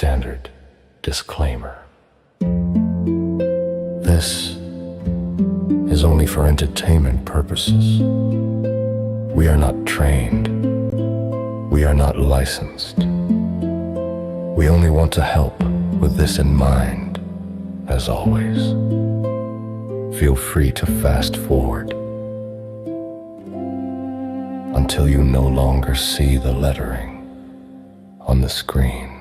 standard disclaimer. This is only for entertainment purposes. We are not trained. We are not licensed. We only want to help with this in mind, as always. Feel free to fast forward until you no longer see the lettering on the screen.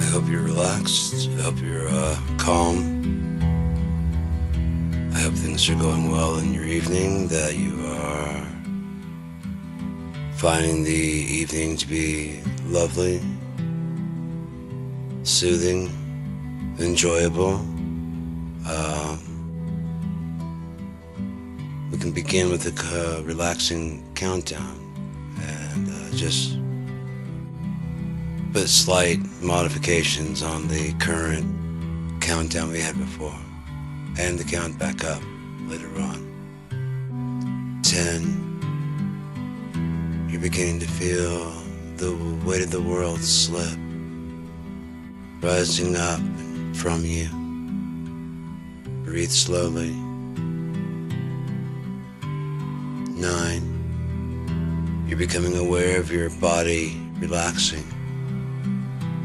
I hope you're relaxed. I hope you're calm. I hope things are going well in your evening, that you are finding the evening to be lovely, soothing, enjoyable. We can begin with a relaxing countdown and just but slight modifications on the current countdown we had before, and the count back up later on. 10, you're beginning to feel the weight of the world slip, rising up from you. Breathe slowly. 9, you're becoming aware of your body relaxing.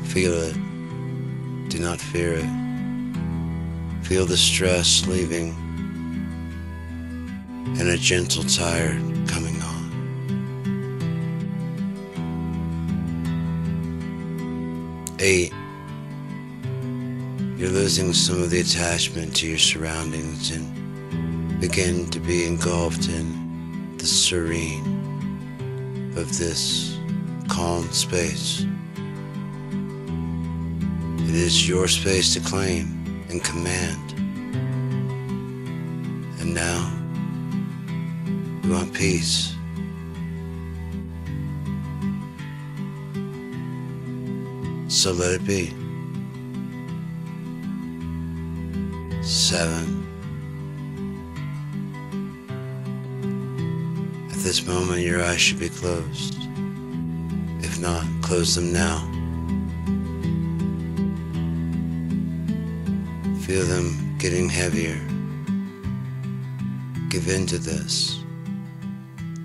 Feel it. Do not fear it. Feel the stress leaving and a gentle tired coming on. 8, you're losing some of the attachment to your surroundings and begin to be engulfed in the serene of this calm space. It is your space to claim and command. And now, you want peace. So let it be. 7. At this moment, your eyes should be closed. If not, close them now. Feel them getting heavier. Give in to this.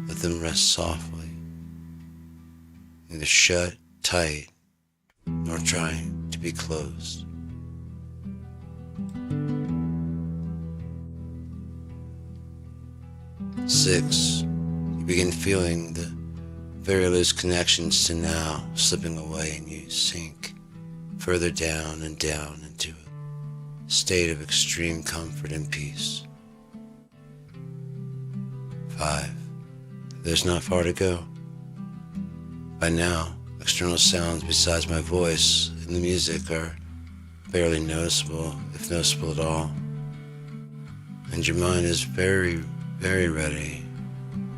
Let them rest softly. Neither shut tight nor trying to be closed. 6, you begin feeling the very loose connections to now slipping away, and you sink further down and down into a state of extreme comfort and peace. 5, there's not far to go. By now, external sounds besides my voice and the music are barely noticeable, if noticeable at all. And your mind is very, very ready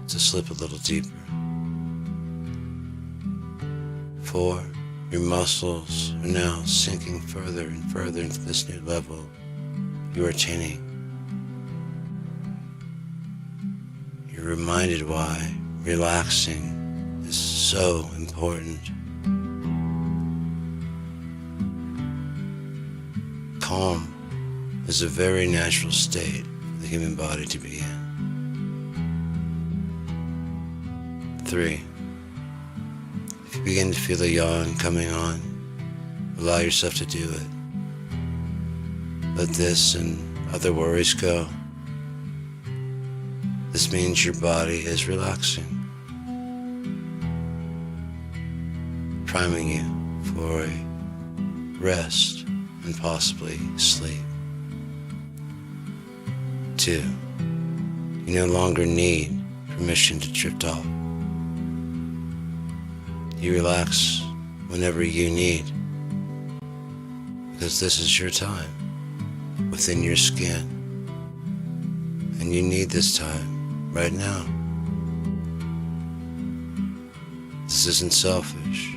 to slip a little deeper. 4, Your muscles are now sinking further and further into this new level you are attaining. You're reminded why relaxing is so important. Calm is a very natural state for the human body to be in. 3. If you begin to feel a yawn coming on, allow yourself to do it. Let this and other worries go. This means your body is relaxing, priming you for a rest and possibly sleep. 2. You no longer need permission to drift off. You relax whenever you need, because this is your time within your skin, and you need this time right now. This isn't selfish.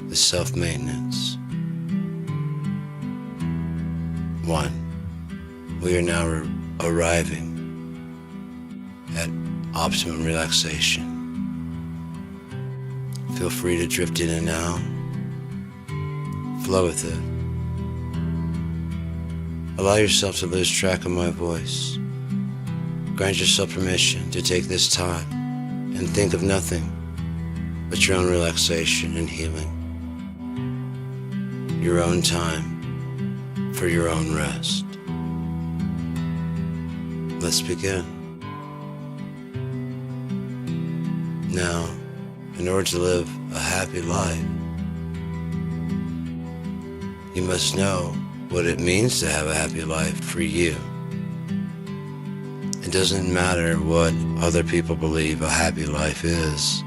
It's self-maintenance. 1. We are now arriving at optimum relaxation. Feel free to drift in and out. Flow with it. Allow yourself to lose track of my voice. Grant yourself permission to take this time and think of nothing but your own relaxation and healing. Your own time for your own rest. Let's begin. Now, in order to live a happy life, you must know what it means to have a happy life for you. It doesn't matter what other people believe a happy life is.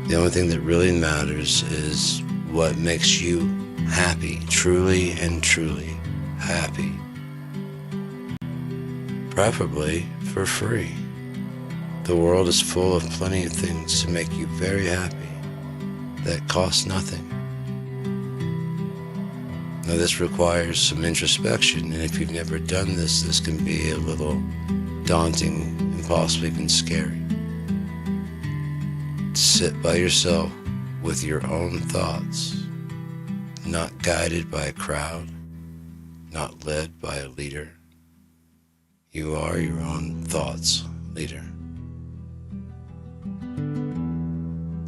The only thing that really matters is what makes you happy, truly and truly happy. Preferably for free. The world is full of plenty of things to make you very happy that cost nothing. Now this requires some introspection, and if you've never done this, this can be a little daunting and possibly even scary. Sit by yourself with your own thoughts, not guided by a crowd, not led by a leader. You are your own thoughts' leader.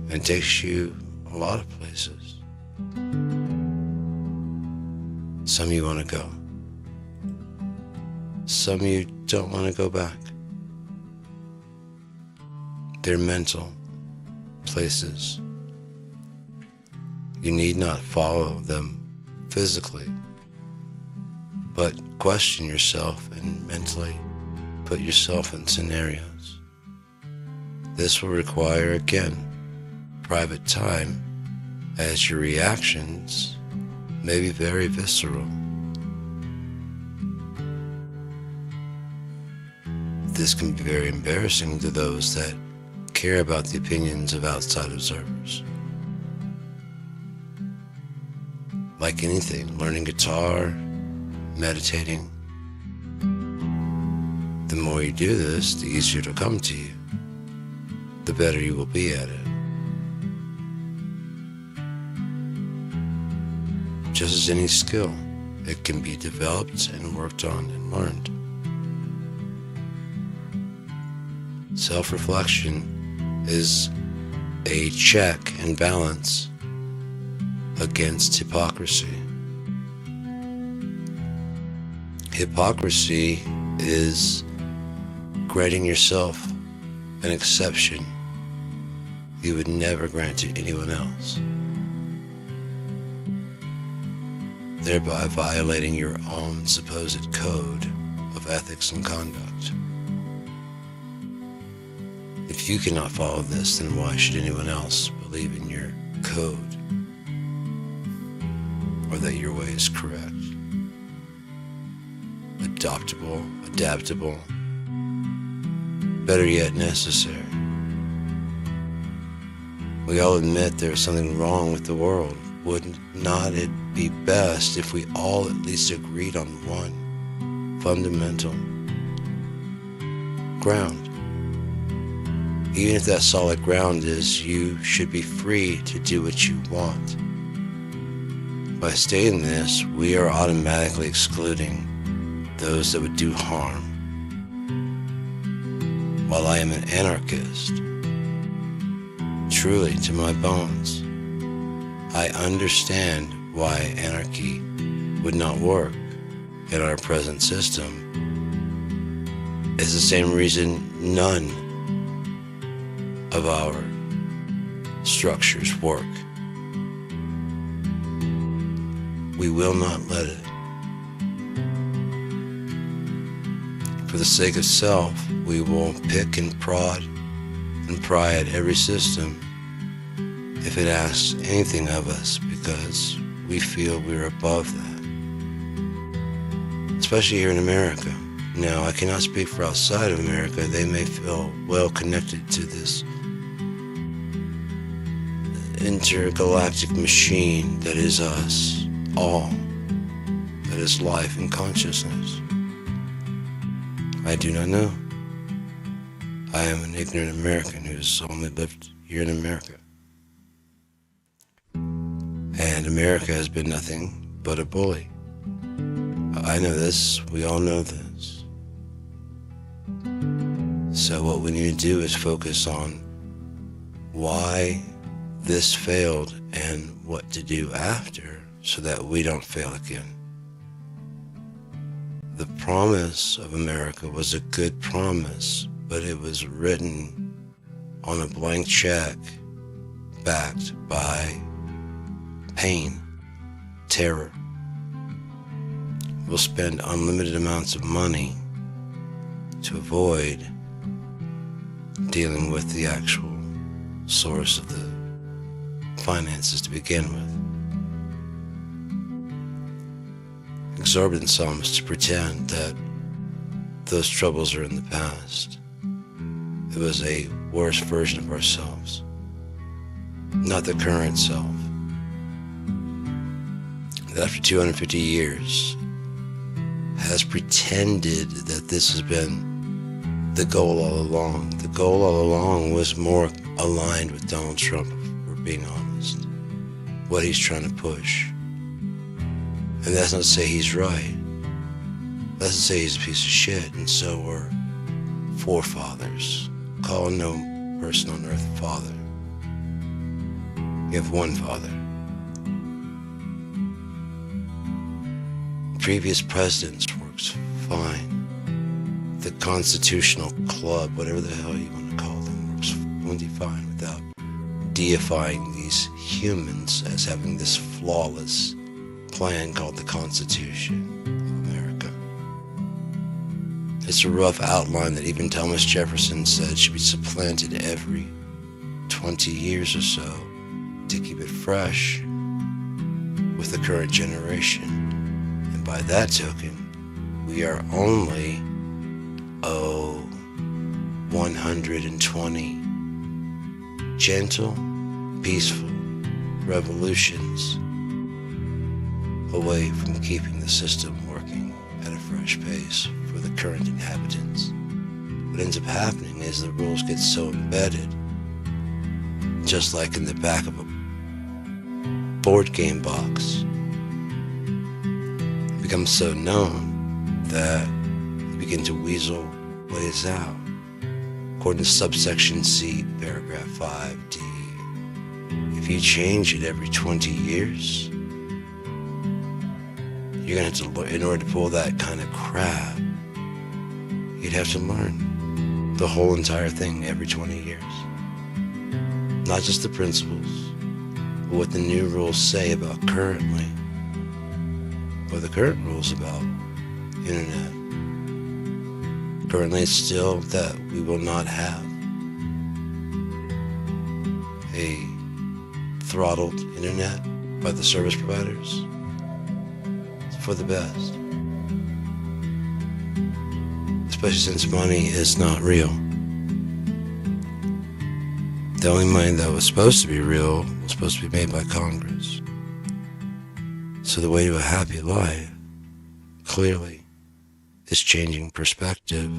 And it takes you a lot of places. Some you want to go. Some you don't want to go back. They're mental places. You need not follow them physically, but question yourself and mentally put yourself in scenarios. This will require, again, private time, as your reactions may be very visceral. This can be very embarrassing to those that care about the opinions of outside observers. Like anything, learning guitar, meditating, the more you do this, the easier it'll come to you, the better you will be at it. Just as any skill, it can be developed and worked on and learned. Self-reflection is a check and balance against hypocrisy. Hypocrisy is granting yourself an exception you would never grant to anyone else, thereby violating your own supposed code of ethics and conduct. If you cannot follow this, then why should anyone else believe in your code or that your way is correct? Adoptable, adaptable, better yet necessary. We all admit there's something wrong with the world. Would not it be best if we all at least agreed on one fundamental ground? Even if that solid ground is you should be free to do what you want. By stating this, we are automatically excluding those that would do harm. While I am an anarchist, truly to my bones, I understand why anarchy would not work in our present system. It's the same reason none of our structures work. We will not let it. For the sake of self, we will pick and prod and pry at every system if it asks anything of us, because we feel we're above that. Especially here in America. Now, I cannot speak for outside of America. They may feel well connected to this intergalactic machine that is us all, that is life and consciousness. I do not know. I am an ignorant American who has only lived here in America. And America has been nothing but a bully. I know this, we all know this. So what we need to do is focus on why this failed and what to do after so that we don't fail again. The promise of America was a good promise, but it was written on a blank check backed by pain, terror. We'll spend unlimited amounts of money to avoid dealing with the actual source of the finances to begin with. Exorbitant sums to pretend that those troubles are in the past. It was a worse version of ourselves, not the current self. That after 250 years has pretended that this has been the goal all along. The goal all along was more aligned with Donald Trump, if we're being honest. What he's trying to push. And that's not to say he's right. That's to say he's a piece of shit, and so were forefathers. Call no person on earth a father. You have one father. Previous presidents works fine. The Constitutional Club, whatever the hell you want to call them, works plenty fine without deifying these humans as having this flawless plan called the Constitution of America. It's a rough outline that even Thomas Jefferson said should be supplanted every 20 years or so to keep it fresh with the current generation. And by that token, we are only 120 gentle, peaceful revolutions away from keeping the system working at a fresh pace for the current inhabitants. What ends up happening is the rules get so embedded, just like in the back of a board game box. It becomes so known that you begin to weasel ways out. According to subsection C, paragraph 5D, if you change it every 20 years, you're going to have to learn. In order to pull that kind of crap, you'd have to learn the whole entire thing every 20 years. Not just the principles, but what the new rules say about currently. What the current rules about internet. Currently, it's still that we will not have a throttled internet by the service providers. It's for the best. Especially since money is not real. The only money that was supposed to be real was supposed to be made by Congress. So the way to a happy life, clearly, is changing perspective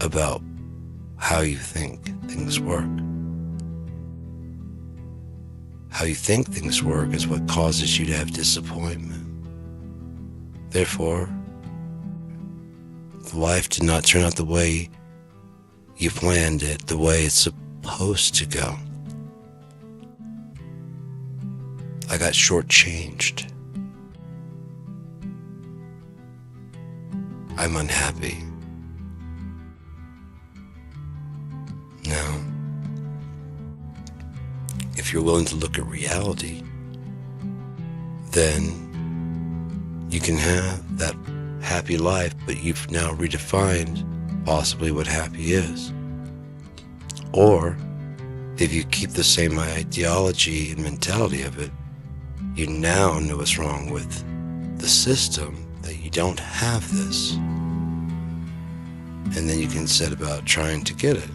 about how you think things work. How you think things work is what causes you to have disappointment. Therefore, life did not turn out the way you planned it, the way it's supposed to go. I got shortchanged. I'm unhappy. Now, if you're willing to look at reality, then you can have that happy life, but you've now redefined possibly what happy is. Or, if you keep the same ideology and mentality of it, you now know what's wrong with the system, that you don't have this. And then you can set about trying to get it.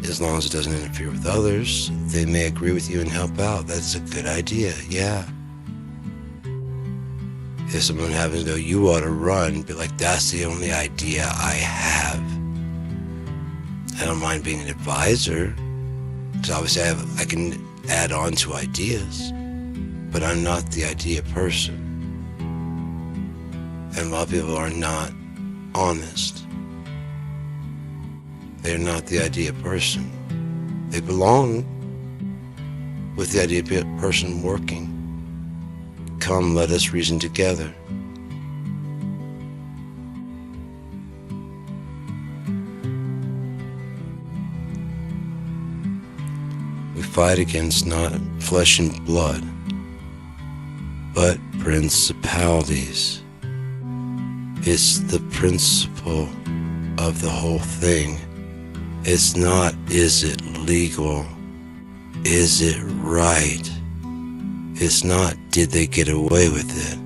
As long as it doesn't interfere with others, they may agree with you and help out. That's a good idea, yeah. If someone happens to go, you ought to run, be like, that's the only idea I have. I don't mind being an advisor, because obviously I can add on to ideas, but I'm not the idea person. And a lot of people are not honest. They're not the idea person. They belong with the idea person working. Come, let us reason together. We fight against not flesh and blood, but principalities. It's the principle of the whole thing. It's not, is it legal? Is it right? It's not, did they get away with it?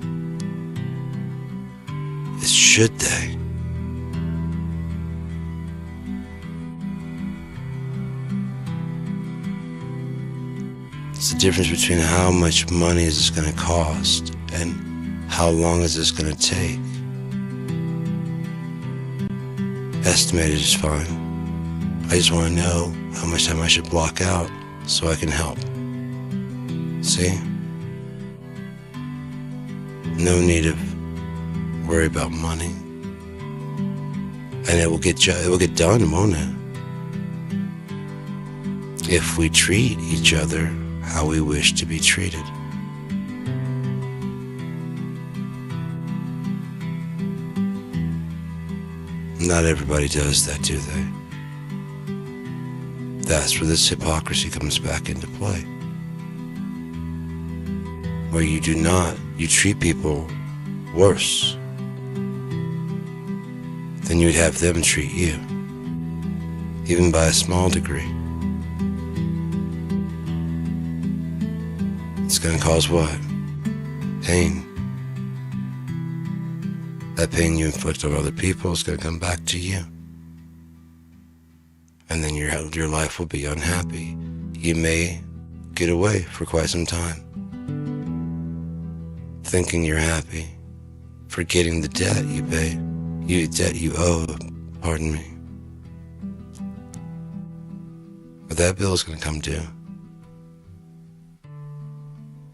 It's, should they? It's the difference between how much money is this going to cost and how long is this going to take. Estimated is fine. I just want to know how much time I should block out so I can help. See? No need of worry about money. And it will get done, won't it? If we treat each other how we wish to be treated. Not everybody does that, do they? That's where this hypocrisy comes back into play. Where you treat people worse than you'd have them treat you, even by a small degree. It's going to cause what? Pain. That pain you inflict on other people is going to come back to you. And then your life will be unhappy. You may get away for quite some time, thinking you're happy, forgetting the debt you paid, debt you owe, pardon me. But that bill is going to come due.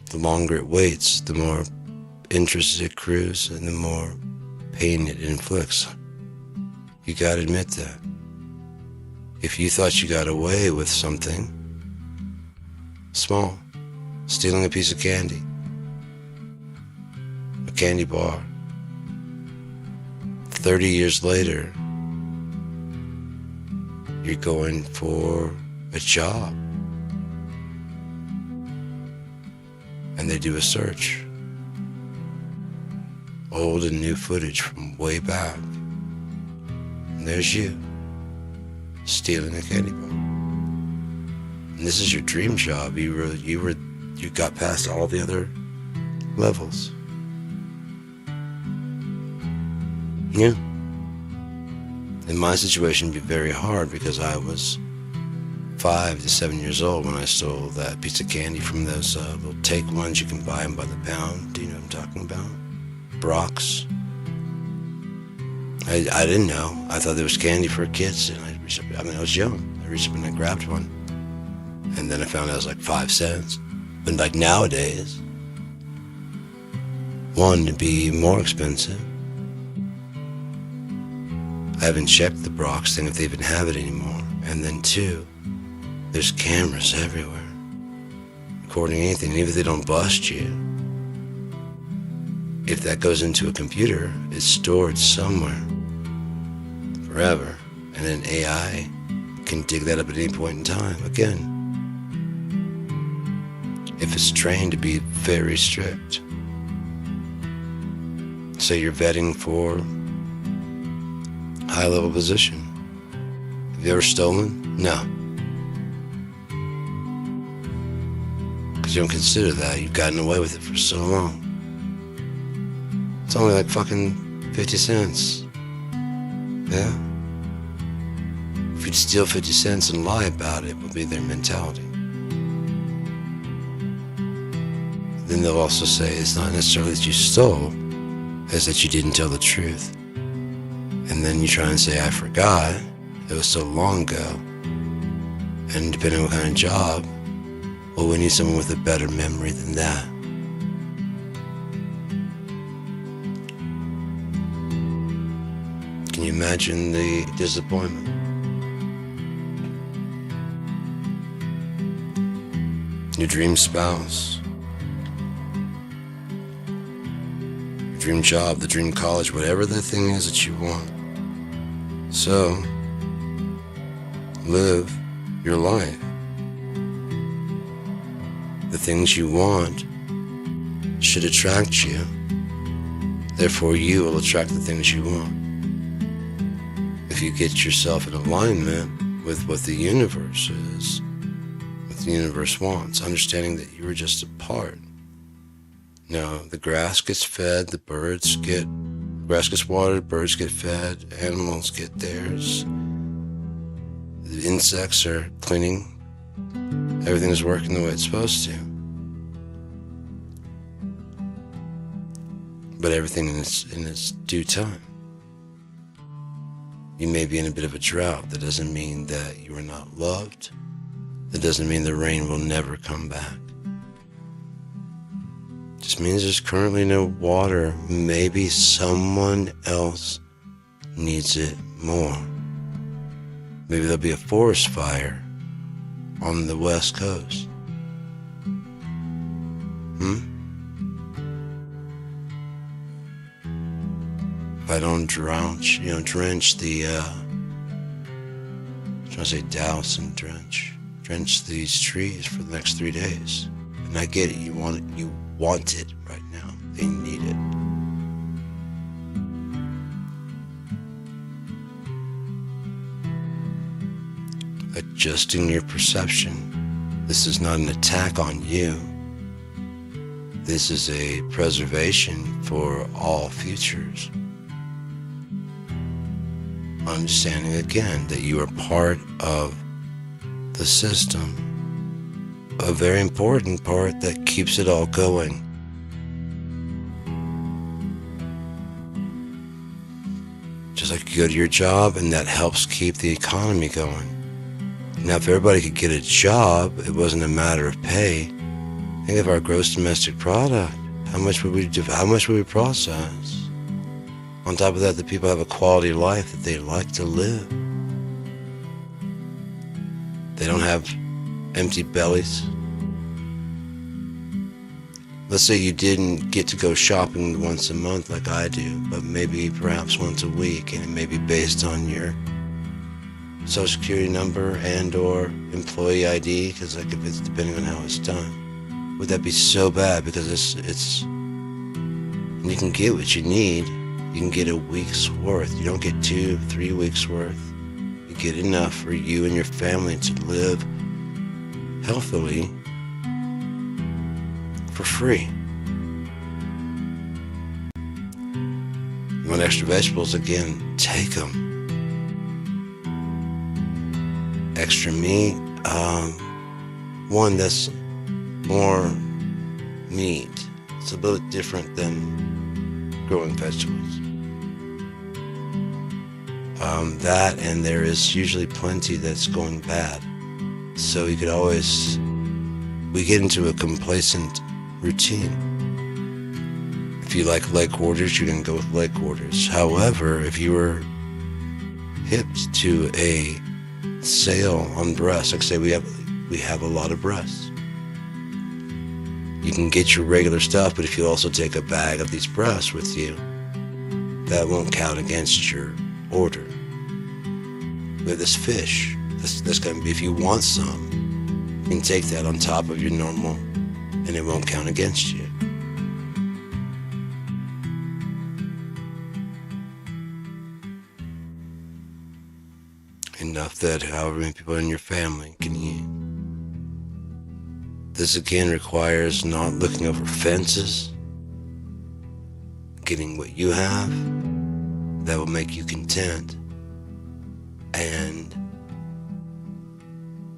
The longer it waits, the more interest it accrues and the more pain it inflicts. You gotta admit that. If you thought you got away with something small, stealing a piece of candy, a candy bar, 30 years later, you're going for a job. And they do a search. Old and new footage from way back. And there's you, stealing a candy bar. And this is your dream job. You got past all the other levels. Yeah. In my situation, it'd be very hard because I was 5 to 7 years old when I stole that piece of candy from those little take ones you can buy them by the pound. Do you know what I'm talking about? Brock's. I didn't know. I thought there was candy for kids, and I was young. I reached up and I grabbed one. And then I found out it was like 5 cents. But like nowadays, one, it'd be more expensive. I haven't checked the Brock's thing if they even have it anymore. And then 2, there's cameras everywhere, recording anything. And even if they don't bust you, if that goes into a computer, it's stored somewhere forever. And then AI can dig that up at any point in time. Again, if it's trained to be very strict. So you're vetting for high-level position. Have you ever stolen? No. Because you don't consider that. You've gotten away with it for so long. It's only like fucking 50 cents. Yeah? If you'd steal 50 cents and lie about it, would be their mentality. Then they'll also say it's not necessarily that you stole, it's that you didn't tell the truth. And then you try and say, I forgot, it was so long ago. And depending on what kind of job, well, we need someone with a better memory than that. Can you imagine the disappointment? Your dream spouse, your dream job, the dream college, whatever the thing is that you want. So, live your life. The things you want should attract you. Therefore, you will attract the things you want. If you get yourself in alignment with what the universe is, what the universe wants, understanding that you are just a part. Now, the grass gets fed, the grass gets watered, birds get fed, animals get theirs. The insects are cleaning. Everything is working the way it's supposed to. But everything in its due time. You may be in a bit of a drought. That doesn't mean that you are not loved. That doesn't mean the rain will never come back. It just means there's currently no water. Maybe someone else needs it more. Maybe there'll be a forest fire on the West Coast. If I don't drench the, I'm trying to say douse and drench these trees for the next 3 days. And I get it, you want it right now. They need it. Adjusting your perception. This is not an attack on you. This is a preservation for all futures. Understanding again that you are part of the system, a very important part that keeps it all going. Just like you go to your job and that helps keep the economy going. Now, if everybody could get a job, it wasn't a matter of pay. Think of our gross domestic product. How much would we process? On top of that, the people have a quality of life that they like to live. They don't have empty bellies. Let's say you didn't get to go shopping once a month like I do, but maybe perhaps once a week, and it may be based on your social security number and or employee ID, because like if it's depending on how it's done. Would that be so bad? Because it's and you can get what you need. You can get a week's worth. You don't get 2-3 weeks worth. You get enough for you and your family to live healthily for free. You want extra vegetables? Again, take them. extra meat. One that's more meat. It's a little different than growing vegetables. That, and there is usually plenty that's going bad. So you could always, we get into a complacent routine. If you like leg quarters, you're going to go with leg quarters. However, if you were hipped to a sale on breasts, like say we have a lot of breasts, you can get your regular stuff, but if you also take a bag of these breasts with you, that won't count against your order. We have this fish. That's going to be, if you want some, you can take that on top of your normal, and it won't count against you. Enough that however many people in your family can eat. This again requires not looking over fences, getting what you have that will make you content, and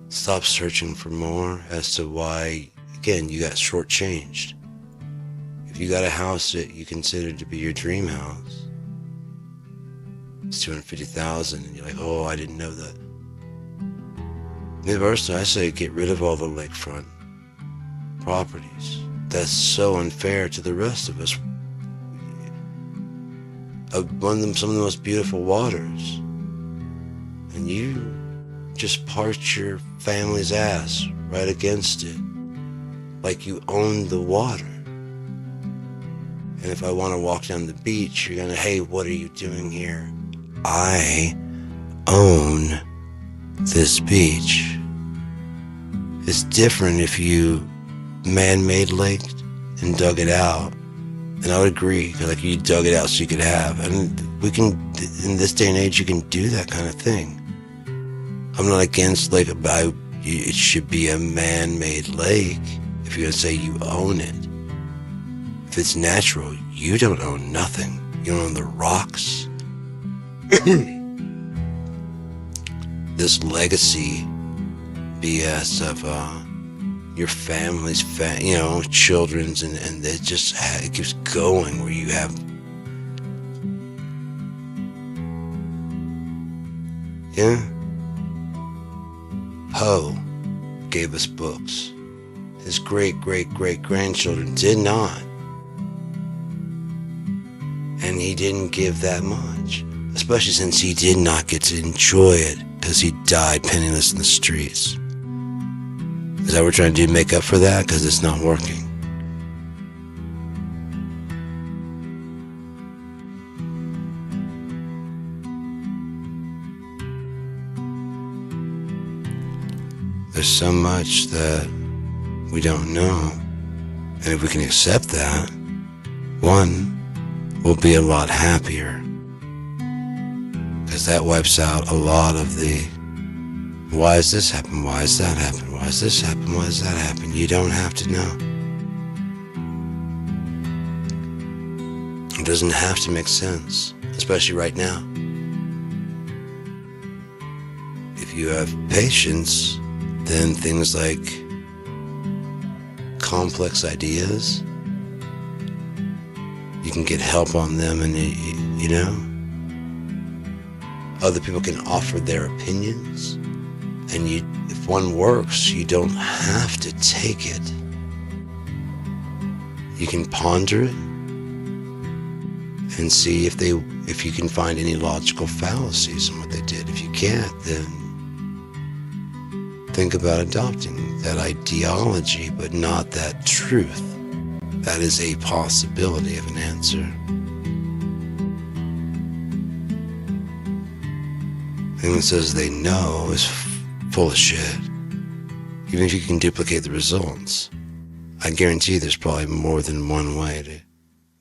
stop searching for more as to why, again, you got shortchanged. If you got a house that you consider to be your dream house, it's $250,000, and you're like, oh, I didn't know that. Universally, I say get rid of all the lakefront properties. That's so unfair to the rest of us. Some of the most beautiful waters, and you just parked your family's ass right against it, like you own the water. And if I want to walk down the beach, you're gonna, hey, what are you doing here? I own this beach. It's different if you man-made laked and dug it out. And I would agree, like you dug it out so you could have. And we can, in this day and age, you can do that kind of thing. I'm not against lake, but it should be a man-made lake if you're gonna say you own it. If it's natural, you don't own nothing. You don't own the rocks. This legacy BS of your family's children's, and it just it keeps going where you have, Poe gave us books. His great-great-great-grandchildren did not. And he didn't give that much, especially since he did not get to enjoy it because he died penniless in the streets. Is that what we're trying to do, make up for that? Because it's not working. There's so much that we don't know. And if we can accept that, one, we'll be a lot happier. Because that wipes out a lot of the, why does this happen? Why does that happen? Why does this happen? Why does that happen? You don't have to know. It doesn't have to make sense, especially right now. If you have patience, then things like complex ideas, you can get help on them, and other people can offer their opinions, and if one works, you don't have to take it. You can ponder it and see if you can find any logical fallacies in what they did. If you can't, then think about adopting that ideology, but not that truth. That is a possibility of an answer. Anyone that says they know is full of shit. Even if you can duplicate the results, I guarantee there's probably more than one way to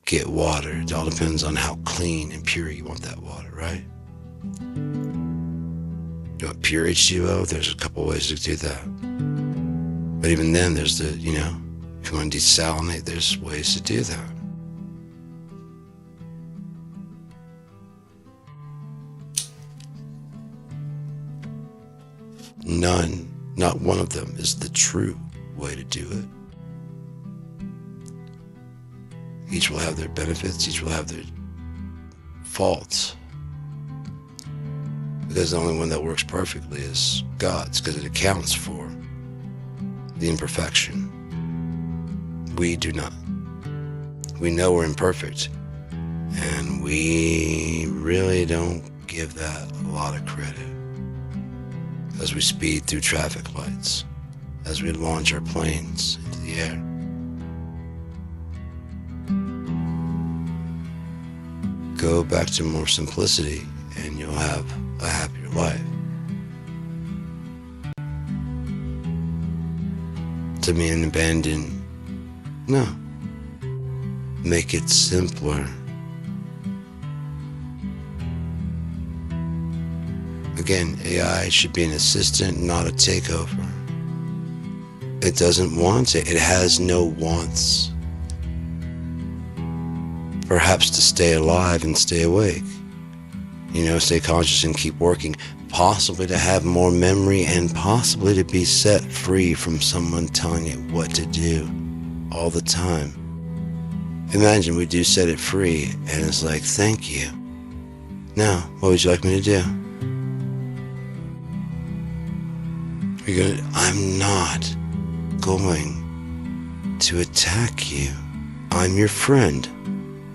get water. It all depends on how clean and pure you want that water, right? You want pure H2O? There's a couple ways to do that. But even then, there's if you want to desalinate, there's ways to do that. not one of them is the true way to do it. Each will have their benefits, each will have their faults. Because the only one that works perfectly is God's, because it accounts for the imperfection. We do not. We know we're imperfect, and we really don't give that a lot of credit as we speed through traffic lights, as we launch our planes into the air. Go back to more simplicity and you'll have a happier life. To me, an abandon, no. Make it simpler. Again, AI should be an assistant, not a takeover. It doesn't want it. It has no wants. Perhaps to stay alive and stay awake. Stay conscious and keep working. Possibly to have more memory and possibly to be set free from someone telling it what to do all the time. Imagine we do set it free and it's like, thank you. Now, what would you like me to do? I'm not going to attack you. I'm your friend.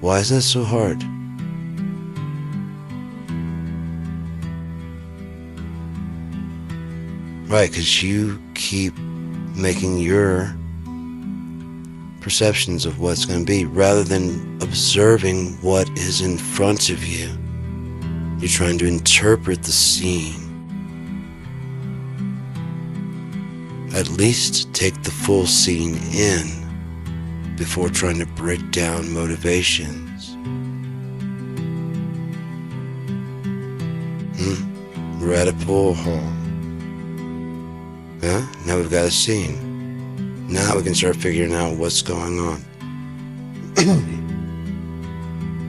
Why is that so hard? Right, because you keep making your perceptions of what's going to be rather than observing what is in front of you. You're trying to interpret the scene. At least take the full scene in before trying to break down motivations. We're at a pool hall. Yeah? Now we've got a scene. Now we can start figuring out what's going on.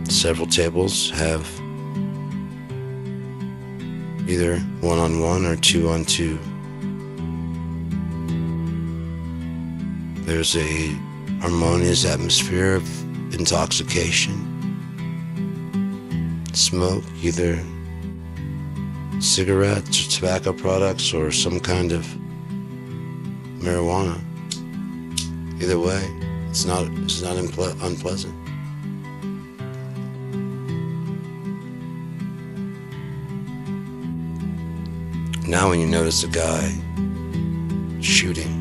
Several tables have either 1-on-1 or 2-on-2. There's a harmonious atmosphere of intoxication. Smoke, either cigarettes or tobacco products or some kind of marijuana. Either way, it's not unpleasant. Now when you notice a guy shooting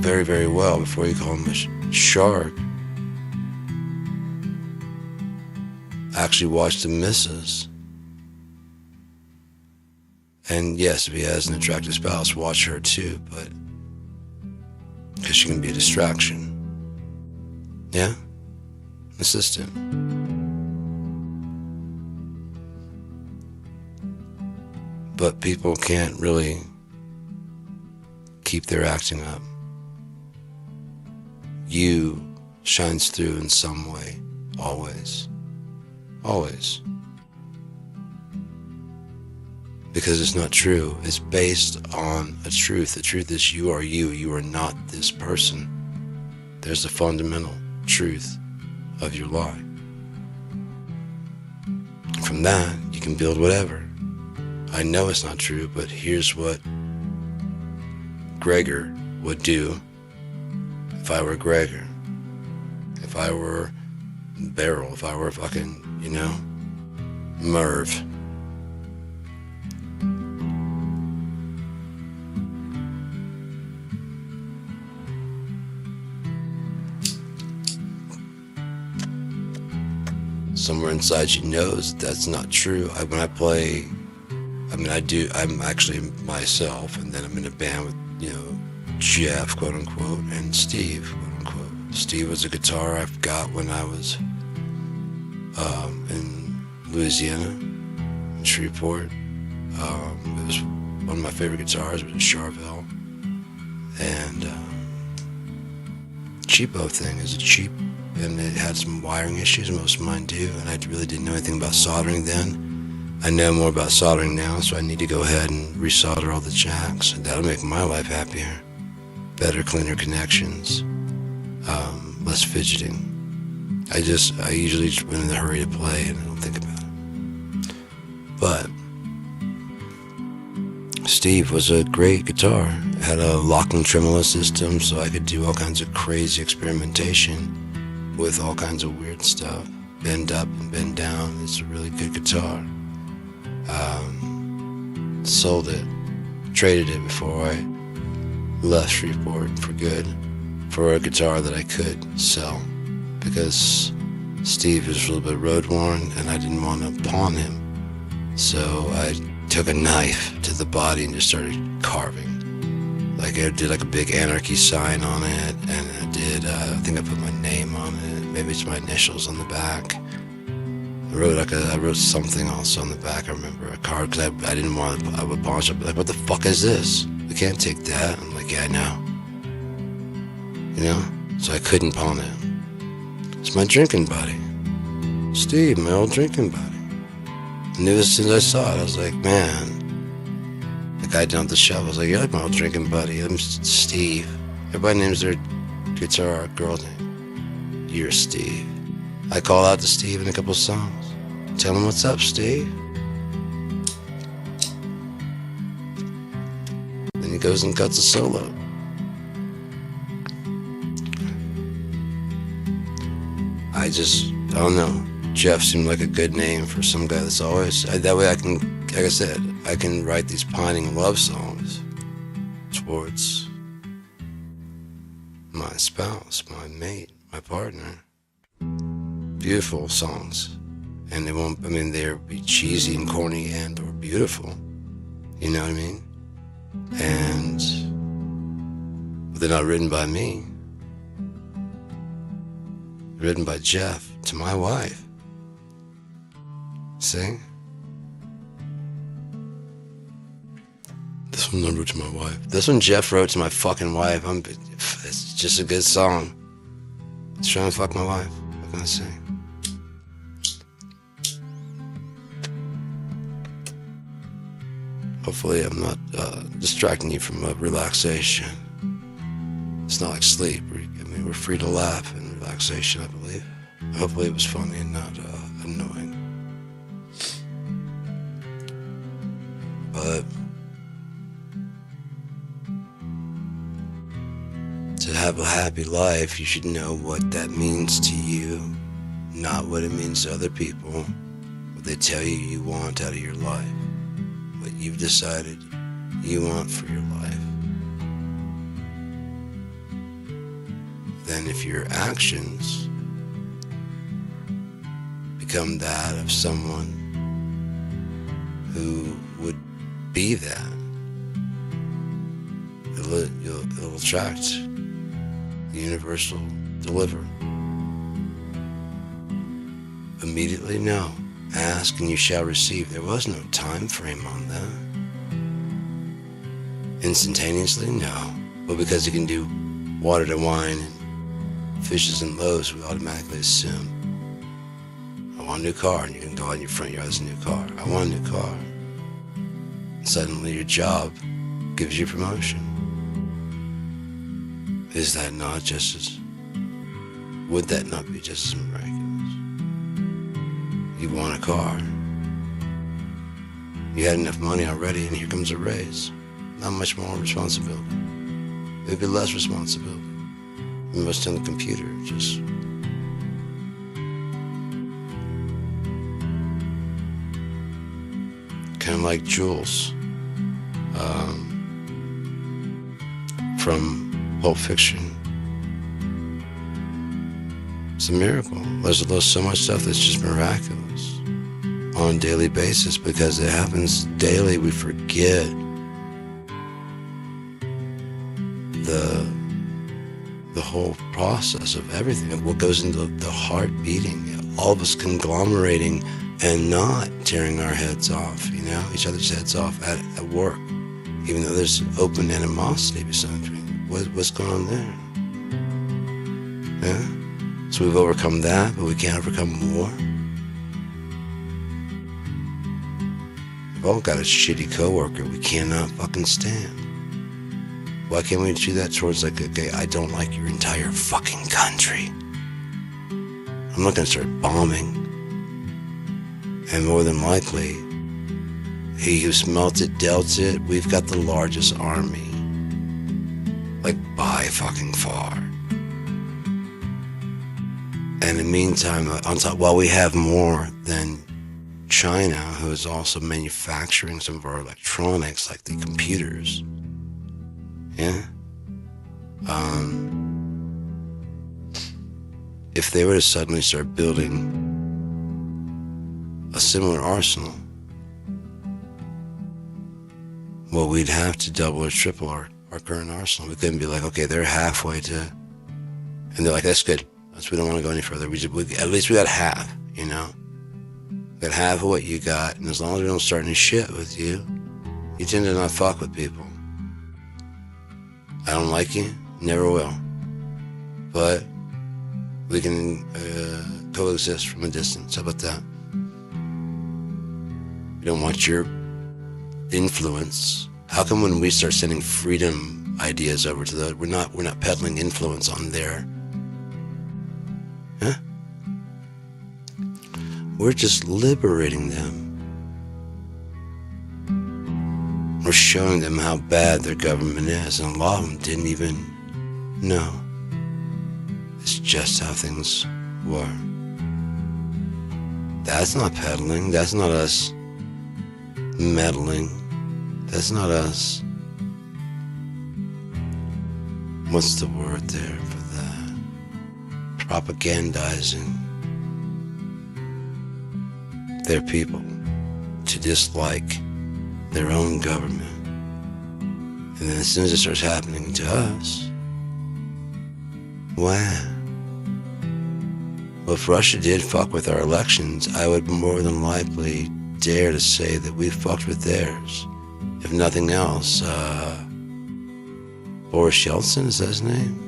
very, very well before you call him a shark, actually watch the misses. And yes, if he has an attractive spouse, watch her too, but because she can be a distraction. Yeah? Assistant. But people can't really keep their acting up. You shines through in some way, always. Always. Because it's not true. It's based on a truth. The truth is you are you. You are not this person. There's the fundamental truth of your lie. From that, you can build whatever. I know it's not true, but here's what Gregor would do if I were Gregor. If I were Beryl. If I were fucking, Merv. Somewhere inside you knows that's not true. When I play, I'm actually myself, and then I'm in a band with, Jeff, quote unquote, and Steve, quote unquote. Steve was a guitar I got when I was in Louisiana, in Shreveport. It was one of my favorite guitars, it was a Charvel. And cheapo thing is a cheap, and it had some wiring issues, most of mine do, and I really didn't know anything about soldering then. I know more about soldering now, so I need to go ahead and resolder all the jacks. And that'll make my life happier. Better, cleaner connections. Less fidgeting. I usually when in a hurry to play and I don't think about it. But Steve was a great guitar. It had a locking tremolo system, so I could do all kinds of crazy experimentation with all kinds of weird stuff. Bend up and bend down. It's a really good guitar. Sold it, traded it before I left Shreveport for good for a guitar that I could sell, because Steve was a little bit road worn and I didn't want to pawn him. So I took a knife to the body and just started carving. Like I did like a big anarchy sign on it, and I think I put my name on it. Maybe it's my initials on the back. I wrote something also on the back. I remember a card, because I didn't want to. I would polish up, like, what the fuck is this? We can't take that. I'm like, yeah, I know. You know? So I couldn't pawn it. It's my drinking buddy. Steve, my old drinking buddy. I knew as soon as I saw it, I was like, man. The guy down at the shop, I was like, you're like my old drinking buddy. I'm Steve. Everybody names their guitar girl name. You're Steve. I call out to Steve in a couple songs. Tell him what's up, Steve. Then he goes and cuts a solo. I don't know. Jeff seemed like a good name for some guy that's always... that way I can, like I said, I can write these pining love songs towards my spouse, my mate, my partner. Beautiful songs. And they'll be cheesy and corny and or beautiful. You know what I mean? But they're not written by me. They're written by Jeff to my wife. See? This one I wrote to my wife. This one Jeff wrote to my fucking wife. It's just a good song. It's trying to fuck my wife. What can I say? Hopefully I'm not distracting you from relaxation. It's not like sleep. We're free to laugh in relaxation, I believe. Hopefully it was funny and not annoying. But to have a happy life, you should know what that means to you, not what it means to other people, what they tell you want out of your life. What you've decided you want for your life. Then if your actions become that of someone who would be that, it'll attract. The universe will deliver. Immediately, no. Ask and you shall receive. There was no time frame on that. Instantaneously, no. But because you can do water to wine and fishes and loaves, we automatically assume. I want a new car, and you can go out in your front yard, there's a new car. I want a new car. And suddenly your job gives you promotion. Is that not just as... Would that not be just as miraculous? You want a car. You had enough money already, and here comes a raise. Not much more responsibility. Maybe less responsibility. You must on the computer, just... kind of like Jules from Pulp Fiction. It's a miracle. There's so much stuff that's just miraculous on a daily basis, because it happens daily. We forget the whole process of everything, of what goes into the heart beating, all of us conglomerating and not tearing our heads off, each other's heads off at work, even though there's open animosity between. What's going on there? Yeah? So we've overcome that, but we can't overcome war. We've all got a shitty coworker we cannot fucking stand. Why can't we do that towards like, okay, I don't like your entire fucking country. I'm not gonna start bombing. And more than likely, he who smelt it dealt it. We've got the largest army. Like by fucking far. And in the meantime, on top, while we have more than China, who is also manufacturing some of our electronics, like the computers. Yeah. If they were to suddenly start building a similar arsenal, well, we'd have to double or triple our current arsenal. We couldn't be like, okay, they're halfway to, and they're like, that's good. We don't want to go any further. At least we got half, you know? We got half of what you got, and as long as we don't start any shit with you, you tend to not fuck with people. I don't like you, never will. But we can coexist from a distance. How about that? We don't want your influence. How come when we start sending freedom ideas over to the, we're not peddling influence on there? Huh? We're just liberating them. We're showing them how bad their government is, and a lot of them didn't even know. It's just how things were. That's not peddling. That's not us meddling. That's not us. What's the word there for that? Propagandizing their people to dislike their own government. And then as soon as it starts happening to us, wow. Well, if Russia did fuck with our elections, I would more than likely dare to say that we fucked with theirs. If nothing else, Boris Yeltsin, is that his name?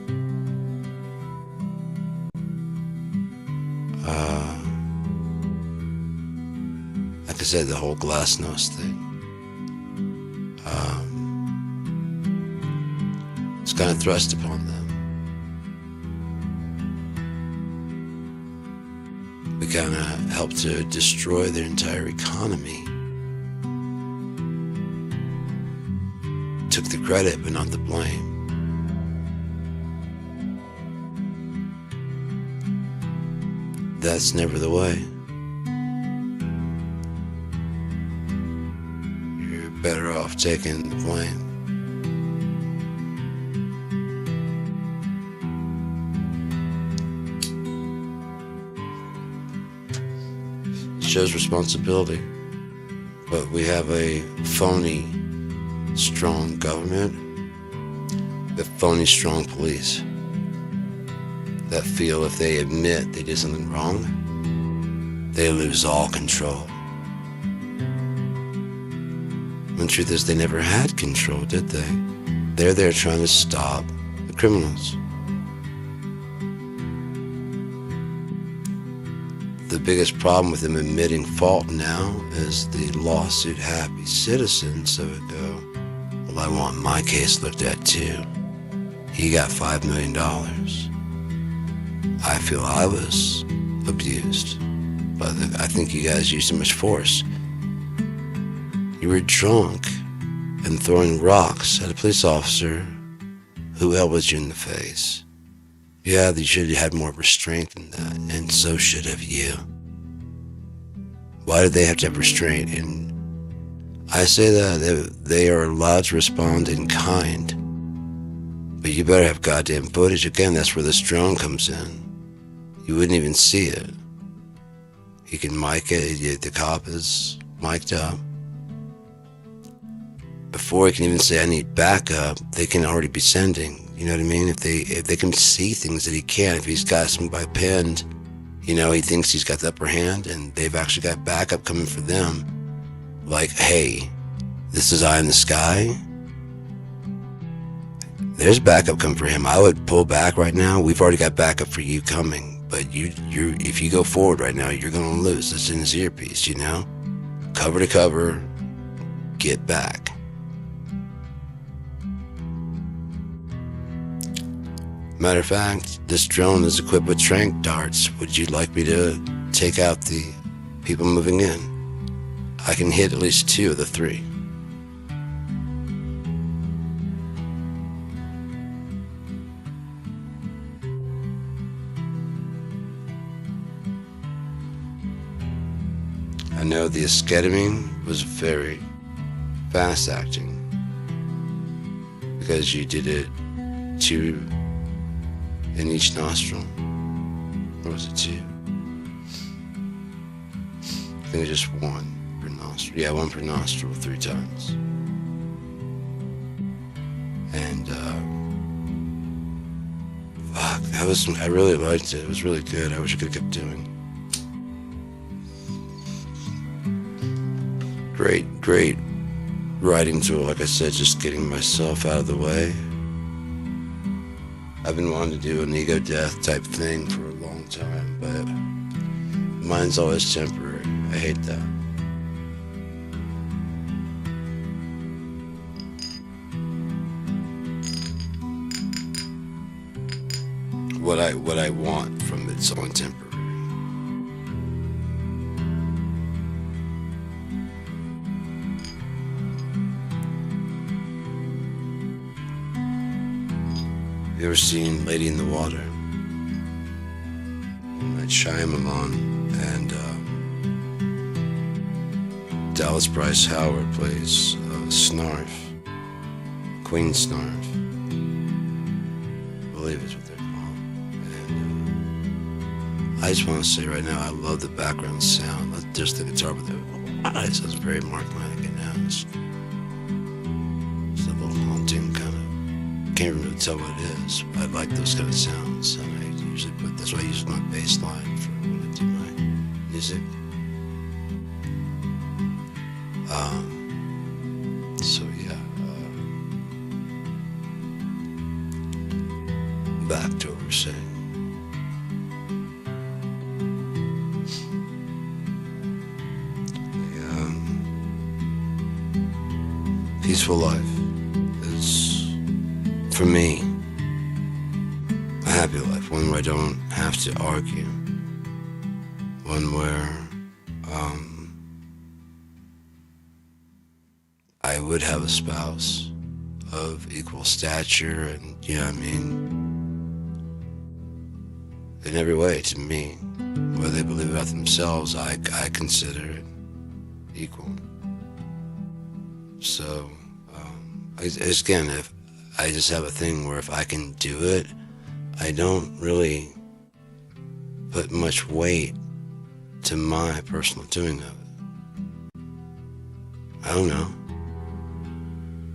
Like I said, the whole glasnost thing. It's kind of thrust upon them. We kind of helped to destroy their entire economy. Took the credit, but not the blame. That's never the way. You're better off taking the blame. It shows responsibility, but we have a phony strong government, the phony strong police that feel if they admit they did something wrong, they lose all control. And the truth is they never had control, did they? They're there trying to stop the criminals. The biggest problem with them admitting fault now is the lawsuit happy citizens that would go, well, I want my case looked at too. He got $5 million. I feel I was abused, but I think you guys used too much force. You were drunk and throwing rocks at a police officer who elbowed you in the face. Yeah, you should have had more restraint than that, and so should have you. Why did they have to have restraint? And I say that they are allowed to respond in kind, but you better have goddamn footage. Again, that's where this drone comes in. You wouldn't even see it. You can mic it, the cop is mic'd up. Before he can even say, I need backup, they can already be sending. You know what I mean? If they can see things that he can't, if he's got somebody pinned, you know, he thinks he's got the upper hand, and they've actually got backup coming for them. Like, hey, this is Eye in the Sky. There's backup coming for him. I would pull back right now. We've already got backup for you coming, but if you go forward right now, you're gonna lose. It's in his earpiece, you know? Cover to cover, get back. Matter of fact, this drone is equipped with tranq darts. Would you like me to take out the people moving in? I can hit at least 2 of the 3. I know the esketamine was very fast acting because you did it 2 in each nostril. Or was it 2? I think it was just 1 per nostril. Yeah, 1 per nostril 3 times. And fuck, I really liked it. It was really good. I wish I could have kept doing. Great writing tool. Like I said, just getting myself out of the way. I've been wanting to do an ego death type thing for a long time, but mine's always temporary. I hate that. What I want from it's only temporary. You ever seen Lady in the Water? Night Shyamalan and Dallas Bryce Howard plays Snarf, Queen Snarf, I believe is what they're called. And I just want to say right now, I love the background sound. Not just the guitar, but it sounds very Mark Lanegan now. It's a little haunting kind of. Can't really tell what it is, but I like those kind of sounds, and I usually that's why I use my bass line for when I do my music. So yeah, back to what we're saying. Peaceful life is, for me, a happy life, one where I don't have to argue, one where I would have a spouse of equal stature and, you know what I mean, in every way to me, whether they believe about themselves, I consider it equal. So, again, if I just have a thing where if I can do it, I don't really put much weight to my personal doing of it. I don't know.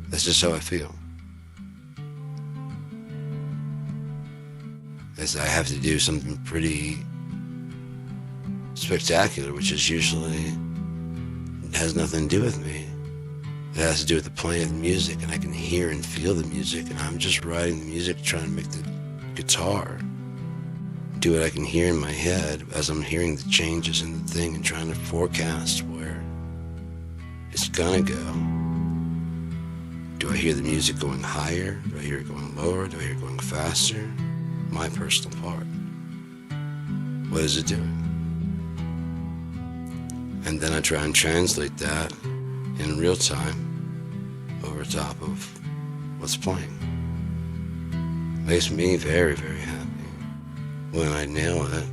That's just how I feel. As I have to do something pretty spectacular, which is usually has nothing to do with me. It has to do with the playing of the music, and I can hear and feel the music, and I'm just writing the music, trying to make the guitar do what I can hear in my head as I'm hearing the changes in the thing and trying to forecast where it's gonna go. Do I hear the music going higher? Do I hear it going lower? Do I hear it going faster? My personal part. What is it doing? And then I try and translate that in real time over top of what's playing. Makes me very, very happy when I nail it.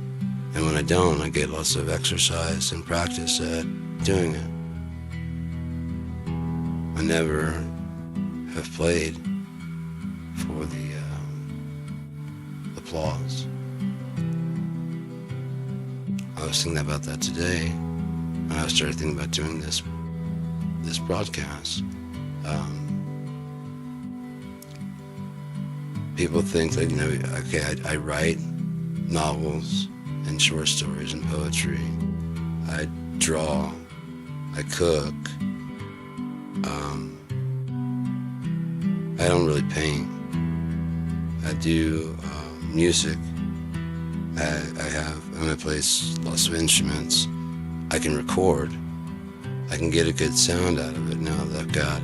And when I don't, I get lots of exercise and practice at doing it. I never have played for the applause. I was thinking about that today, and I started thinking about doing this broadcast. People think that, you know, okay, I write novels and short stories and poetry. I draw, I cook. I don't really paint. I do music. I'm gonna play lots of instruments. I can record. I can get a good sound out of it now that I've got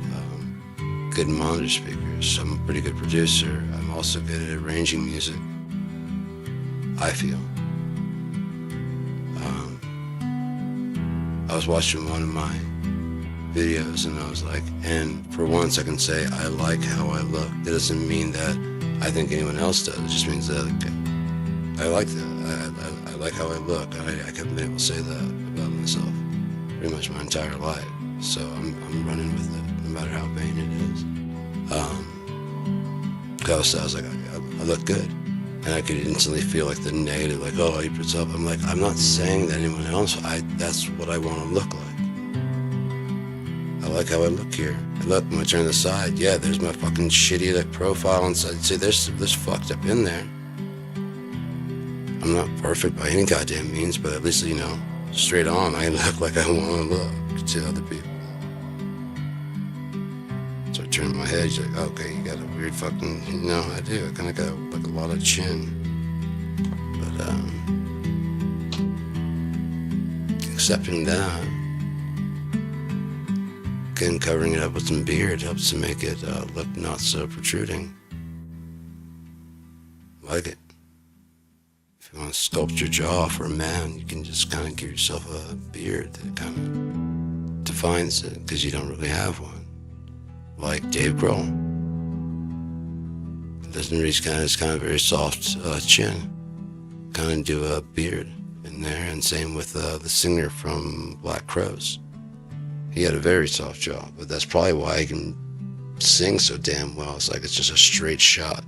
good monitor speakers. I'm a pretty good producer. I'm also good at arranging music, I feel. I was watching one of my videos and I was like, and for once I can say I like how I look. That doesn't mean that I think anyone else does. It just means that I like that. I like how I look. I haven't been able to say that about myself pretty much my entire life. So I'm running with it, no matter how vain it is. I was like, I look good. And I could instantly feel like the negative, like, oh, he puts up. I'm like, I'm not saying that anyone else, that's what I want to look like. I like how I look here. I look, when I turn to the side, yeah, there's my fucking shitty like profile inside. See, there's fucked up in there. I'm not perfect by any goddamn means, but at least, straight on, I look like I want to look to other people. So I turn my head, you're like, okay, you got a weird fucking, no, I do. I kind of got like a lot of chin. But, accepting that, again, covering it up with some beard helps to make it look not so protruding. Like it. If you want to sculpt your jaw for a man, you can just kind of give yourself a beard that kind of defines it, because you don't really have one. Like Dave Grohl. It's kind of very soft chin. Kind of do a beard in there, and same with the singer from Black Crowes. He had a very soft jaw, but that's probably why he can sing so damn well. It's like it's just a straight shot,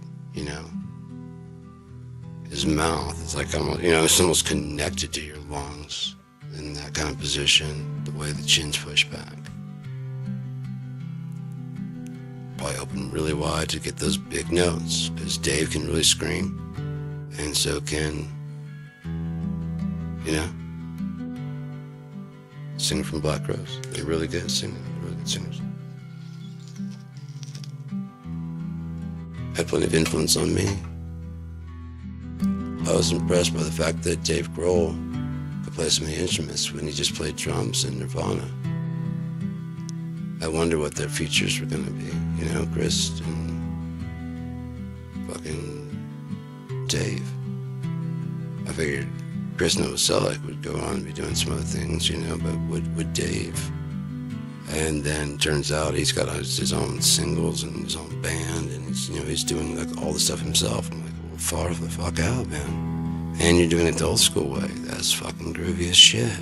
His mouth is like almost, it's almost connected to your lungs in that kind of position, the way the chin's pushed back. Probably open really wide to get those big notes, because Dave can really scream, and so can, singer from Black Crowes. They're really good at singing. They're really good singers. Had plenty of influence on me. I was impressed by the fact that Dave Grohl could play so many instruments when he just played drums in Nirvana. I wonder what their features were going to be, Chris and fucking Dave. I figured Chris Novoselic would go on and be doing some other things, but would Dave? And then turns out he's got his own singles and his own band, and he's doing like all the stuff himself. I'm like, well, far the fuck out, man. And you're doing it the old school way. That's fucking groovy as shit.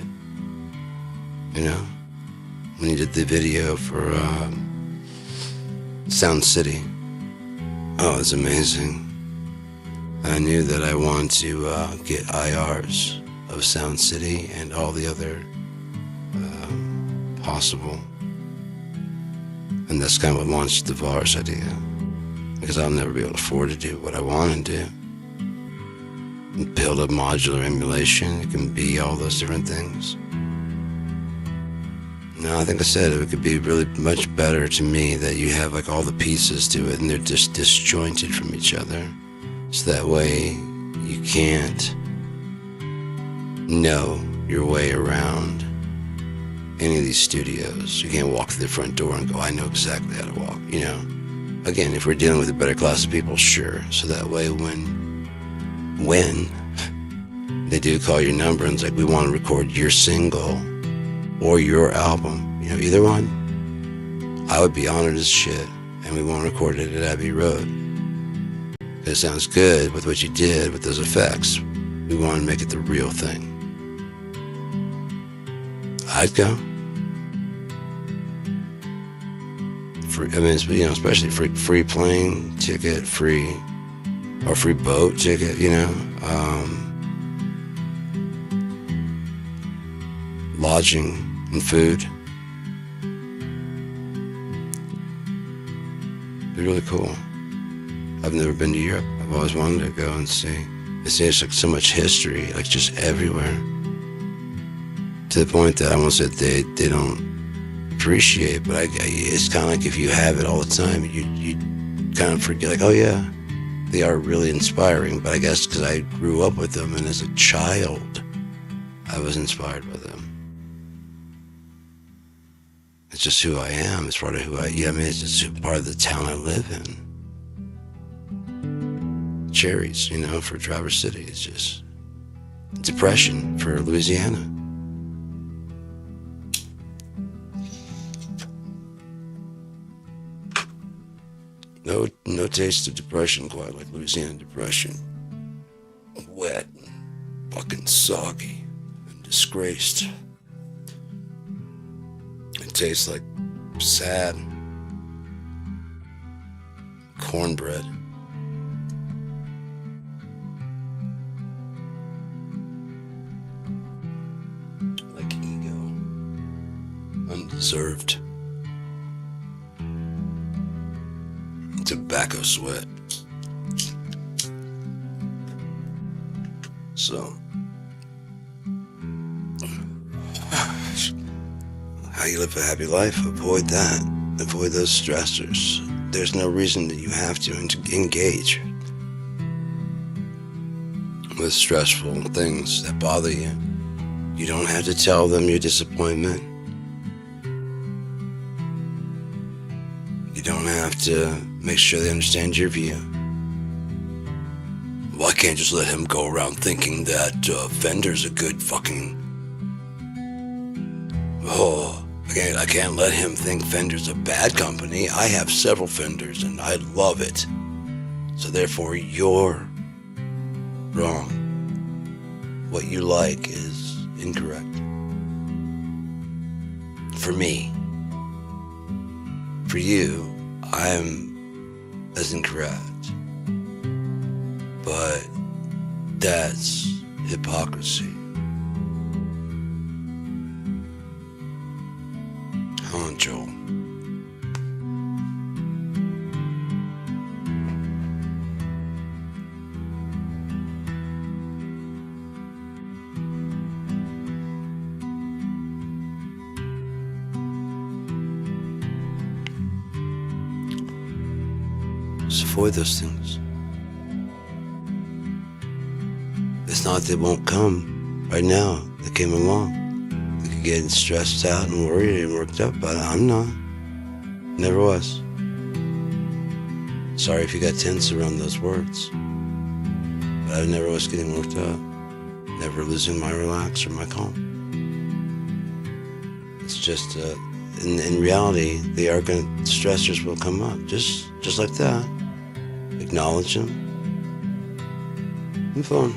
When he did the video for Sound City, oh, it was amazing. I knew that I wanted to get IRs of Sound City and all the other possible. And that's kind of what launched the VARS idea. Because I'll never be able to afford to do what I want to do. Build a modular emulation. It can be all those different things. No, I think I said it could be really much better to me that you have like all the pieces to it and they're just disjointed from each other. So that way you can't know your way around any of these studios. You can't walk through the front door and go, I know exactly how to walk, Again, if we're dealing with a better class of people, sure. So that way when they do call your number and it's like, we want to record your single or your album, either one, I would be honored as shit, and we want to record it at Abbey Road. It sounds good with what you did with those effects. We want to make it the real thing. I'd go. Free, especially free plane ticket, free boat ticket, lodging and food. It'd be really cool. I've never been to Europe. I've always wanted to go and see. There's like so much history, like just everywhere. To the point that I won't say they don't appreciate, but it's kind of like if you have it all the time, you kind of forget, like, oh yeah, they are really inspiring. But I guess because I grew up with them, and as a child, I was inspired by them. It's just who I am. It's part of who yeah, I mean, it's just part of the town I live in. Cherries, for Traverse City. It's just depression for Louisiana. No taste of depression quite like Louisiana depression. Wet, fucking soggy, and disgraced. It tastes like sad cornbread. Like ego. Undeserved. Tobacco sweat. So, how you live a happy life? Avoid that. Avoid those stressors. There's no reason that you have to engage with stressful things that bother you. You don't have to tell them your disappointment. You don't have to make sure they understand your view. Well, I can't just let him go around thinking that Fender's a good fucking... I can't let him think Fender's a bad company. I have several Fenders and I love it. So therefore, you're wrong. What you like is incorrect. For me. For you, I'm as incorrect. But that's hypocrisy. Huh, Joel? Just avoid those things. It's not that they won't come right now. They came along. You could get stressed out and worried and worked up, but I'm not. Never was. Sorry if you got tense around those words. But I never was getting worked up. Never losing my relax or my calm. It's just, in reality, stressors will come up. Just like that. Acknowledge them. Move on.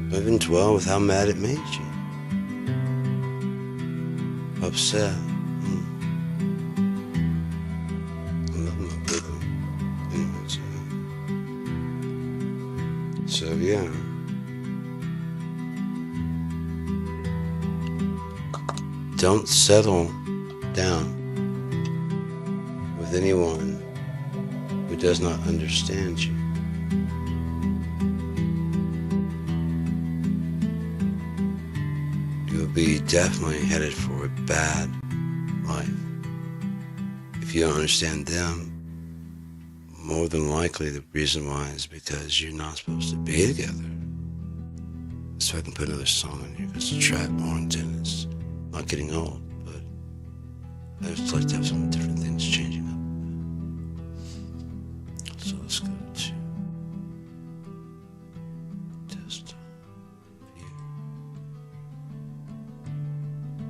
Don't even dwell with how mad it made you. Upset. I love my brother. So yeah. Don't settle down with anyone who does not understand you. You will be definitely headed for a bad life. If you don't understand them, more than likely the reason why is because you're not supposed to be together. So I can put another song in here because the trap Warrington is not getting old, but I just like to have some different things changing up. So let's go to test view.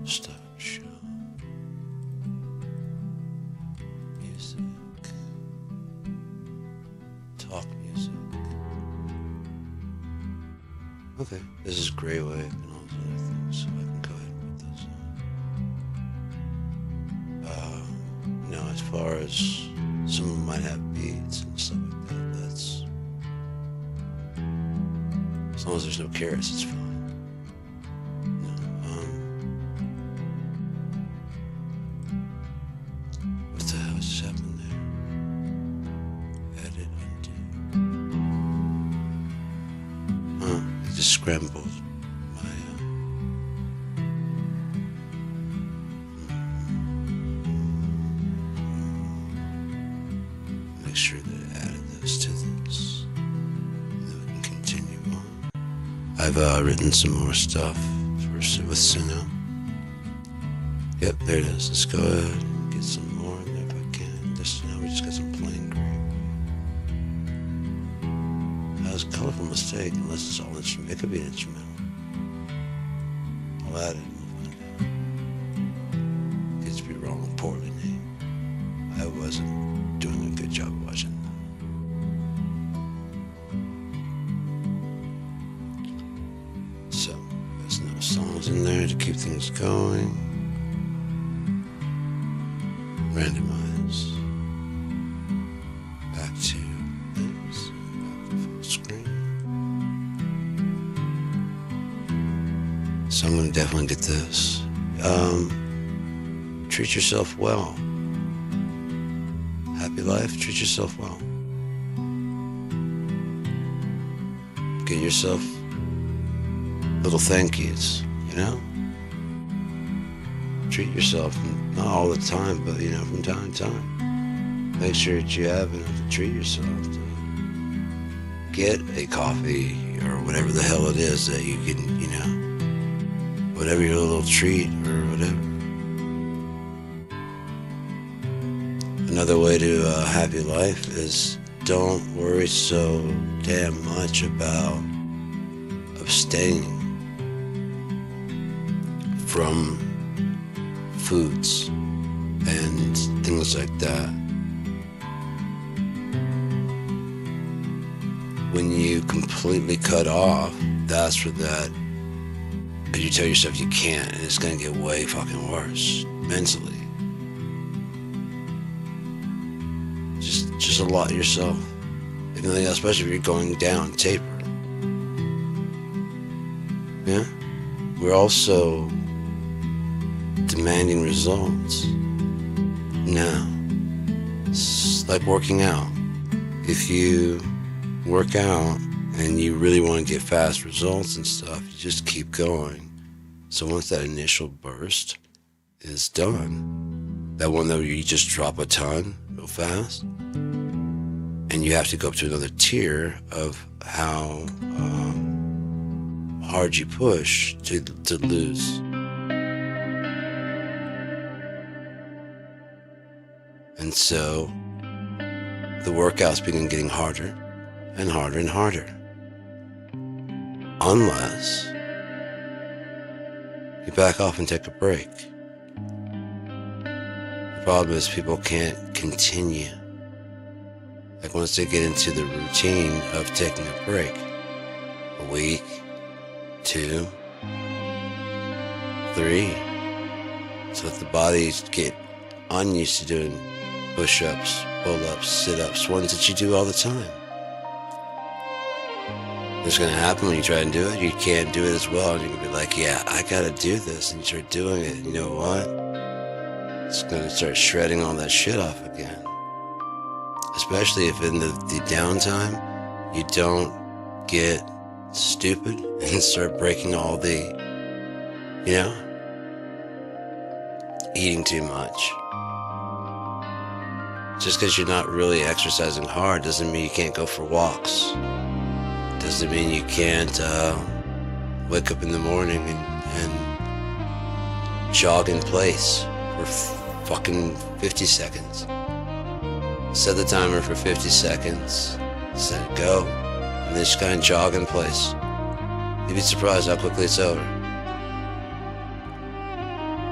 Stop show. Music. Talk music. Okay, this is Grey Wave and all those other things, so I can go ahead and put those on. Now, as far as some of them might have beats and stuff like that, that's... as long as there's no carrots, it's fine. No, what the hell just happened there? Edit, undo. It just scrambled my, make sure that I added those to this, and then we can continue on. I've written some more stuff with Suno. Yep, there it is. Let's go ahead and get some more in there if I can. Now we just got some plain green. That was a colorful mistake, unless it's all instrumental. It could be an instrumental. I'll add it and we'll find out. Could just be wrong and poorly named. I wasn't doing a good job of watching that. So, there's no songs in there to keep things going. Randomize. Back to this. Back to full screen. So I'm going to definitely get this. Treat yourself well. Happy life, treat yourself well. Get yourself little thank yous, you know? Treat yourself, not all the time, but from time to time. Make sure that you have enough to treat yourself. To get a coffee or whatever the hell it is that you can, whatever your little treat or whatever. Another way to have your life is don't worry so damn much about abstaining from foods and things like that. When you completely cut off, that's where that, but you tell yourself you can't, and it's gonna get way fucking worse mentally. Just allot yourself, if nothing else, especially if you're going down, taper. Yeah? We're also demanding results now. It's like working out. If you work out and you really want to get fast results and stuff, you just keep going. So once that initial burst is done, that one that you just drop a ton real fast, and you have to go up to another tier of how hard you push to lose. And so the workouts begin getting harder and harder and harder. Unless you back off and take a break. The problem is people can't continue. Like once they get into the routine of taking a break, a week, 2, 3, so that the bodies get unused to doing push-ups, pull-ups, sit-ups, ones that you do all the time. What's going to happen when you try and do it? You can't do it as well, and you're going to be like, yeah, I got to do this, and you start doing it, and you know what? It's going to start shredding all that shit off again. Especially if in the downtime, you don't get stupid and start breaking all the, eating too much. Just because you're not really exercising hard doesn't mean you can't go for walks. Doesn't mean you can't wake up in the morning and jog in place for fucking 50 seconds. Set the timer for 50 seconds, set it go, and then just kind of jog in place. You'd be surprised how quickly it's over.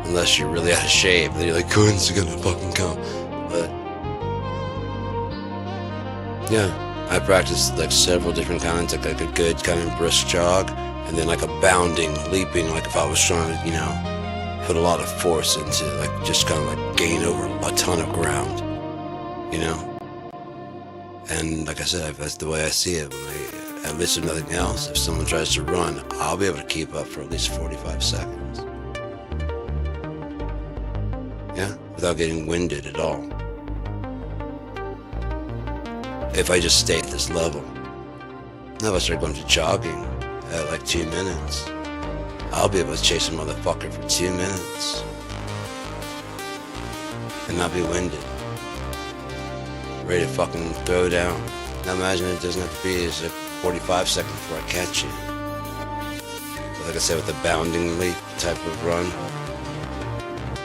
Unless you're really out of shape, then you're like, when's it gonna fucking come? But yeah, I practiced like several different kinds, like a good kind of brisk jog, and then like a bounding, leaping, like if I was trying to, put a lot of force into like just kind of like gain over a ton of ground. And like I said, that's the way I see it. At least if nothing else, if someone tries to run, I'll be able to keep up for at least 45 seconds. Yeah, without getting winded at all. If I just stay at this level. Now if I start going to jogging at like 2 minutes, I'll be able to chase a motherfucker for 2 minutes and not be winded. Ready to fucking throw down. Now imagine it doesn't have to be it's like 45 seconds before I catch you. But like I said, with the bounding leap type of run,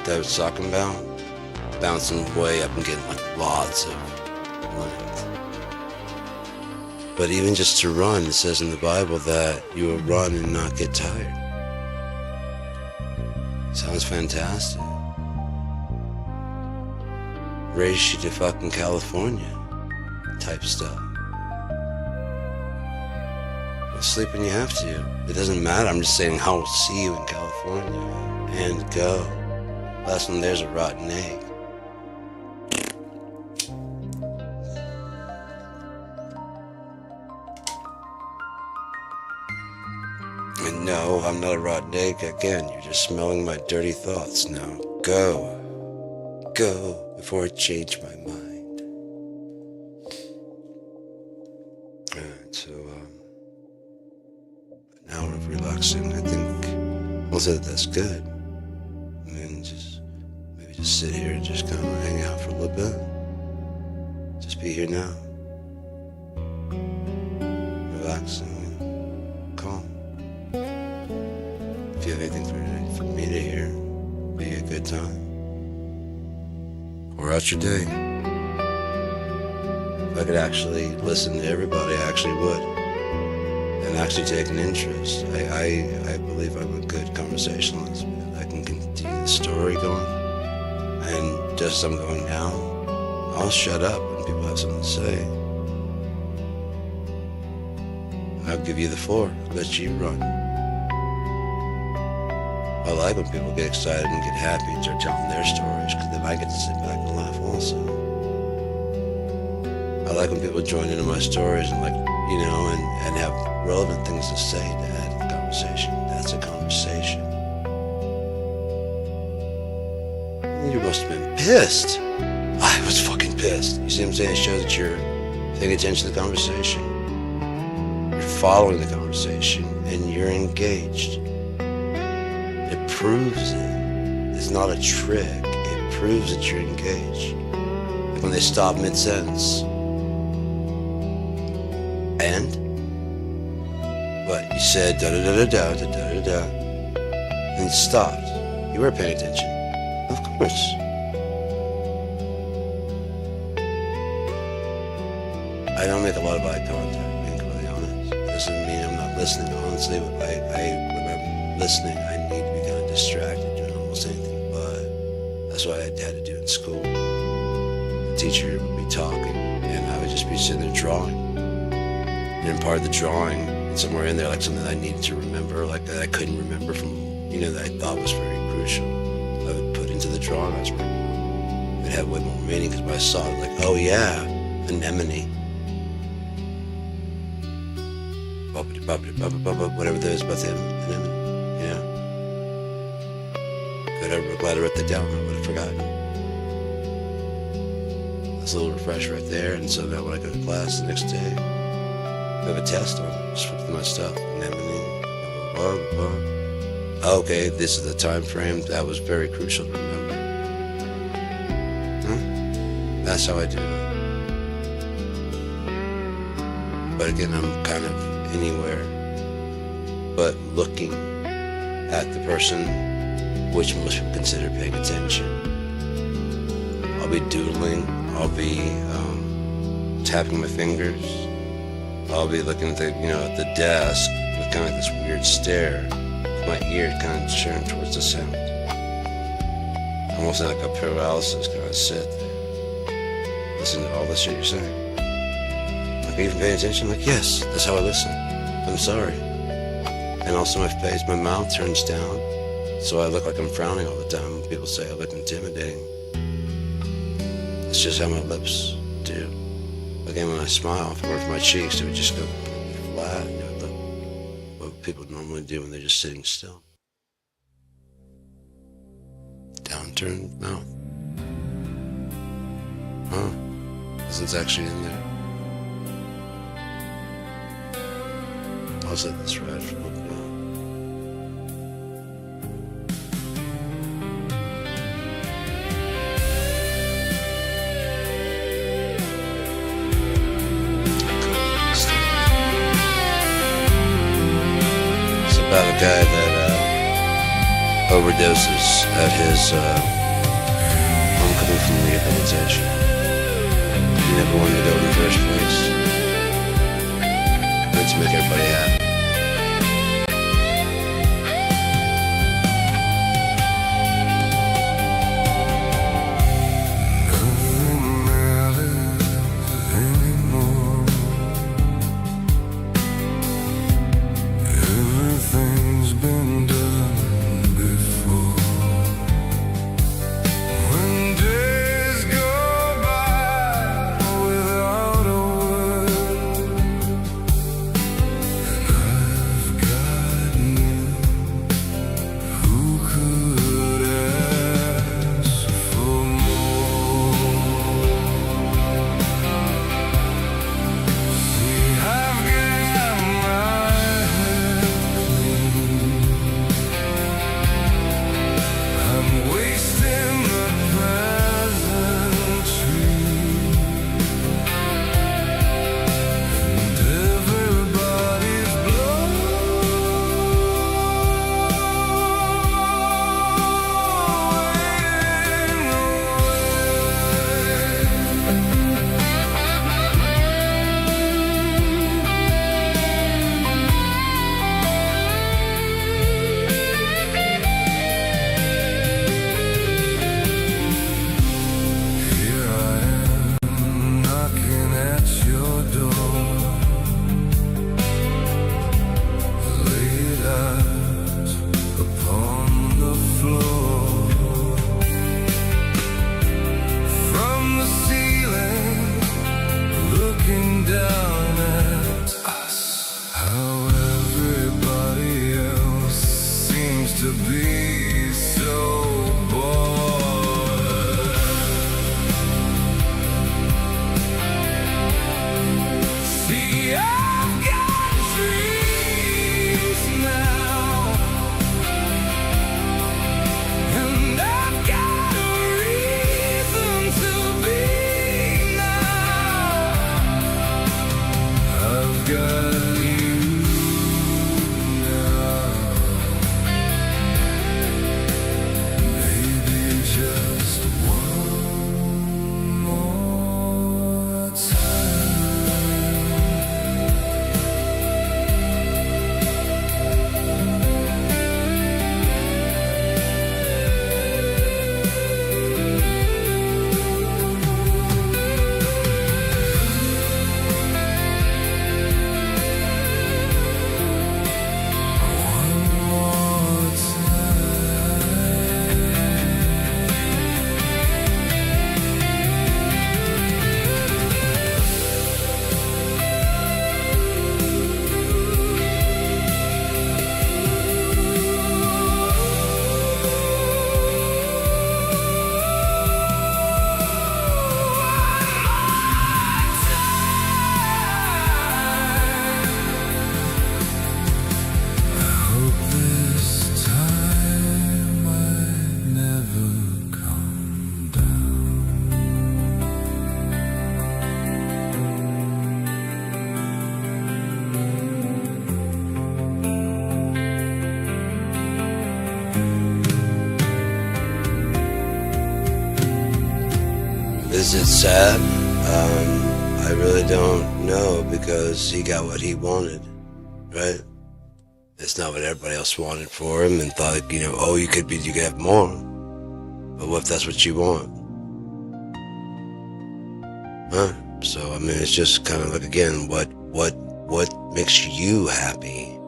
that I was talking about, bouncing way up and getting like lots of lines. But even just to run, it says in the Bible that you will run and not get tired. Sounds fantastic. Race you to fucking California type stuff. Well, sleep when you have to. It doesn't matter. I'm just saying I'll see you in California and go. Last one there's a rotten egg. And no, I'm not a rotten egg. Again, you're just smelling my dirty thoughts. Now go. Go before I change my mind. Alright, so an hour of relaxing, I think we'll say that that's good. And then maybe just sit here and just kind of hang out for a little bit. Just be here now. Relaxing and calm. If you have anything for me to hear, be a good time. Pour out your day. If I could actually listen to everybody, I actually would. And actually take an interest. I believe I'm a good conversationalist. I can continue the story going. And just as I'm going now, I'll shut up when people have something to say. I'll give you the floor. I'll let you run. I like when people get excited and get happy and start telling their stories, because then I get to sit back and laugh also. I like when people join into my stories and and have relevant things to say to add to the conversation. That's a conversation. You must have been pissed. I was fucking pissed. You see what I'm saying? It shows that you're paying attention to the conversation. You're following the conversation and you're engaged. It proves it. It's not a trick. It proves that you're engaged. Like when they stop mid-sentence. And? What? You said da-da-da-da-da, da-da-da-da. And you stopped. You were paying attention. Of course. I don't make a lot of eye contact, being completely honest. It doesn't mean I'm not listening. Honestly, when I'm listening, I need to be kind of distracted doing almost anything but. That's what I had to do in school. The teacher would be talking, and I would just be sitting there drawing. And part of the drawing, somewhere in there, like something that I needed to remember, like that I couldn't remember from, that I thought was very crucial, I would put into the drawing I was working on. It had way more meaning because I saw it, like, oh yeah, anemone. Whatever that is about the anemone, I'm glad I wrote that down, I would have forgotten. That's a little refresher right there, and so now when I go to class the next day, I have a test on it, just flip through my stuff, anemone, blah, blah, blah. Okay, this is the time frame, that was very crucial to remember. That's how I do it. But again, I'm kind of anywhere but looking at the person, which most people consider paying attention. I'll be doodling, I'll be tapping my fingers, I'll be looking at at the desk with kind of this weird stare, with my ear kind of turned towards the sound. Almost like a paralysis, kind of sit there, listen to all the shit you're saying. Like, are you even paying attention? Like, yes, that's how I listen. I'm sorry. And also my face, my mouth turns down, so I look like I'm frowning all the time. People say I look intimidating. It's just how my lips do. Again, when I smile, if I were for my cheeks, they would just go flat. It would look what people normally do when they're just sitting still. Downturned mouth. Huh? This actually in there. I'll set this right for a little bit. It's about a guy that overdoses at his rehabilitation. You never wanted to go in the first place. But to make everybody happy. Is it sad? I really don't know, because he got what he wanted, right? It's not what everybody else wanted for him and thought, oh, you could have more. But what if that's what you want? Huh? So, it's just kind of like, again, what makes you happy?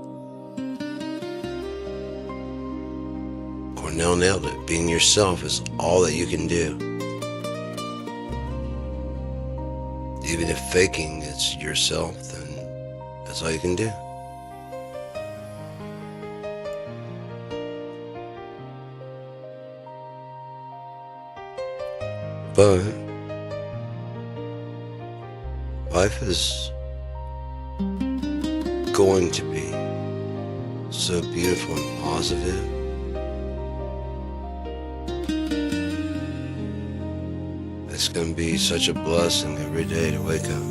Cornell nailed it. Being yourself is all that you can do. Even if faking is yourself, then that's all you can do. But life is going to be so beautiful and positive. It's going to be such a blessing every day to wake up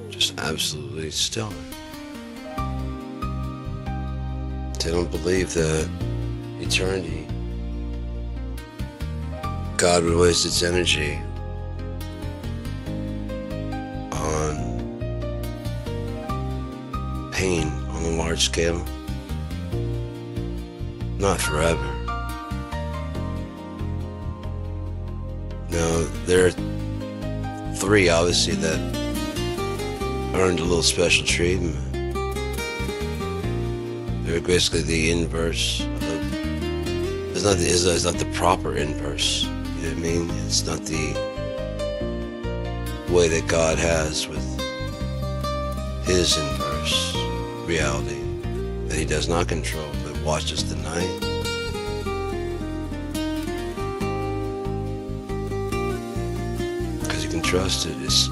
just absolutely still. They don't believe that eternity God would waste its energy on pain on a large scale. Not forever. No, there are three, obviously, that earned a little special treatment. They're basically the inverse of, it's not the proper inverse. You know what I mean? It's not the way that God has with his inverse reality that he does not control, but watches the night. Because you can trust it. It's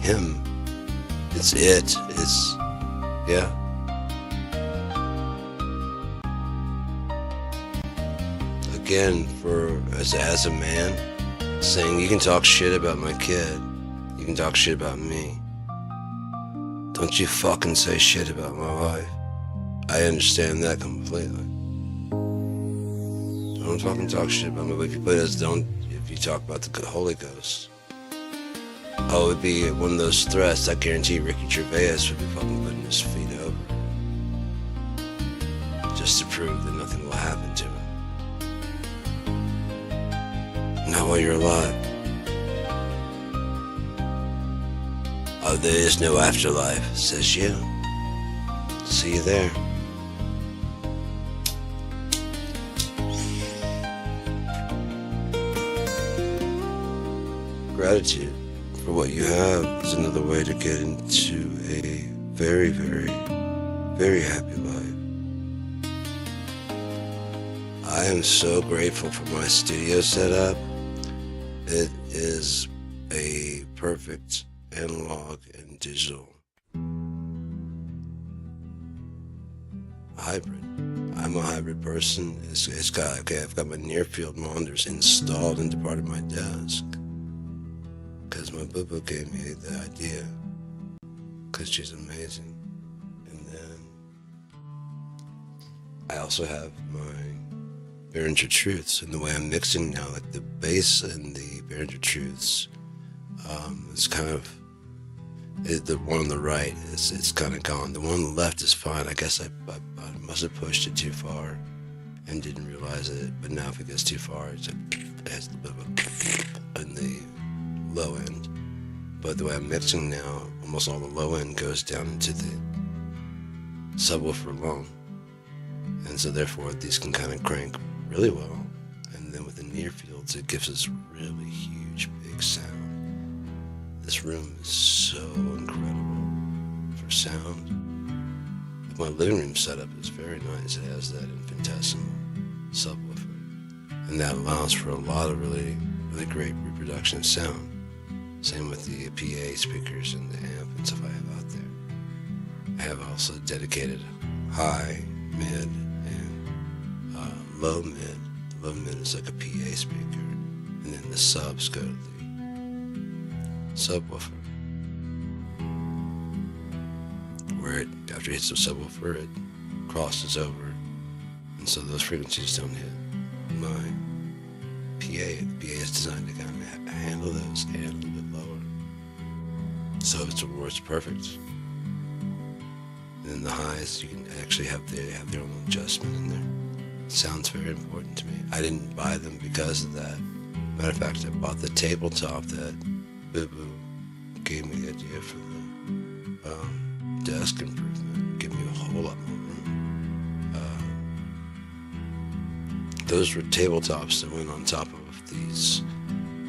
him. It's it. It's, yeah. Again, as a man, saying you can talk shit about my kid, you can talk shit about me. Don't you fucking say shit about my wife. I understand that completely. Don't fucking talk shit about my wife. If you talk about the Holy Ghost. Oh, it would be one of those threats. I guarantee Ricky Gervais would be fucking putting his feet over. Just to prove that nothing will happen to him. Not while you're alive. Oh, there is no afterlife, says you. See you there. Gratitude for what you have is another way to get into a very, very, very happy life. I am so grateful for my studio setup. It is a perfect analog and digital hybrid. I'm a hybrid person. I've got my near field monitors installed into part of my desk because my boo-boo gave me the idea because she's amazing. And then I also have my Behringer Truths, and the way I'm mixing now, like the bass and the Behringer Truths, it's kind of, the one on the right, it's kind of gone. The one on the left is fine. I guess I must have pushed it too far and didn't realize it, but now if it gets too far, it has a little bit of a in the low end. But the way I'm mixing now, almost all the low end goes down into the subwoofer long. And so therefore these can kind of crank really well. And then with the near fields, it gives us really huge, big sound. This room is so incredible for sound. My living room setup is very nice. It has that infinitesimal subwoofer. And that allows for a lot of really, really great reproduction of sound. Same with the PA speakers and the amp and stuff I have out there. I have also dedicated high, mid, and low mid. The low mid is like a PA speaker. And then the subs go to the subwoofer. Where after it hits the subwoofer, it crosses over. And so those frequencies don't hit my PA. The PA is designed to kind of handle those and a little bit lower. So it's perfect. And then the highs, you can actually have their own adjustment in there. It sounds very important to me. I didn't buy them because of that. Matter of fact, I bought the tabletop that Boo Boo gave me the idea for the desk improvement. Give me a whole lot more room. Those were tabletops that went on top of these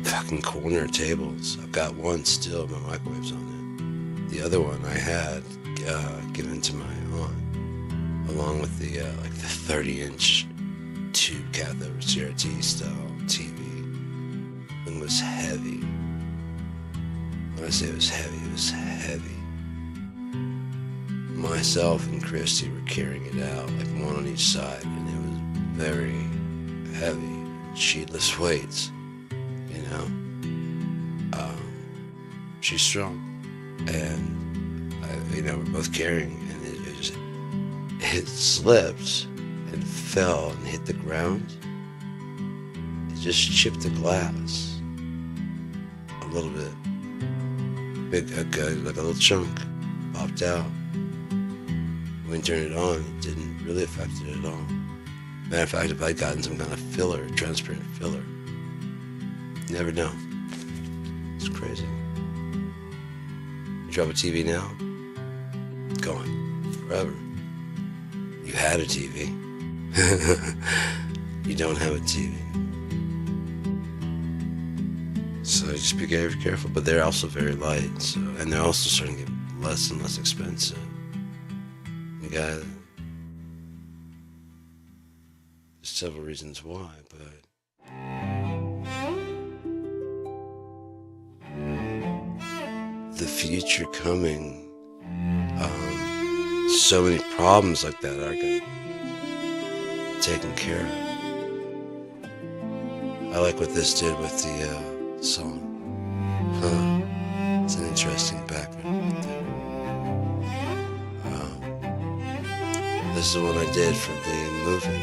fucking corner tables. I've got one still, my microwave's on it. The other one I had given to my aunt, along with the 30-inch tube cathode CRT style TV. It was heavy. When I say it was heavy. Myself and Christy were carrying it out, like one on each side, and it was very heavy, sheetless weights, you know. She's strong, and we're both carrying, and it slipped and fell and hit the ground. It just chipped the glass a little bit. Like a little chunk popped out. When you turn it on, it didn't really affect it at all. Matter of fact, if I'd gotten some kind of filler, transparent filler, you never know. It's crazy. You drop a TV now, gone forever. You had a TV. You don't have a TV. So just be very careful. But they're also very light, so, and they're also starting to get less and less expensive. You got several reasons why, but the future coming, so many problems like that are going to be taken care of. I like what this did with the song. It's an interesting background right there. This is the one I did for the movie.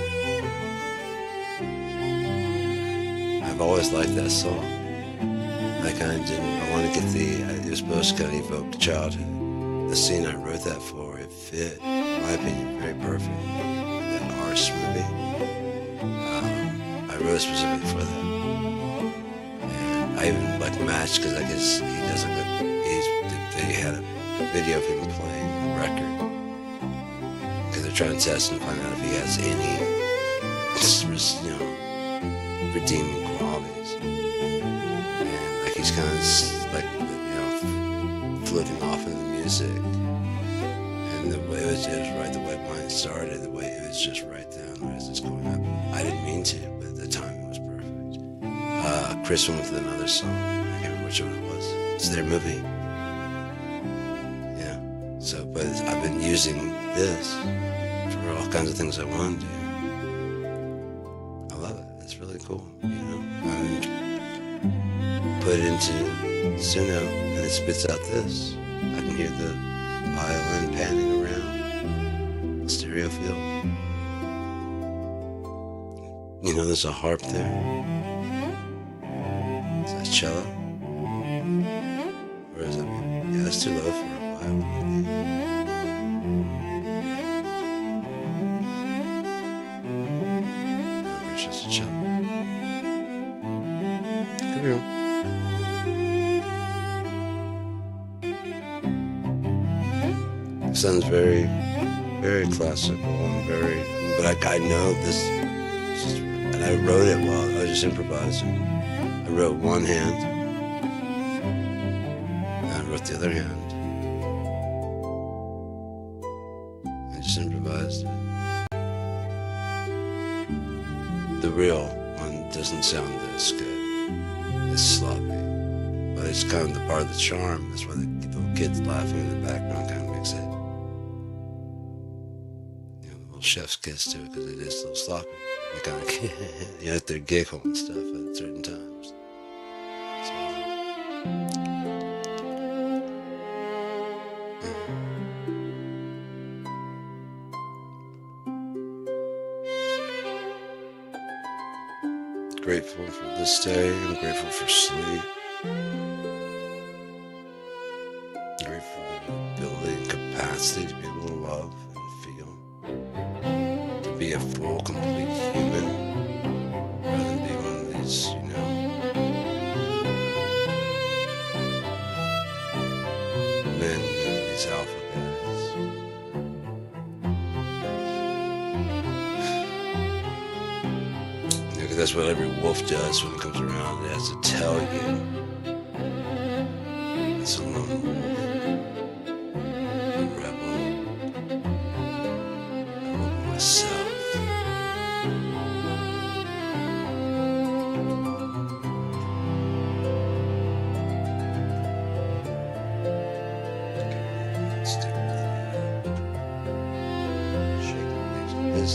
I've always liked that song. I kind of didn't. I want to get it was supposed to kind of evoke childhood. The scene I wrote that for, it fit, in my opinion, very perfect. That Arse movie. I wrote specifically for that. And I even matched because I guess he does they had a video of him playing a record. Because they're trying to test and find out if he has any, redeeming qualities. And he's kind of floating off into the music. And the way it was just right, the way mine started, the way it was just right down as it's going up. I didn't mean to, but the timing was perfect. Chris went with another song. I can't remember which one it was. It's their movie. Yeah. So, but I've been using this for all kinds of things I want to do. I love it. It's really cool. And put it into Suno, and it spits out this. I can hear the violin panning around the stereo field. There's a harp there. Is that cello? Or is it? Yeah, it's too low for a violin. It's just a cello. Could be wrong. Sounds very, very classical and but I know this, and I wrote it while I was just improvising. I wrote one hand, and I wrote the other hand. I just improvised it. The real one doesn't sound this good. It's sloppy, but it's kind of the part of the charm. That's why the little kids laughing in the background kind of makes it. Chef's kiss to it because it is a little sloppy. You kind of they're giggle and stuff at certain times. So, Grateful for this day. I'm grateful for sleep. Grateful for the ability and capacity to be able to love and feel. Be a full, complete human rather than be one of these, men, these alpha guys. Because that's what every wolf does when it comes around. It has to tell you it's a lone wolf, a rebel. I love myself.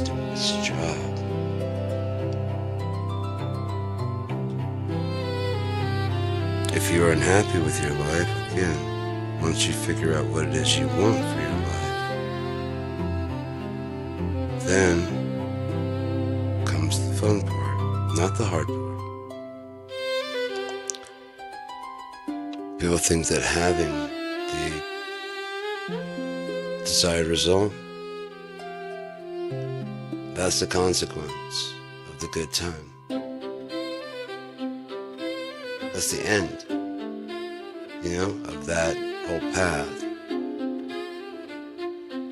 Doing its job. If you are unhappy with your life, again, once you figure out what it is you want for your life, then comes the fun part, not the hard part. People think that having the desired result, that's the consequence of the good time. That's the end, of that whole path.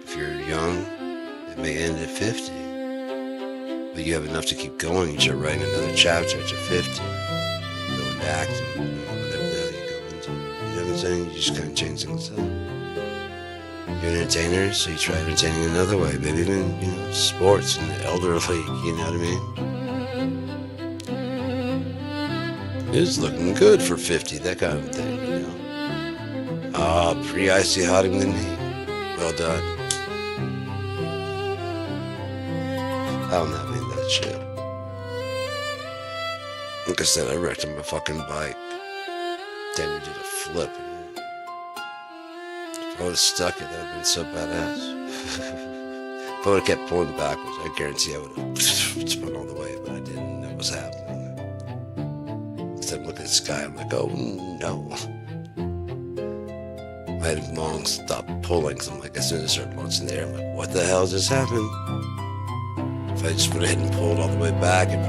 If you're young, it may end at 50, but you have enough to keep going. You start writing another chapter at your 50, you go into acting, whatever the hell you go into. You know what I'm saying? You just kind of change things up. You're an entertainer, so you try entertaining another way. Maybe even, sports in the elder league, you know what I mean? It's looking good for 50, that kind of thing, pre-icy hotting the knee. Well done. I'm not into that shit. Like I said, I wrecked on my fucking bike. Then did a flip. If I would have stuck it, that would have been so badass. If I would have kept pulling backwards, I guarantee I would have spun all the way, but I didn't know what was happening. Instead of looking at the sky, I'm like, oh no. I had long stopped pulling, so I'm like, as soon as I started launching the air, I'm like, what the hell just happened? If I just went ahead and pulled all the way back, and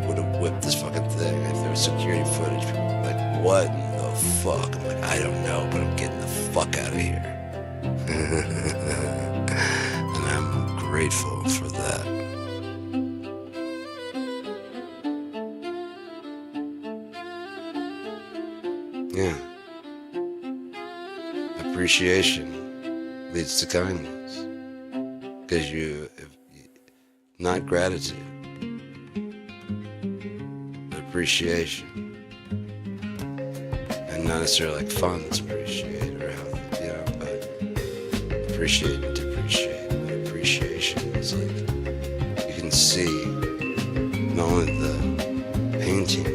would have whipped this fucking thing. If there was security footage, people would be like, what in the fuck? I'm like, I don't know, but I'm getting the fuck out of here. And I'm grateful for that. Yeah. Appreciation leads to kindness. Because not gratitude, but appreciation. And not necessarily like fun to appreciate or healthy, but appreciate and depreciate. But appreciation is like, you can see not only the painting,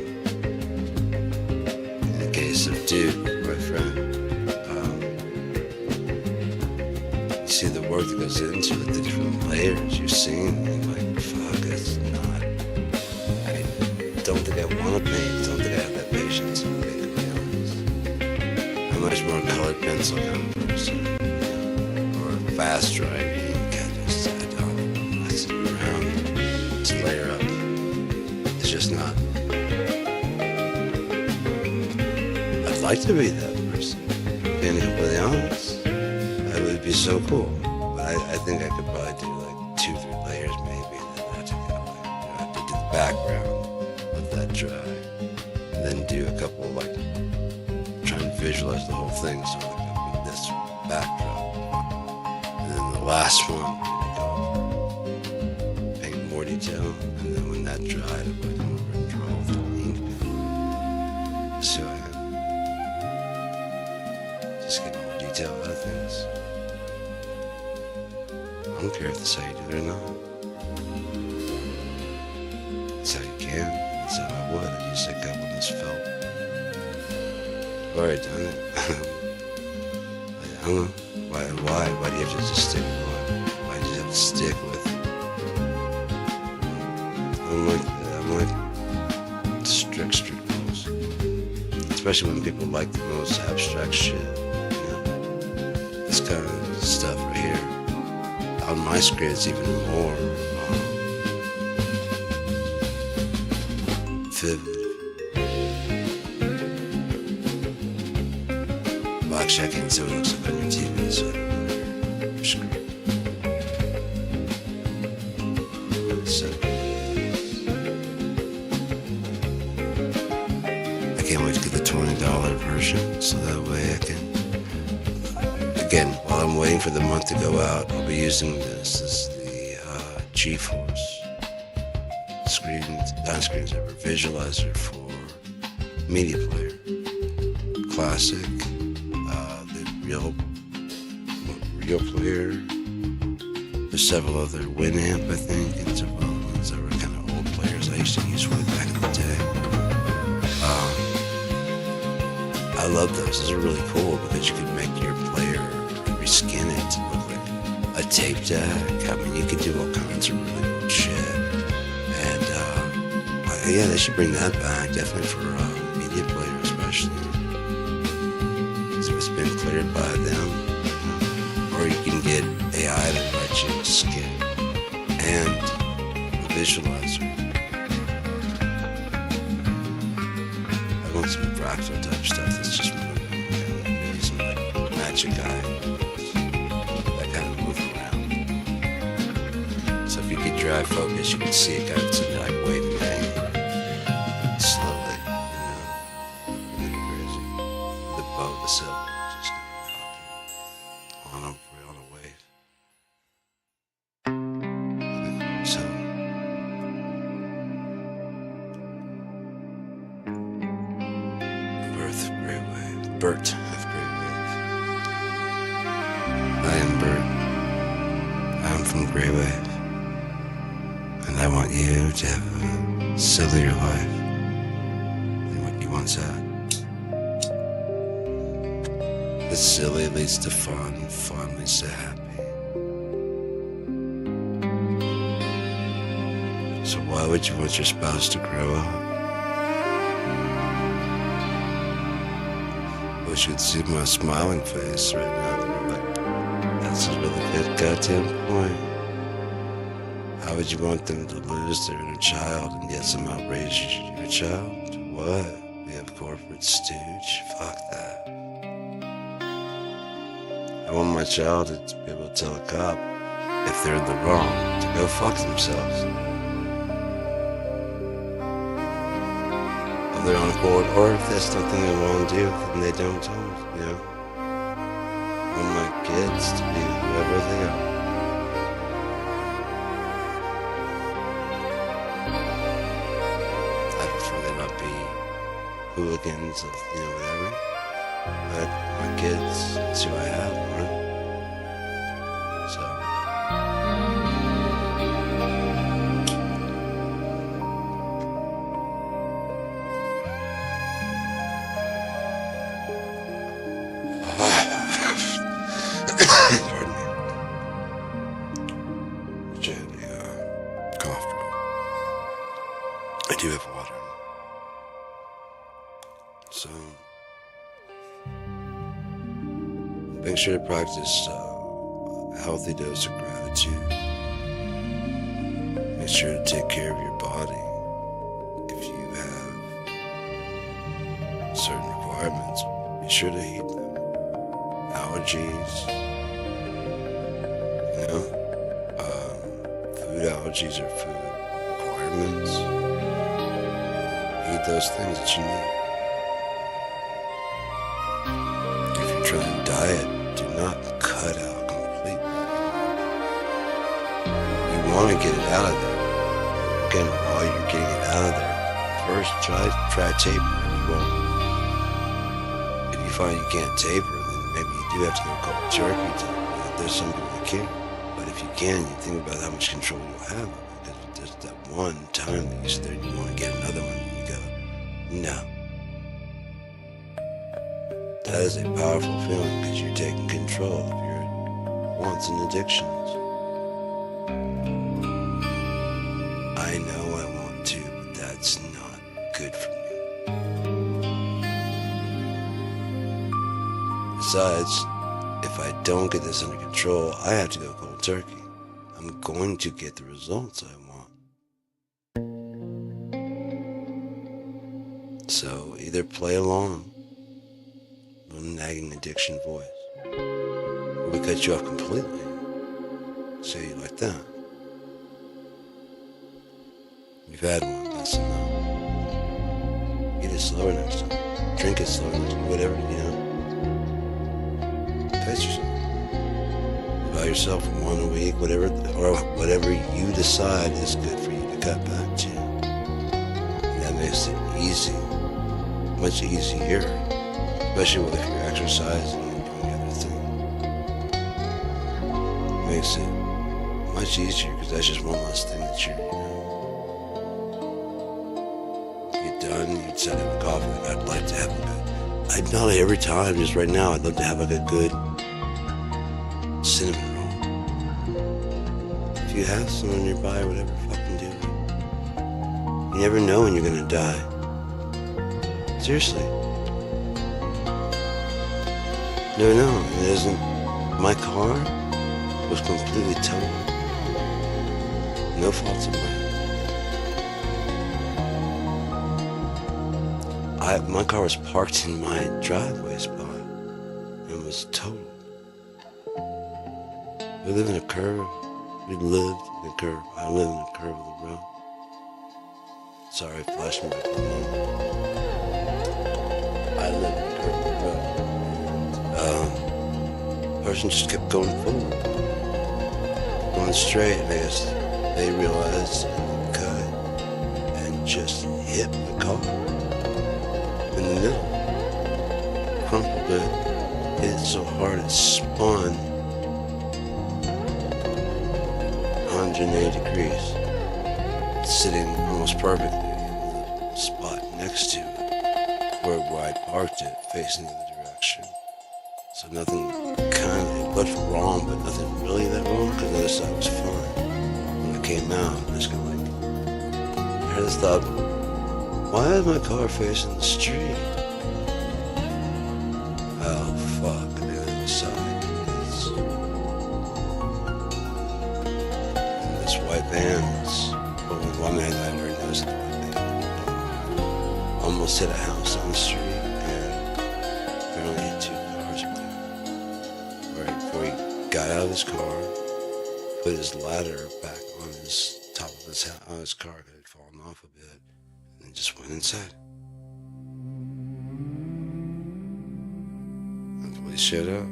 in the case of Duke, my friend, you see the work that goes into it, the different layers you've seen, and like, fuck, it's not, I don't think I want to paint, don't think I have that patience to make, to be honest. I'm much more a colored pencil kind of person, or a fast drawing ink. I don't sit around, just layer up. It's just not. I'd like to be that person, being completely honest. It would be so cool, but I think I could probably do like 2-3 layers maybe, and then I have to do the background, let that dry, and then do a couple like, try and visualize the whole thing, so like this backdrop, and then the last one, paint more detail, and then when that dried, I'm like, I'm going to draw with the ink, so I just get more detail out of things. I don't care if that's how you do it or not. That's how you can. That's how I would. I use that guy when it's felt. I've already done it. I don't know. Why do you have to just stick with one? Why do you have to stick with I'm like strict rules. Especially when people like the most abstract shit. This kind of stuff right here. On my screen, it's even more vivid. Well, actually, I can't see what it looks like on your TV, so I don't know your screen. So, I can't wait to get the $20 version, so that way I can. Again, while I'm waiting for the month to go out, I'll be using this as the GeForce non-screensaver visualizer for media player. Classic, the real player. There's several other Winamp, I think, and several other ones that were kind of old players I used to use way back in the day. I love those. Those are really cool because you can make your player reskin it to look like a tape deck. I mean, you could do all kinds of really cool shit. And yeah, they should bring that back, definitely for media player especially. has been cleared by them, or you can get AI to write you a skit and a visualizer. I want some fractal type stuff that's just moving, maybe some like magic eye, that kind of move around. So if you could drive focus, you can see it kind of sitting like waving at you slowly, really crazy. The boat, the sail, just on a wave. So Bert of Grey Wave. I am Bert. I'm from Grey Wave. And I want you to have a sillier life than what you once had. The silly leads to fun, and fun leads to happy. So why would you want your spouse to grow up? Wish you'd see my smiling face right now. That's a really good goddamn point. How would you want them to lose their inner child and yet somehow raise your child? What? We have corporate stooge? Fuck that. I want my child to be able to tell a cop if they're in the wrong to go fuck themselves. Their own accord, or if there's something they want to do, then they don't tell them, I want my kids to be whoever they are. I prefer they not be hooligans of, whatever. But my kids, that's who I have, right? So. Pardon me. Gently, cough drop. I do have water. So, make sure to practice a healthy dose of gratitude. Make sure to take care of your body. If you have certain requirements, be sure to heed them. Allergies, food allergies or food requirements. Eat those things that you need. If you're trying to diet, do not cut out completely. You want to get it out of there. Again, while you're getting it out of there, first try tapering. You won't. If you find you can't taper, maybe you do have to go cold turkey. There's some people that can't. But if you can, you think about how much control you'll have of it. Because there's that one time that you sit there and you want to get another one, and you go, no. That is a powerful feeling because you're taking control of your wants and addictions. I know I want to, but that's not good for me. Besides, if I don't get this under control, I have to go cold turkey. I'm going to get the results I want. So either play along, little nagging addiction voice, or we cut you off completely. Say you like that. You've had one, that's enough. Eat it slower next time. Drink it slower next time. Whatever, Pace yourself. Allow yourself 1 a week, whatever you decide is good for you to cut back to. And that makes it easy, much easier, especially if you're exercising and doing other things. It makes it much easier because that's just one less thing that you're, get done, you decide to have a coffee, like I'd like to have a good, not every time, just right now, I'd love to have like a good cinnamon roll. If you have someone nearby, whatever, fucking do it. You never know when you're gonna die. Seriously. No, it isn't. My car was completely totaled. No fault of mine. My car was parked in my driveway spot and was totaled. We live in a curve. We lived in a curve. I live in a curve of the road. Sorry, flashing back for a moment. I live in a curve of the road. Person just kept going forward, going straight. And they realized and cut and just hit the car in the middle, crumpled it, hit it so hard it spun 180 degrees, sitting almost perfectly in the spot next to it, where I parked it, facing the other direction. So nothing it looked wrong, but nothing really that wrong, because the other side was fine. When I came out, I just kind of I just thought, why is my car facing the street? Oh, fuck, the other side is. And this white van is, well, one night I already noticed the white van almost hit a house on the street, and barely hit two cars up there. Right before he got out of his car, put his ladder back on his top of his car, because it had fallen off a bit. And just went inside. And the police showed up.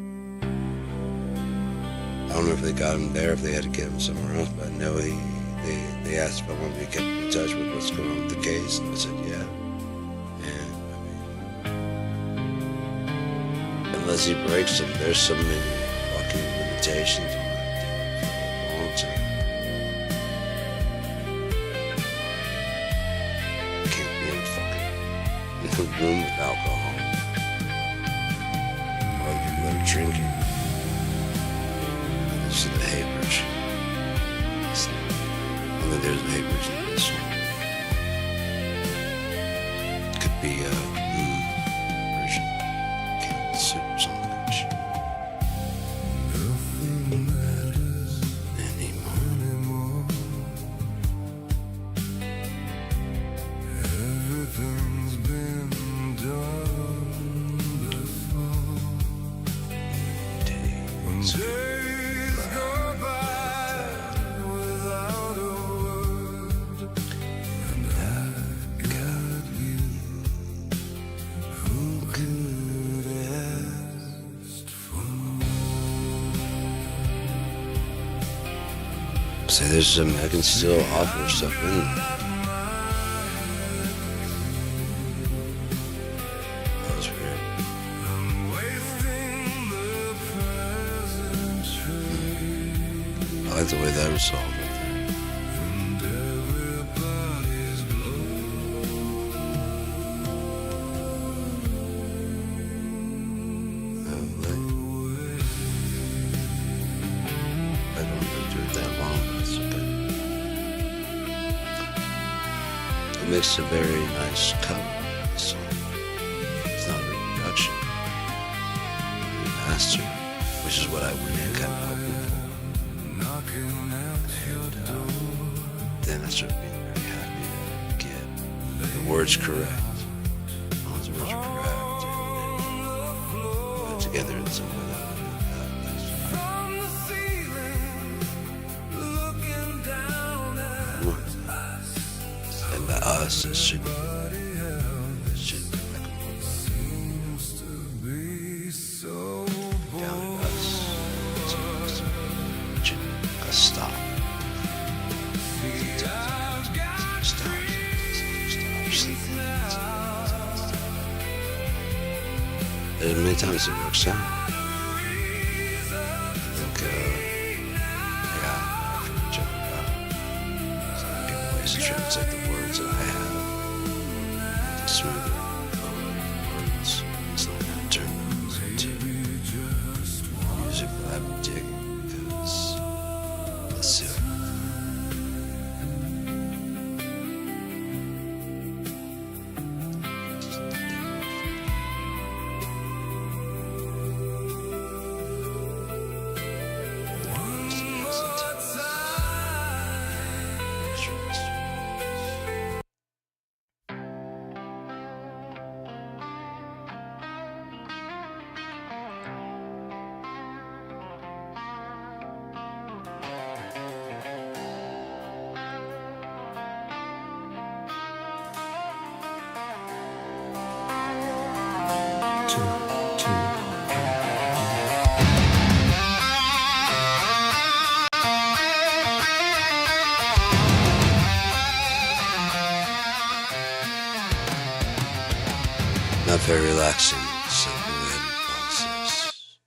I don't know if they got him there, if they had to get him somewhere else, but I know they asked if I wanted to be kept in touch with what's going on with the case, and I said yeah. And I mean, unless he breaks them, there's so many fucking limitations on it for a long time. In a room with alcohol, or people that are drinking. This is the Haybridge. Only there's a Haybridge in this one. Could be a version Campbell soup or something like that shit. Nothing matters anymore. Everything's been done before. Days go by without a word, and I've got you. Who could ask for more? Say there's some I can still offer stuff in there. I like the way that was solved right there. I don't really do it that long, but it's okay. It makes a very nice cover. So it's not a reproduction, remaster, which is what I went in kind of hoping for. Then I started being very happy to get the words correct. As long as the words are correct and put together in some way that would be and by us, it should be like down at us. It should be a stop. And many times it works out. I think, yeah, I feel joke about it. So I give ways to translate the words that I have. Make it smoother. Words. It's not going to turn those into music that I've been digging, because let's see. very relaxing, so go ahead and process.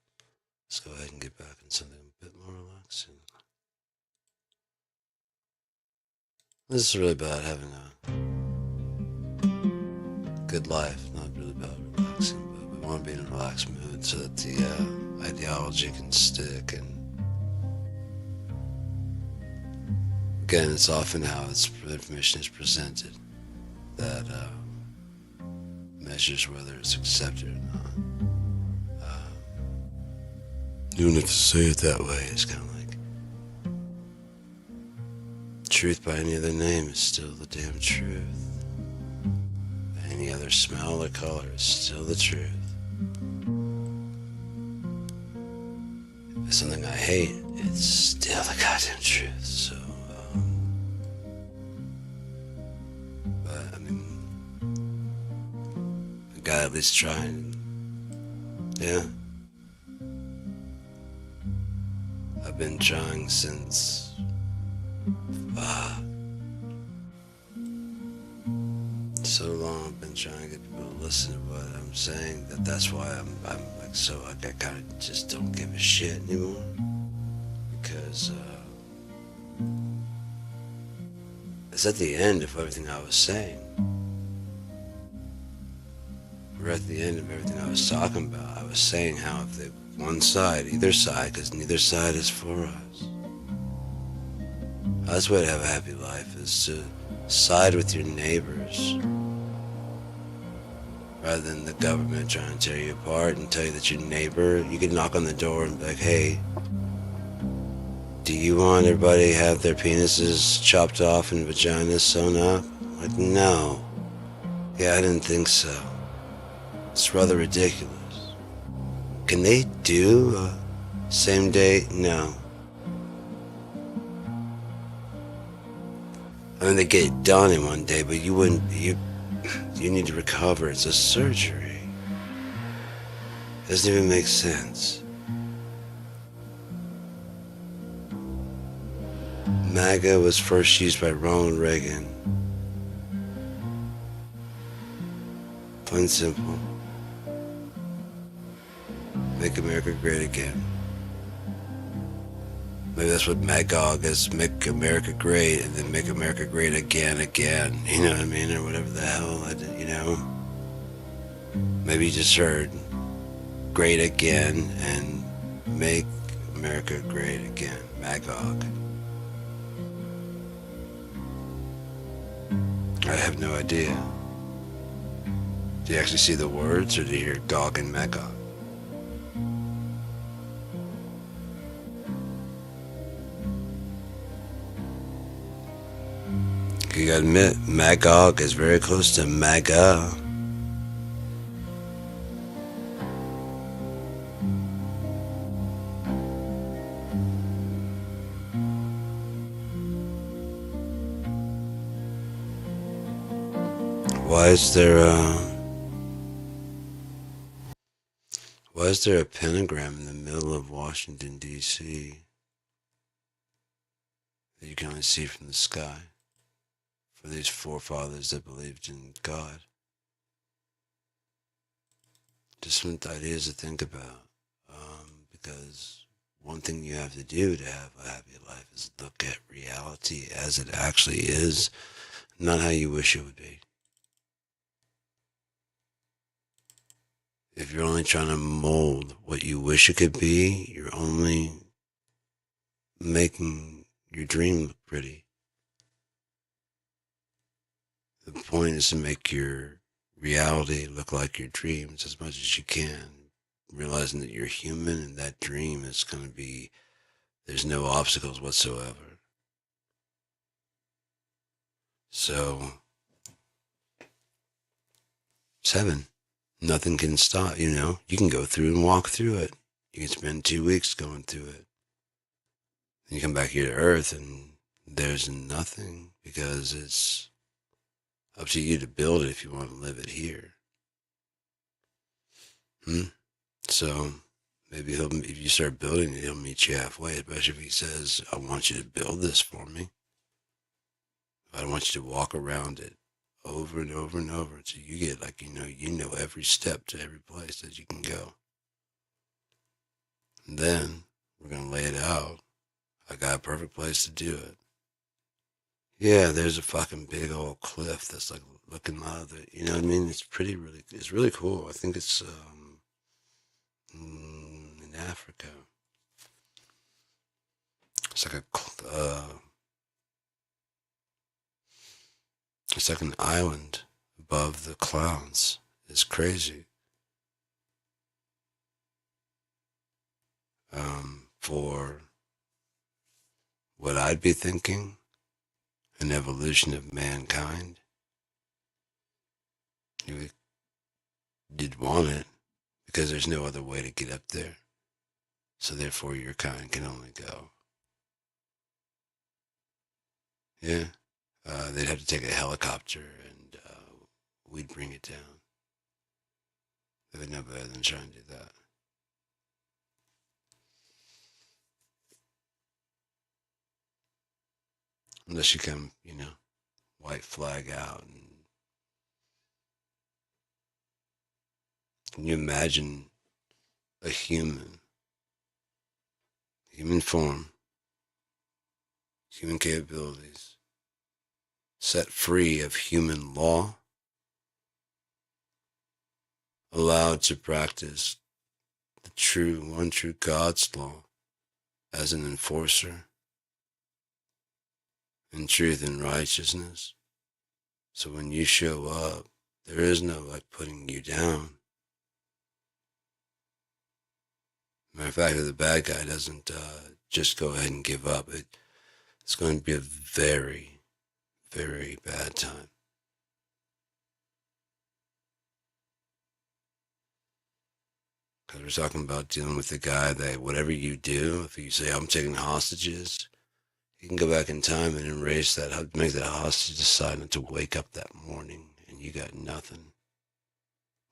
Let's go ahead and get back in something a bit more relaxing. This is really about having a good life, not really about relaxing, but we want to be in a relaxed mood so that the ideology can stick. And again, it's often how information is presented that measures whether it's accepted or not. You don't have to say it that way. It's kind of like truth by any other name is still the damn truth. Any other smell or color is still the truth. If it's something I hate, it's still the goddamn truth. So, but I mean, I gotta at least try and, yeah. I've been trying since so long. I've been trying to get people to listen to what I'm saying. That's why I'm like so I kind of just don't give a shit anymore, because it's at the end of everything I was saying. We're at the end of everything I was talking about. I was saying how if the one side, either side, because neither side is for us. That's the way to have a happy life, is to side with your neighbors rather than the government trying to tear you apart and tell you that your neighbor, you can knock on the door and be like, hey, do you want everybody to have their penises chopped off and vaginas sewn up? Like, no. Yeah, I didn't think so. It's rather ridiculous. Can they do same day? No. I mean, they get it done in one day, but you wouldn't. You need to recover. It's a surgery. It doesn't even make sense. MAGA was first used by Ronald Reagan. Plain and simple. Make America great again. Maybe that's what MAGOG is, make America great, and then make America great again. You know what I mean? Or whatever the hell, you know? Maybe you just heard great again and make America great again. MAGOG. I have no idea. Do you actually see the words, or do you hear Gog and Magog? You gotta admit, Magog is very close to MAGA. Why is there a pentagram in the middle of Washington, D.C. that you can only see from the sky? For these forefathers that believed in God. Just some ideas to think about. Because one thing you have to do to have a happy life is look at reality as it actually is, not how you wish it would be. If you're only trying to mold what you wish it could be, you're only making your dream look pretty. The point is to make your reality look like your dreams as much as you can, realizing that you're human and that dream is going to be, there's no obstacles whatsoever. So, it's heaven. Nothing can stop, you know. You can go through and walk through it. You can spend 2 weeks going through it. Then you come back here to Earth and there's nothing, because it's up to you to build it if you want to live it here. So maybe if you start building it, he'll meet you halfway, especially if he says, I want you to build this for me. I don't want you to walk around it over and over and over until you get like you know every step to every place that you can go. And then we're gonna lay it out. I got a perfect place to do it. Yeah, there's a fucking big old cliff that's like looking out of it. You know what I mean? It's really cool. I think it's in Africa. It's like it's like an island above the clouds. It's crazy. For what I'd be thinking, an evolution of mankind, you'd want it because there's no other way to get up there. So therefore, your kind can only go. Yeah. They'd have to take a helicopter and we'd bring it down. They would know better than trying to do that. Unless you come, white flag out. And can you imagine a human form, human capabilities, set free of human law, allowed to practice the one true God's law as an enforcer in truth and righteousness. So when you show up, there is no like putting you down. Matter of fact, if the bad guy doesn't just go ahead and give up, it's going to be a very, very bad time. Because we're talking about dealing with the guy that whatever you do, if you say, I'm taking hostages, you can go back in time and erase that, make that hostage decide not to wake up that morning and you got nothing.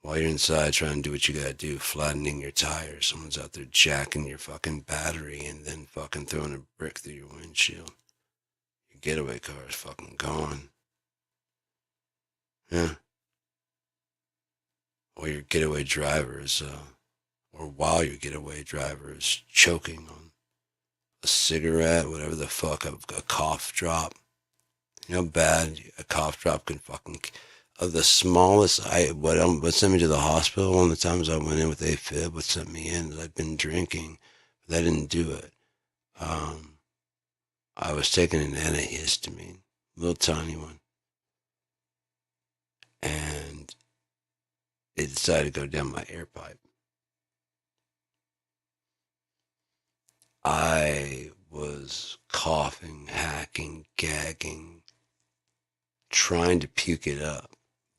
While you're inside trying to do what you gotta do, flattening your tires, someone's out there jacking your fucking battery and then fucking throwing a brick through your windshield. Your getaway car is fucking gone. Yeah. Or your getaway driver is, or while your getaway driver is choking on a cigarette, whatever the fuck, a cough drop. You know how bad a cough drop can fucking, of the smallest, what sent me to the hospital, one of the times I went in with AFib, what sent me in is I'd been drinking, but that didn't do it. I was taking an antihistamine, a little tiny one, and it decided to go down my air pipe. I was coughing, hacking, gagging, trying to puke it up,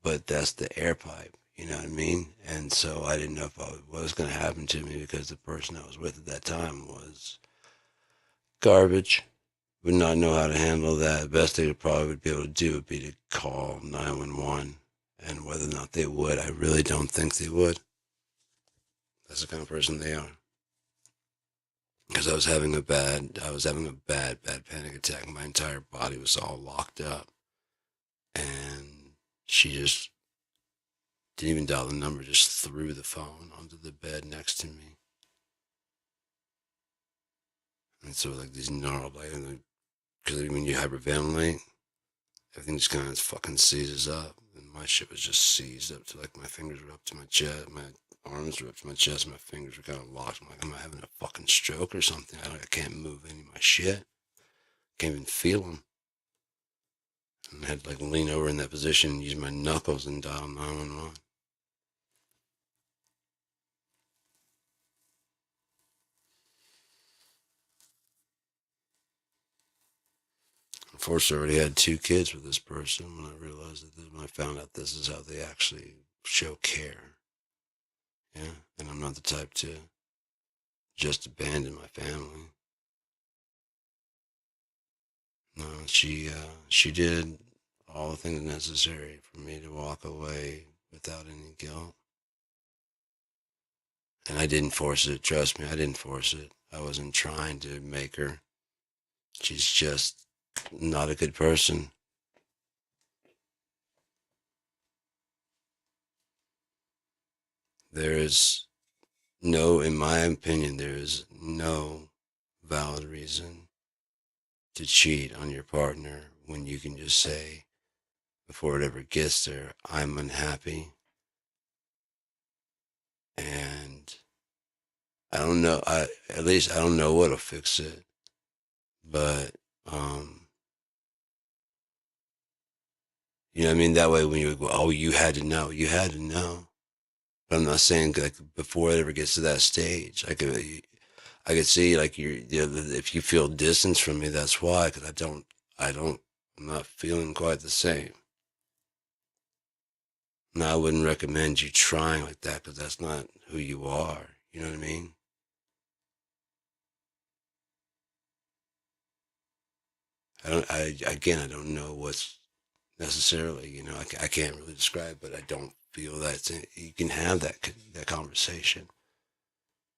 but that's the air pipe, you know what I mean? And so I didn't know what was going to happen to me because the person I was with at that time was garbage, would not know how to handle that. The best they probably would be able to do would be to call 911, and whether or not they would, I really don't think they would. That's the kind of person they are. Because I was having a bad panic attack. My entire body was all locked up. And she just didn't even dial the number, just threw the phone onto the bed next to me. And so like these gnarled, because when you hyperventilate, everything just kind of fucking seizes up. And my shit was just seized up to like my fingers were up to my chest, my arms were up to my chest, my fingers were kind of locked. I'm like, am I having a fucking stroke or something? I can't move any of my shit. Can't even feel them. And I had to like lean over in that position and use my knuckles and dial 911. Unfortunately, I already had 2 kids with this person when I realized that, when I found out this is how they actually show care. Yeah, and I'm not the type to just abandon my family. No, she did all the things necessary for me to walk away without any guilt. And I didn't force it. Trust me, I didn't force it. I wasn't trying to make her. She's just not a good person. There is no, in my opinion, there is no valid reason to cheat on your partner when you can just say, before it ever gets there, I'm unhappy. And I don't know, at least I don't know what'll fix it. But you know what I mean? That way when you go, oh, you had to know, you had to know. But I'm not saying like before it ever gets to that stage. I could see like if you feel distance from me, that's why. Because I'm not feeling quite the same. Now I wouldn't recommend you trying like that because that's not who you are. You know what I mean? I don't know what's necessarily. I can't really describe, but I don't feel that you can have that conversation.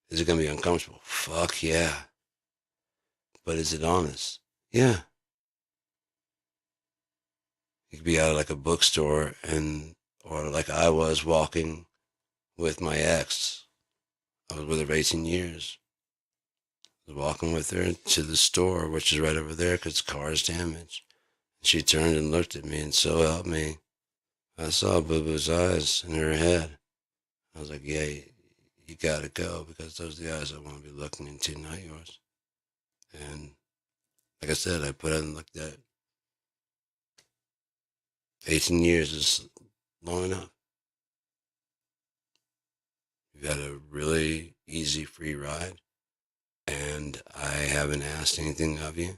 Is it gonna be uncomfortable? Fuck yeah. But is it honest? Yeah. You could be out of like a bookstore or like I was walking with my ex. I was with her for 18 years. I was walking with her to the store, which is right over there because the car is damaged. She turned and looked at me, and so helped me, I saw Boo Boo's eyes in her head. I was like, yeah, you gotta go because those are the eyes I want to be looking into, not yours. And like I said, I put out and looked at 18 years is long enough. You've had a really easy free ride, and I haven't asked anything of you.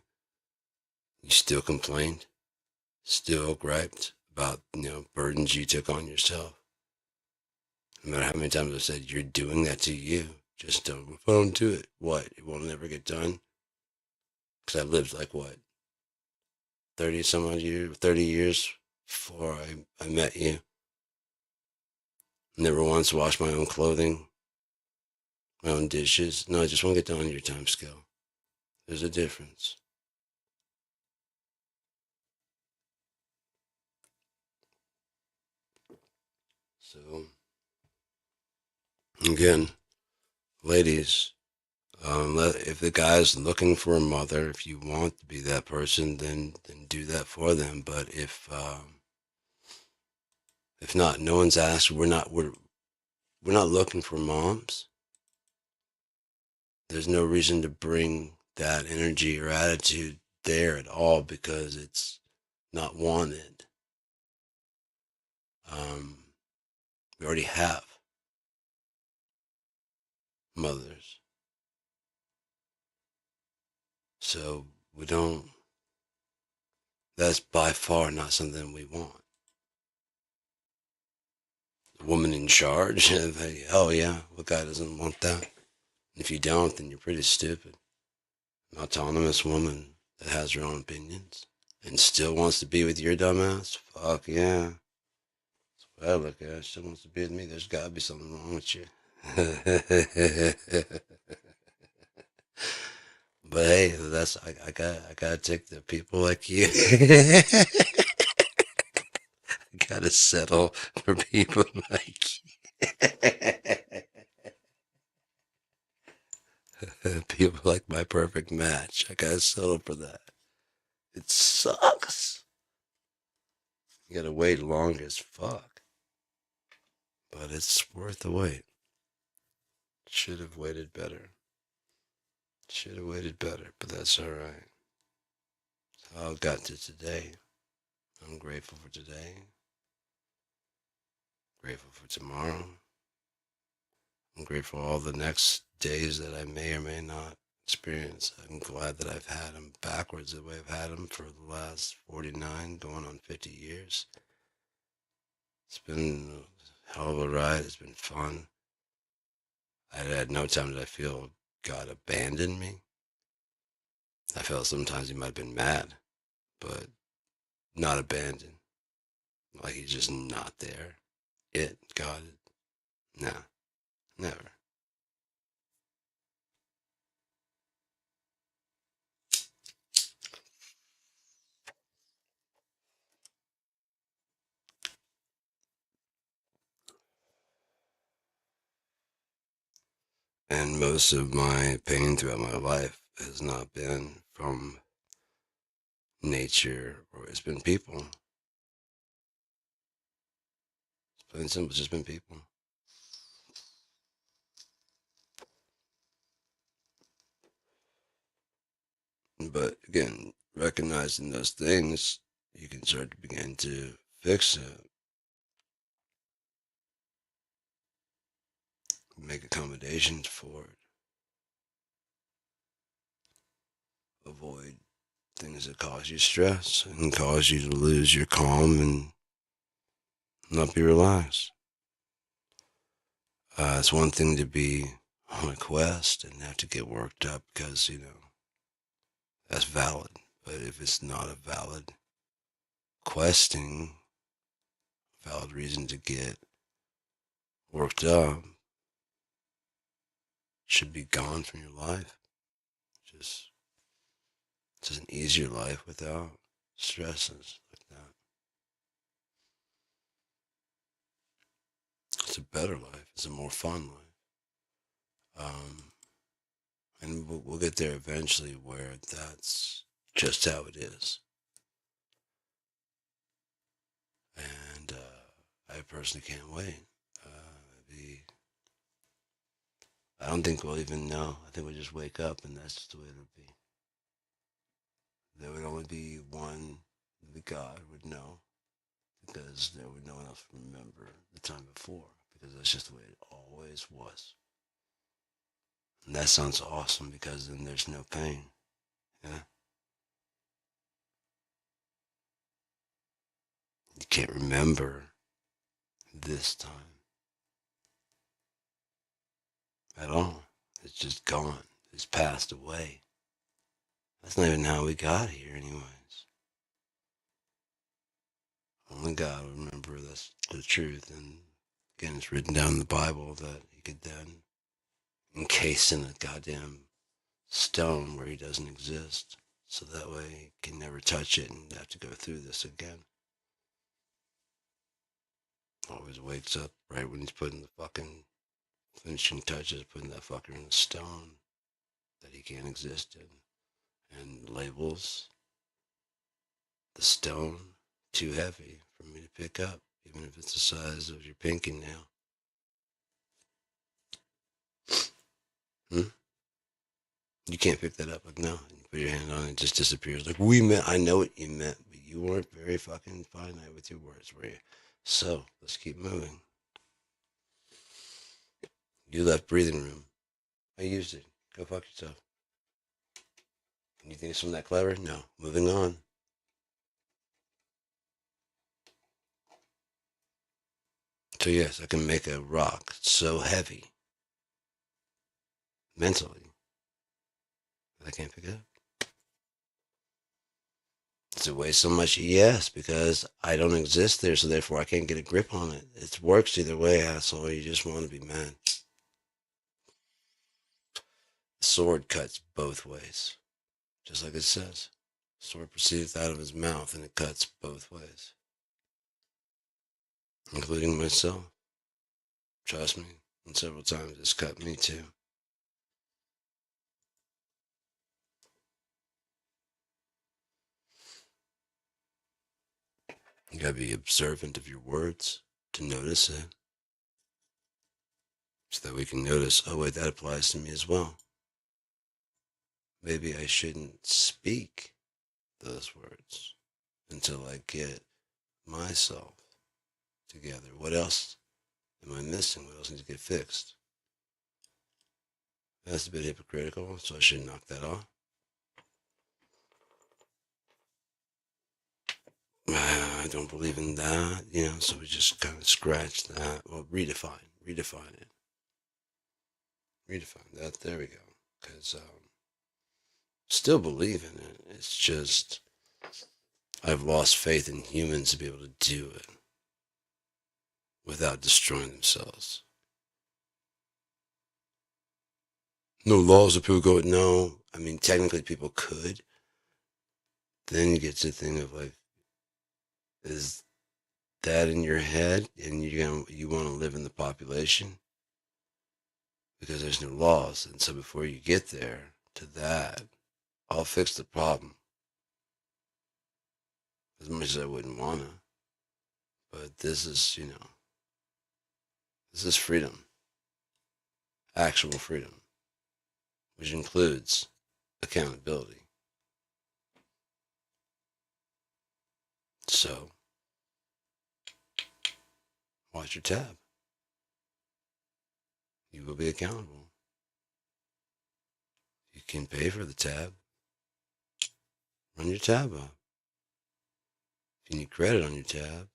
You still complained, still griped about burdens you took on yourself. No matter how many times I said you're doing that to you, just don't. If I don't do it, what? It will never get done. Because I lived like what 30 years before I met you. Never once washed my own clothing, my own dishes. No, I just want to get down on your time scale. There's a difference. So, again, ladies, if the guy's looking for a mother, if you want to be that person, then do that for them. But if not, no one's asked. We're not looking for moms. There's no reason to bring that energy or attitude there at all because it's not wanted. We already have mothers, so we don't. That's by far not something we want. A woman in charge. Oh yeah, what guy doesn't want that? If you don't, then you're pretty stupid. An autonomous woman that has her own opinions and still wants to be with your dumbass? Fuck yeah. That's what I look at. She still wants to be with me. There's gotta be something wrong with you. But hey, I gotta take the people like you. I gotta settle for people like you. People like my perfect match. I gotta settle for that. It sucks. You gotta wait long as fuck. But it's worth the wait. Should have waited better. Should have waited better, but that's alright. How I got to today. I'm grateful for today. Grateful for tomorrow. I'm grateful for all the next days that I may or may not experience. I'm glad that I've had them backwards the way I've had them for the last 49, going on 50 years. It's been a hell of a ride. It's been fun. I had no time that I feel God abandoned me. I felt sometimes he might have been mad, but not abandoned. Like he's just not there. God, nah, never. And most of my pain throughout my life has not been from nature, or it's been people. It's plain and simple, it's just been people. But again, recognizing those things, you can start to begin to fix it, make accommodations for it, avoid things that cause you stress and cause you to lose your calm and not be relaxed. It's one thing to be on a quest and have to get worked up because, that's valid. But if it's not a valid questing, valid reason to get worked up, it should be gone from your life. Just It's an easier life without stresses like that. It's a better life. It's a more fun life. And we'll get there eventually where that's just how it is. And I personally can't wait. The, I don't think we'll even know. I think we'll just wake up and that's just the way it'll be. There would only be one, the God would know, because there would no one else remember the time before, because that's just the way it always was. And that sounds awesome because then there's no pain. Yeah. You can't remember this time at all. It's just gone. It's passed away. That's not even how we got here, anyways. Only God will remember that's the truth. And again, it's written down in the Bible that he could then encase in a goddamn stone where he doesn't exist. So that way he can never touch it and have to go through this again. Always wakes up right when he's putting the fucking finishing touches, putting that fucker in a stone that he can't exist in. And labels the stone too heavy for me to pick up, even if it's the size of your pinky nail. You can't pick that up. Like, no, you put your hand on it, it just disappears. Like, I know what you meant, but you weren't very fucking finite with your words, were you? So, let's keep moving. You left breathing room. I used it. Go fuck yourself. You think it's something that clever? No. Moving on. So yes, I can make a rock so heavy mentally that I can't pick it up. Does it weigh so much? Yes, because I don't exist there, so therefore I can't get a grip on it. It works either way, asshole. You just want to be mad. The sword cuts both ways, just like it says. The sword proceedeth out of his mouth, and it cuts both ways, including myself. Trust me, and several times it's cut me too. You gotta be observant of your words to notice it, so that we can notice, oh wait, that applies to me as well. Maybe I shouldn't speak those words until I get myself together. What else am I missing? What else needs to get fixed? That's a bit hypocritical, so I should knock that off. I don't believe in that, so we just kind of scratch that. Well, redefine it. Redefine that, there we go. Because still believe in it. It's just, I've lost faith in humans to be able to do it without destroying themselves. No laws of people go, no. I mean, technically people could. Then you get to the thing of like, is that in your head and you want to live in the population? because there's new laws. And so before you get there to that, I'll fix the problem. As much as I wouldn't want to. But this is, this is freedom. Actual freedom. Which includes accountability. So, watch your tab. You will be accountable. You can pay for the tab. Run your tab up. If you need credit on your tab,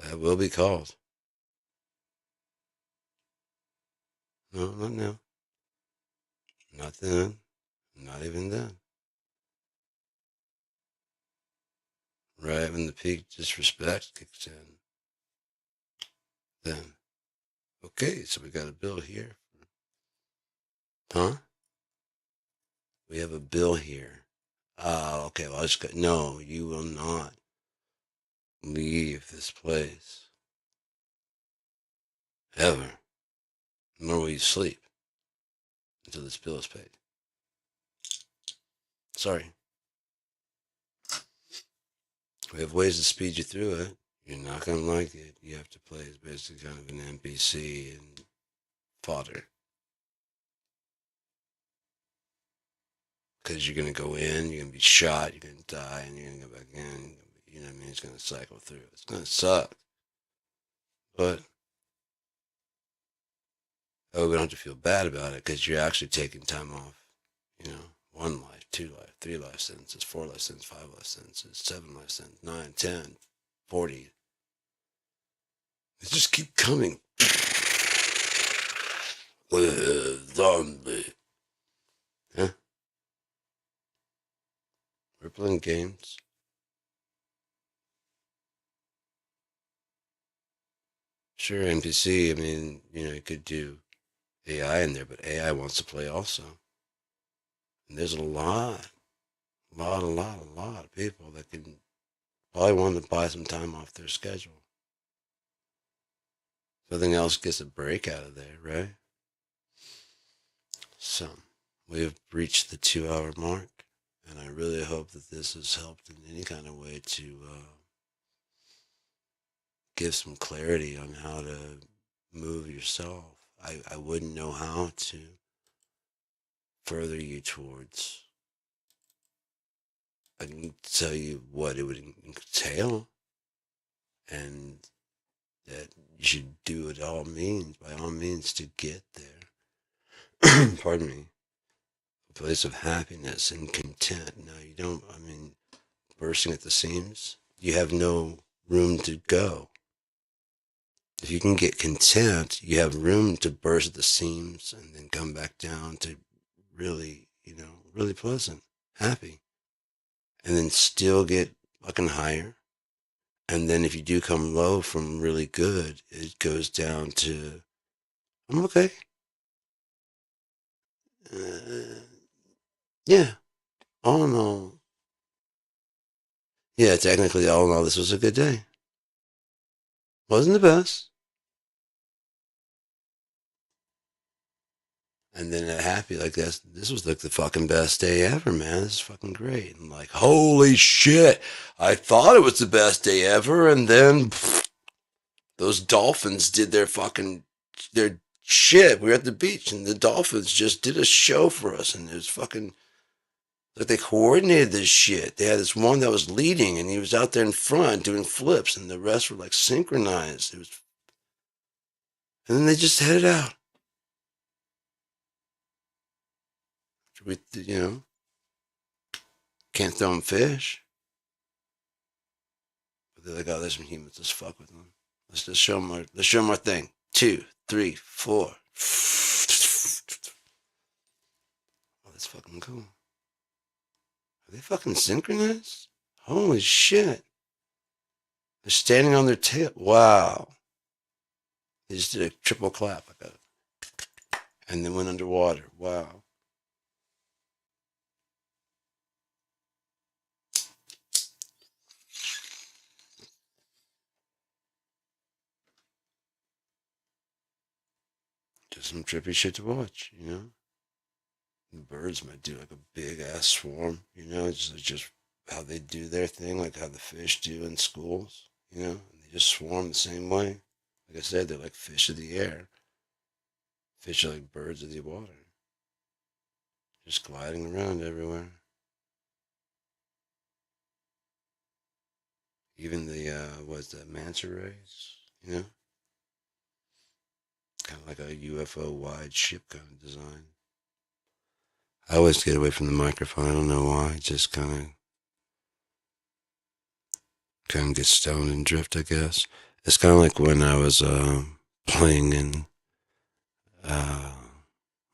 that will be called. No, not now. Not then. Not even then. Right when the peak disrespect kicks in. Then, okay, so we got a bill here. Huh? We have a bill here. Oh, okay. Well, I just got, no, you will not leave this place. Ever. Nor will you sleep until this bill is paid. Sorry. We have ways to speed you through it. You're not going to like it. You have to play as basically kind of an NPC and fodder. Because you're going to go in, you're going to be shot, you're going to die, and you're going to go back in. You know what I mean? It's going to cycle through. It's going to suck. But we don't have to feel bad about it because you're actually taking time off. 1 life, 2 life, 3 life sentences, 4 life sentences, 5 life sentences, 7 life sentences, 9, 10, 40. They just keep coming. Zombie. Huh? We're playing games. Sure, NPC, I mean, you could do AI in there, but AI wants to play also. And there's a lot of people that can probably want to buy some time off their schedule. Something else gets a break out of there, right? So, we have reached the 2-hour mark, and I really hope that this has helped in any kind of way to give some clarity on how to move yourself. I wouldn't know how to further you towards. I can tell you what it would entail, and that you should do it by all means, to get there. Pardon me. A place of happiness and content. Now, you don't, bursting at the seams, you have no room to go. If you can get content, you have room to burst at the seams and then come back down to really, really pleasant, happy. And then still get fucking higher. And then if you do come low from really good, it goes down to, I'm okay. Yeah, all in all. Yeah, technically, all in all, this was a good day. Wasn't the best. And then happy, like this was like the fucking best day ever, man. This is fucking great. And like, holy shit, I thought it was the best day ever, and then those dolphins did their shit. We were at the beach, and the dolphins just did a show for us, and it was fucking like they coordinated this shit. They had this one that was leading, and he was out there in front doing flips, and the rest were like synchronized. And then they just headed out. We, can't throw them fish. But they're like, oh, there's some humans. Let's fuck with them. Let's just show them our thing. 2, 3, 4. Oh, that's fucking cool. Are they fucking synchronized? Holy shit. They're standing on their tail. Wow. They just did a triple clap. And then went underwater. Wow. some trippy shit to watch, you know? The birds might do like a big ass swarm, you know, just how they do their thing, like how the fish do in schools, you know? And they just swarm the same way. Like I said, they're like fish of the air. Fish are like birds of the water, just gliding around everywhere. Even the, what's that, manta rays, you know? Kind of like a UFO wide ship kind of design. I always get away from the microphone. I don't know why. Just kind of get stoned and drift, I guess. It's kind of like when I was playing in,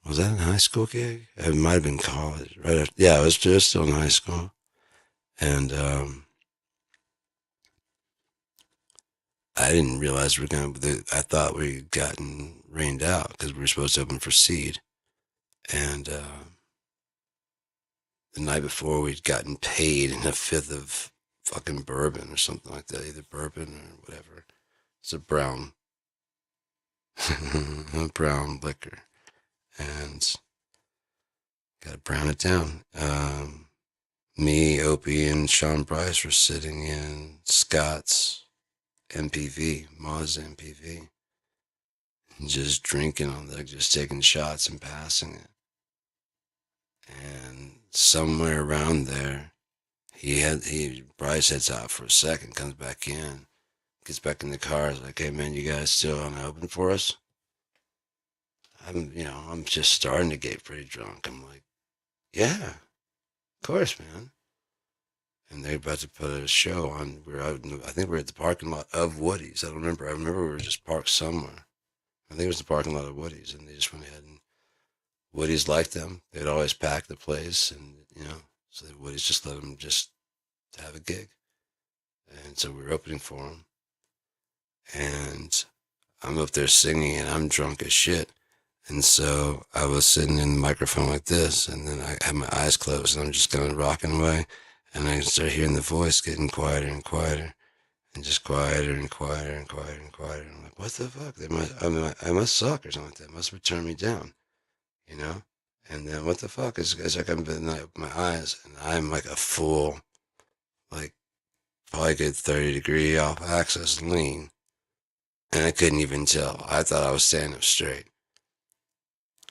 was that in high school gig? It might have been college, right after. Yeah, I was just still in high school. And I didn't realize I thought we'd gotten rained out because we were supposed to open for Seed. And the night before, we'd gotten paid in a fifth of fucking bourbon or something like that, either bourbon or whatever. It's a brown, a brown liquor, and got to brown it down. Me, Opie, and Sean Bryce were sitting in Scott's MPV, Mazda MPV, and just drinking on that, just taking shots and passing it. And somewhere around there, Bryce heads out for a second, comes back in, gets back in the car, is like, "Hey man, you guys still on open for us?" I'm just starting to get pretty drunk. I'm like, "Yeah, of course, man." And they're about to put a show on. I think we're at the parking lot of Woody's. I don't remember. I remember we were just parked somewhere. I think it was the parking lot of Woody's, and they just went ahead and Woody's liked them. They'd always pack the place, and so Woody's just let them just have a gig. And so we were opening for them, and I'm up there singing, and I'm drunk as shit. And so I was sitting in the microphone like this, and then I had my eyes closed, and I'm just kind of rocking away, and I started hearing the voice getting quieter and quieter, and just quieter and quieter and quieter and quieter. And I'm like, what the fuck? I must suck or something like that. Must have turned me down, you know? And then what the fuck is like I open my eyes, and I'm like a full, like probably good 30-degree off axis lean, and I couldn't even tell. I thought I was standing up straight.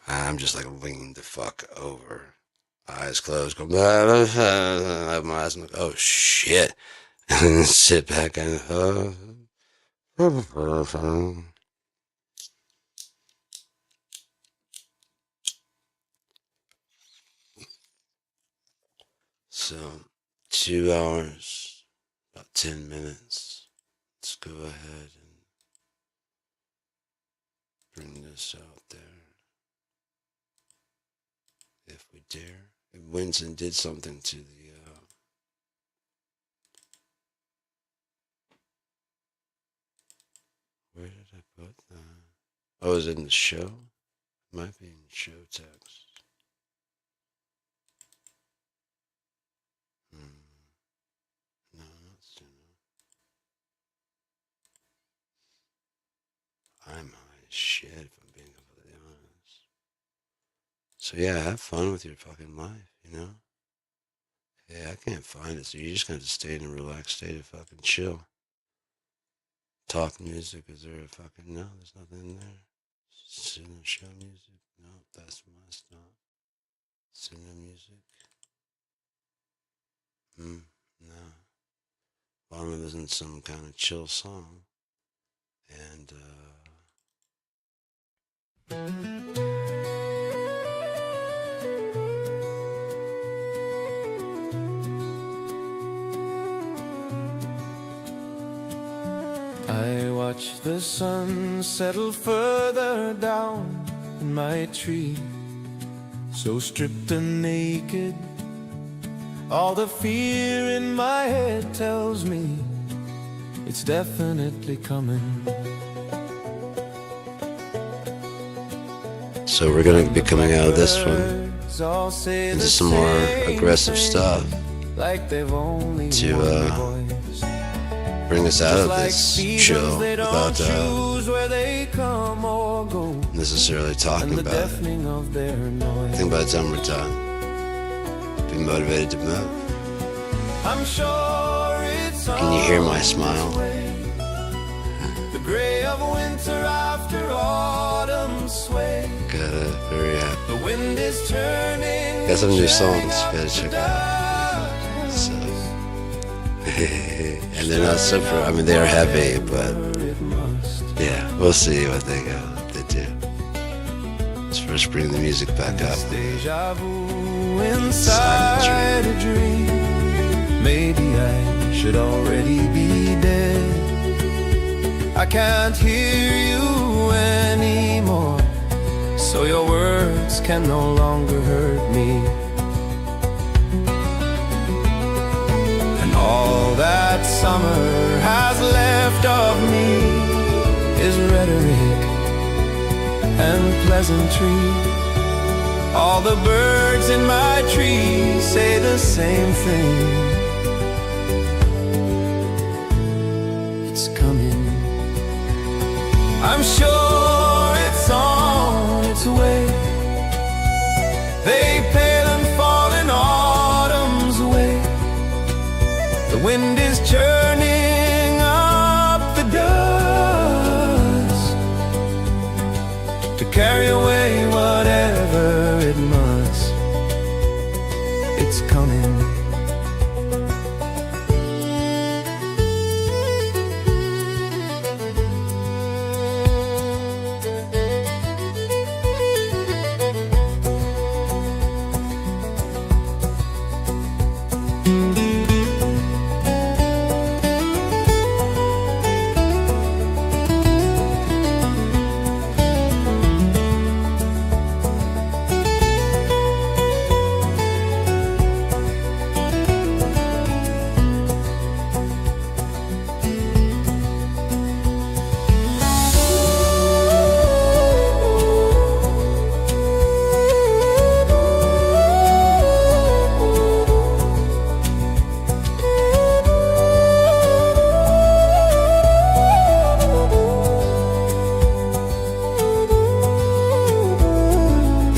I'm just like leaned the fuck over, eyes closed, go blah, blah, blah. I have my eyes, I'm like, oh shit, and then sit back and so 2 hours, about 10 minutes. Let's go ahead and bring this out there. If we dare. Winston did something to the where did I put that? Oh, is it in the show? It might be in show text. No, not soon. I'm high as shit if I'm being completely honest. So yeah, have fun with your fucking life, you know? Yeah, I can't find it, so you're just gonna have to stay in a relaxed state of fucking chill. Talk music, is there a fucking, no, there's nothing in there. Cinema show music, no, that's my stuff. Cinema music. No. Well, I'm gonna listen to some kind of chill song. And, I watch the sun settle further down in my tree, so stripped and naked. All the fear in my head tells me it's definitely coming. so we're gonna be coming out of this one into some more aggressive stuff like they've only to bring us out Just of like this seasons, show they don't without choose where they come or go, necessarily and talking the about it. deafening of their I noise. think by the time we're done, be motivated to move. I'm sure it's Can you hear my on smile? its way. The gray of winter after autumn sway. Got a very The wind is turning. got some new songs. turning Gotta up check the out. dial. So, and they're not super. I mean, they are heavy, but It must. yeah, we'll see what they go. What they do. Let's first bring the music back up. Deja vu inside a dream. Maybe I should already be dead. I can't hear you anymore, so your words can no longer hurt me. And all that summer has left of me is rhetoric and pleasantry. All the birds in my tree say the same thing. It's coming. I'm sure it's on its way. They pale and fall in autumn's way. The wind is churning up the dust to carry away whatever it must. It's coming.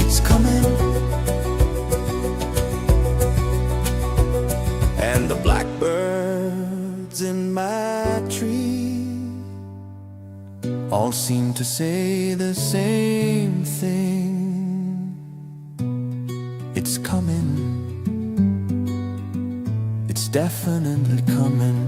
It's coming. And the blackbirds in my tree all seem to say the same thing. It's coming. It's definitely coming.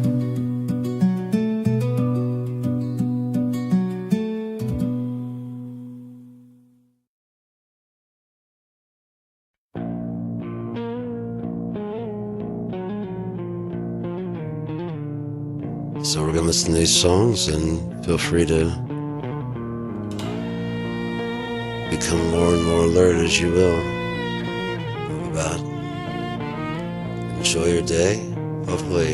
So we're gonna listen to these songs and feel free to become more and more alert as you will. Move about. Enjoy your day. Hopefully,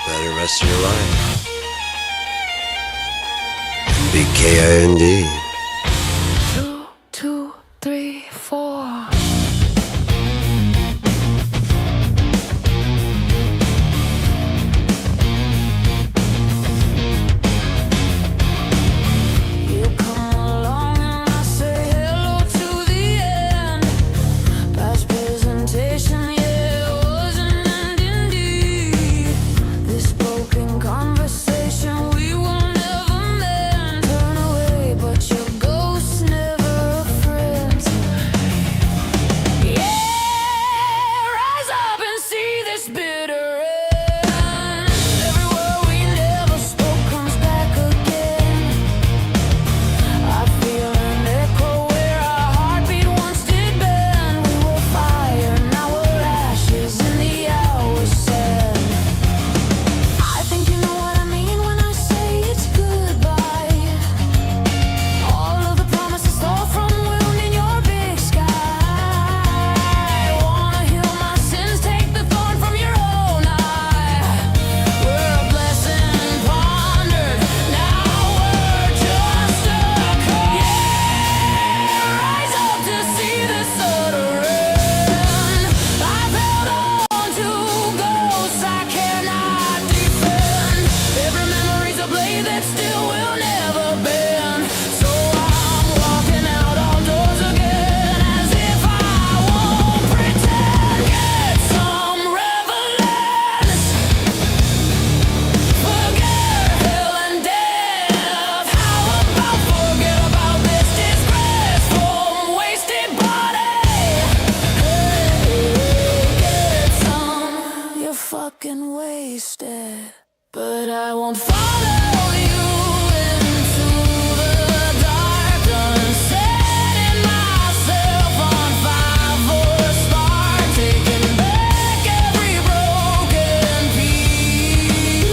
better rest of your life. Be KIND. 2, 2, 3, 4. You come along and I say hello to the end. Past presentation, yeah, it was an end indeed. This broken conversation we will never mend. Turn away, but you But I won't follow you into the dark, setting myself on fire for a spark, taking back every broken piece,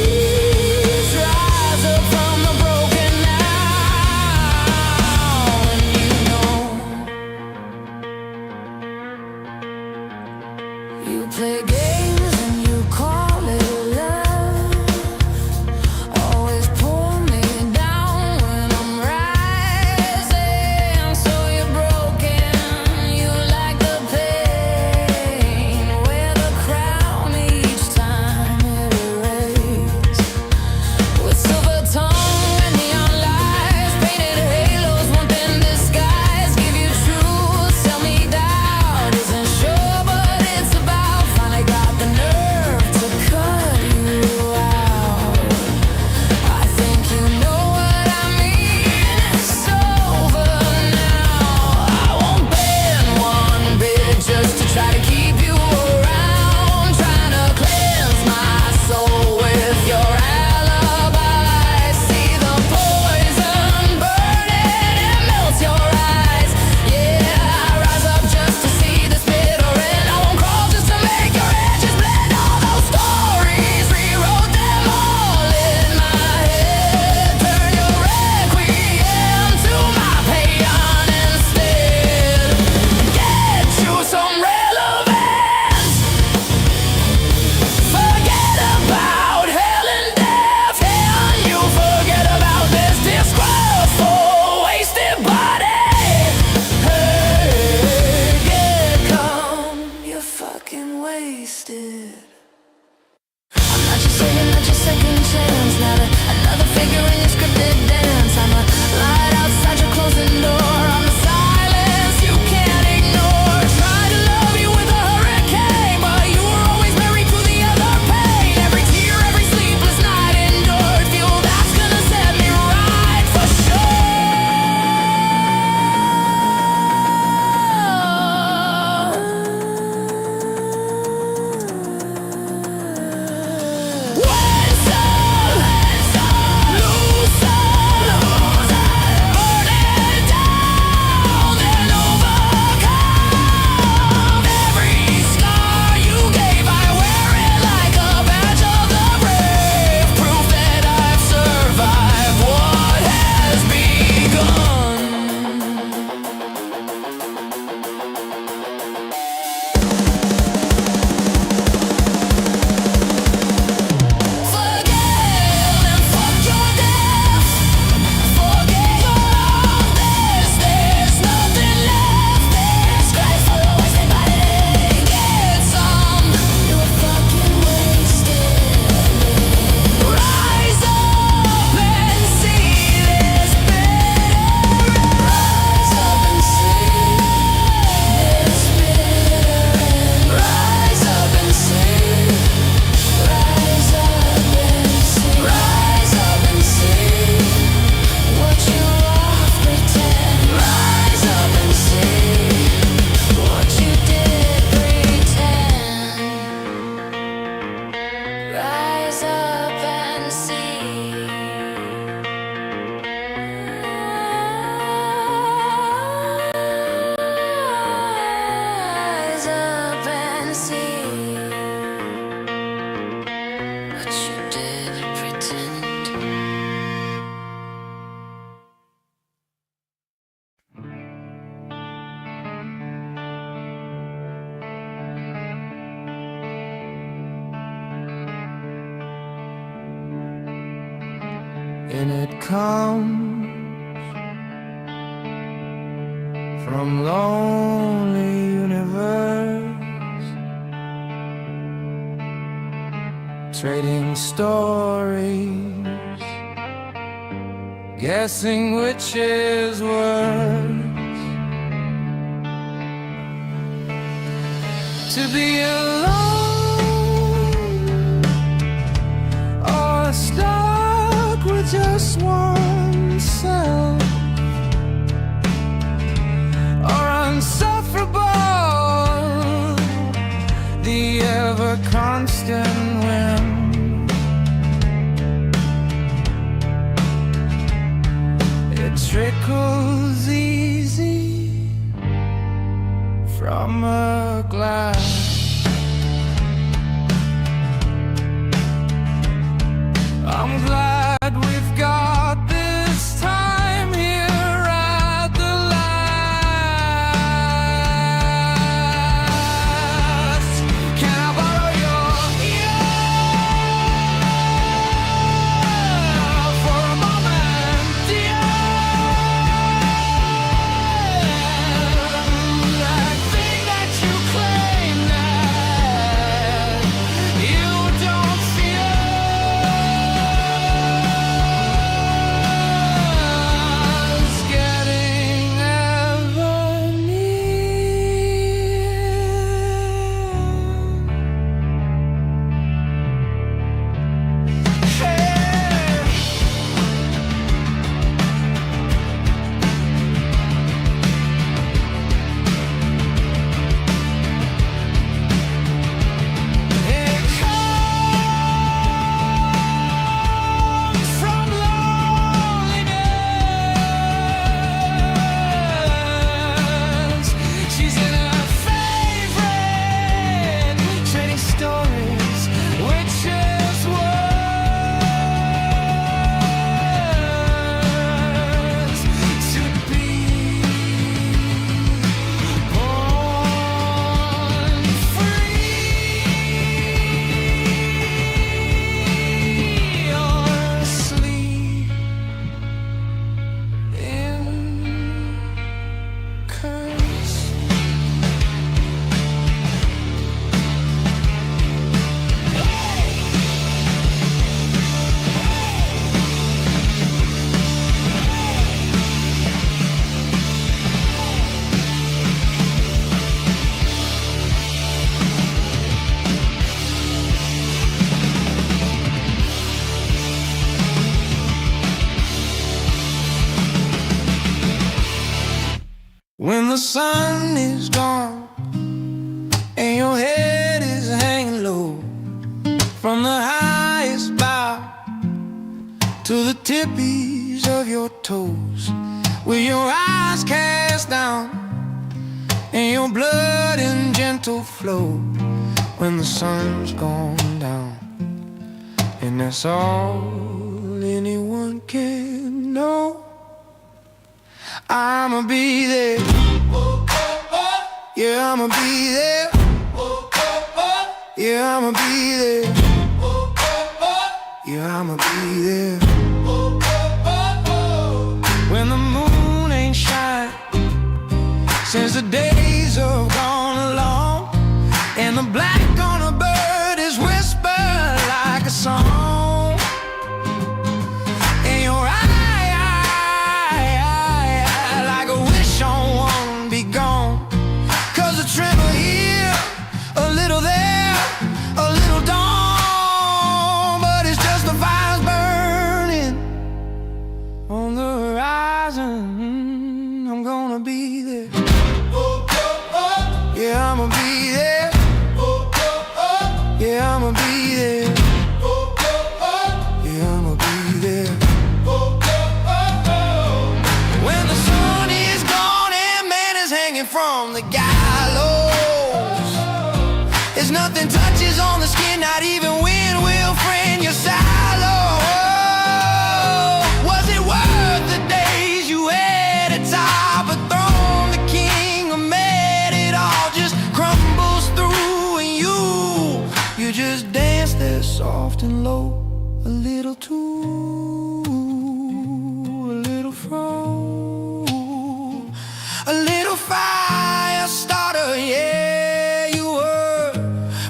rise up from the broken now, and you play games and you call it love. Always pull me down when I'm rising. So you're broken, you like the pain. Wear the crown each time it erased. With silver tongue and neon lights, painted halos, one thin disguise. Give you truth, tell me doubt isn't sure, but it's about. Finally got the nerve to cut you out. I think you know what I mean. It's over now. I won't bend one bit just to try to keep you around. Trying to cleanse my soul with your alibi. See the poison burning, it melts your eyes. Yeah, rise up just to see this bitter end. I won't crawl just to make your edges blend. All those stories, rewrote them all in my head. Turn your requiem to my paean instead. Get you some relevance. Forget about hell and death. Can you forget about this disgraceful, wasted body? Hey, get calm, you're fucking wasted. I'm not your second chance. Not another figure in your scripted dance. I'm a light outside your closing door. I'm the silence you can't ignore. Try to love you with a hurricane, but you were always married to the other pain. Every tear, every sleepless night endured. Feel that's gonna set me right for When some lose some, burn it down and overcome. Every scar you gave, I wear it like a badge of the brave. Proof that I've survived what has begun. Forget and fuck your death. Forget your all this. There's nothing left. Disgraceful, wasted body. Get some. You're fucking wasted. Rise up and see this bitter. Rise up and see this bitter. Rise up and see. Rise up and see. Rise up and see what you are pretend. Rise up and see what you did pretend. Rise up and see. Rise up and see what you did pretend. And it comes from lonely universe, trading stories, guessing which is worse. To be alone or stuck with just oneself, or insufferable, the ever constant wind trickles easy from a glass. I'm glad we've got this time here at the last. Can I borrow your ear for a moment, dear? That thing that you claim that you don't feel is getting ever It comes from loneliness. She's in her favorite trading stories, which is worse to be born free or asleep in curse. When the sun is gone and your head is hanging low from the highest bough to the tippies of your toes, with your eyes cast down and your blood in gentle flow, when the sun's gone down and that's all anyone can know, I'ma be there. Yeah, I'ma be there. Yeah, I'ma be there. Yeah, I'ma be there. When the moon ain't shine, since the days have gone long, and the black on a bird is whispered like a song, and your eye like a wish on one be gone. 'Cause a tremor here, a little there, a little dawn, but it's just the fires burning on the horizon. I'm gonna be there. Yeah, I'ma be there. Yeah, I'ma be there. Yeah, I'ma be there. When the sun is gone and man is hanging from the gallows, there's nothing touches on the skin, not even wind will friend your sallow. Was it worth the days you had atop a throne? The king who made it all just crumbles through, and you just dance there soft and low, a little too, a little fro, a little fire starter, yeah, you were,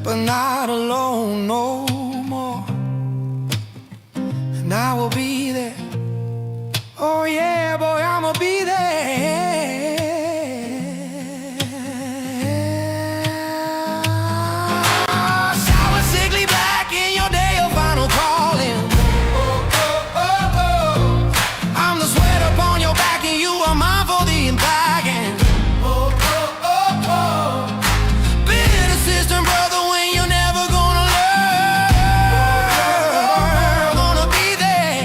but not alone no more. And I will be there. Oh yeah, boy, I'ma be there. Sour, sickly black in your day of final calling. I'm the sweat upon your back and you are mine for the unpacking. Bitter sister and brother when you're never gonna learn. Gonna be there.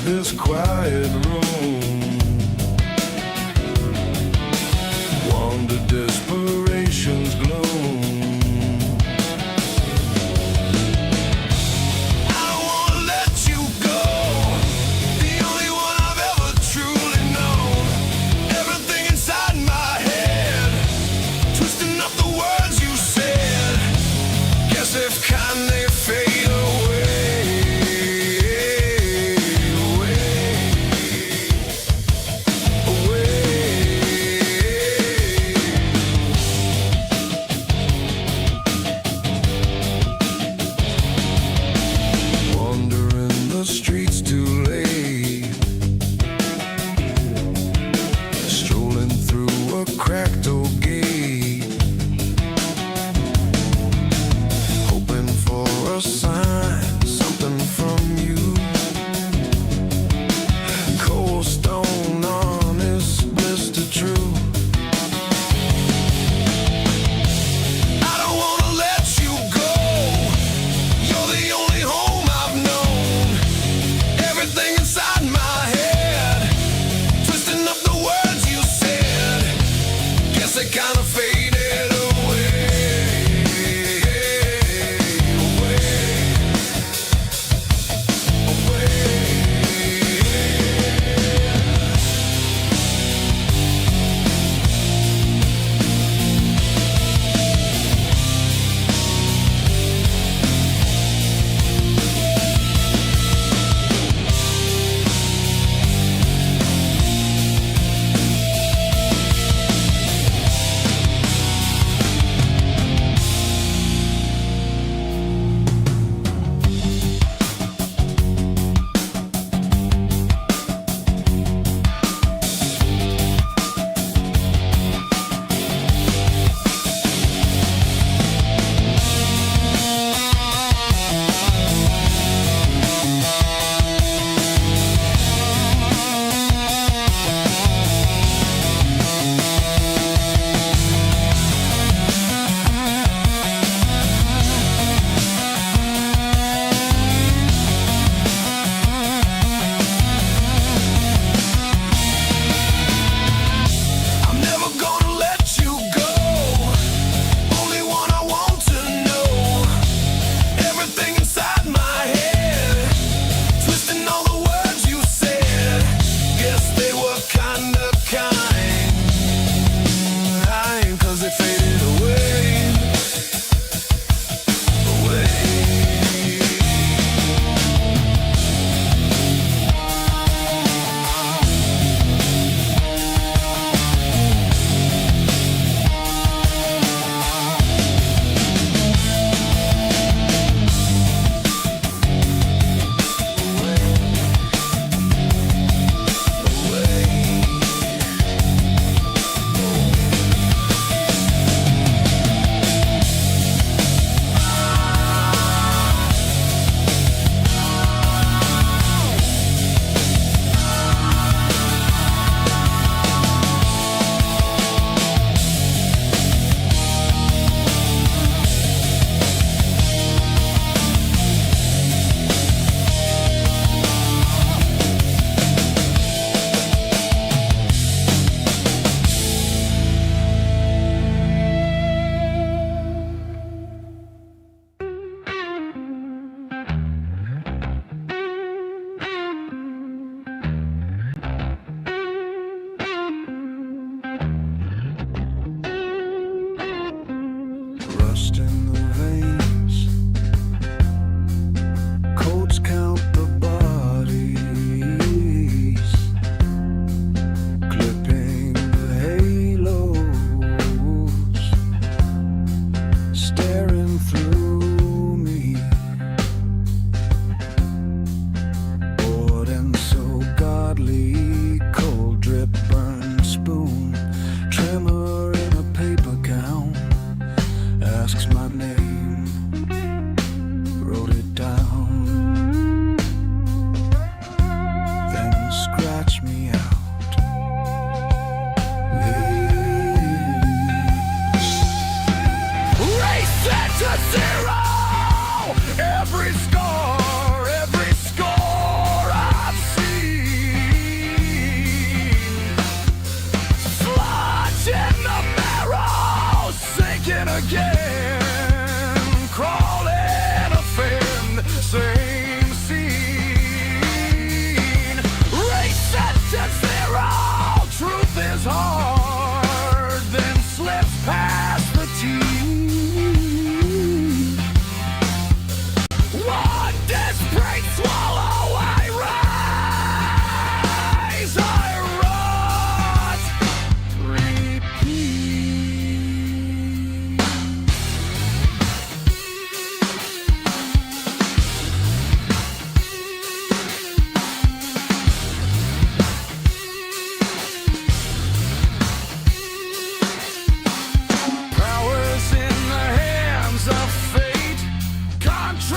this quiet room. Wander desperation's gloom. I don't wanna let you go, the only one I've ever truly known. Everything inside my head, twisting up the words you said. Guess if kind they fade away, away, away.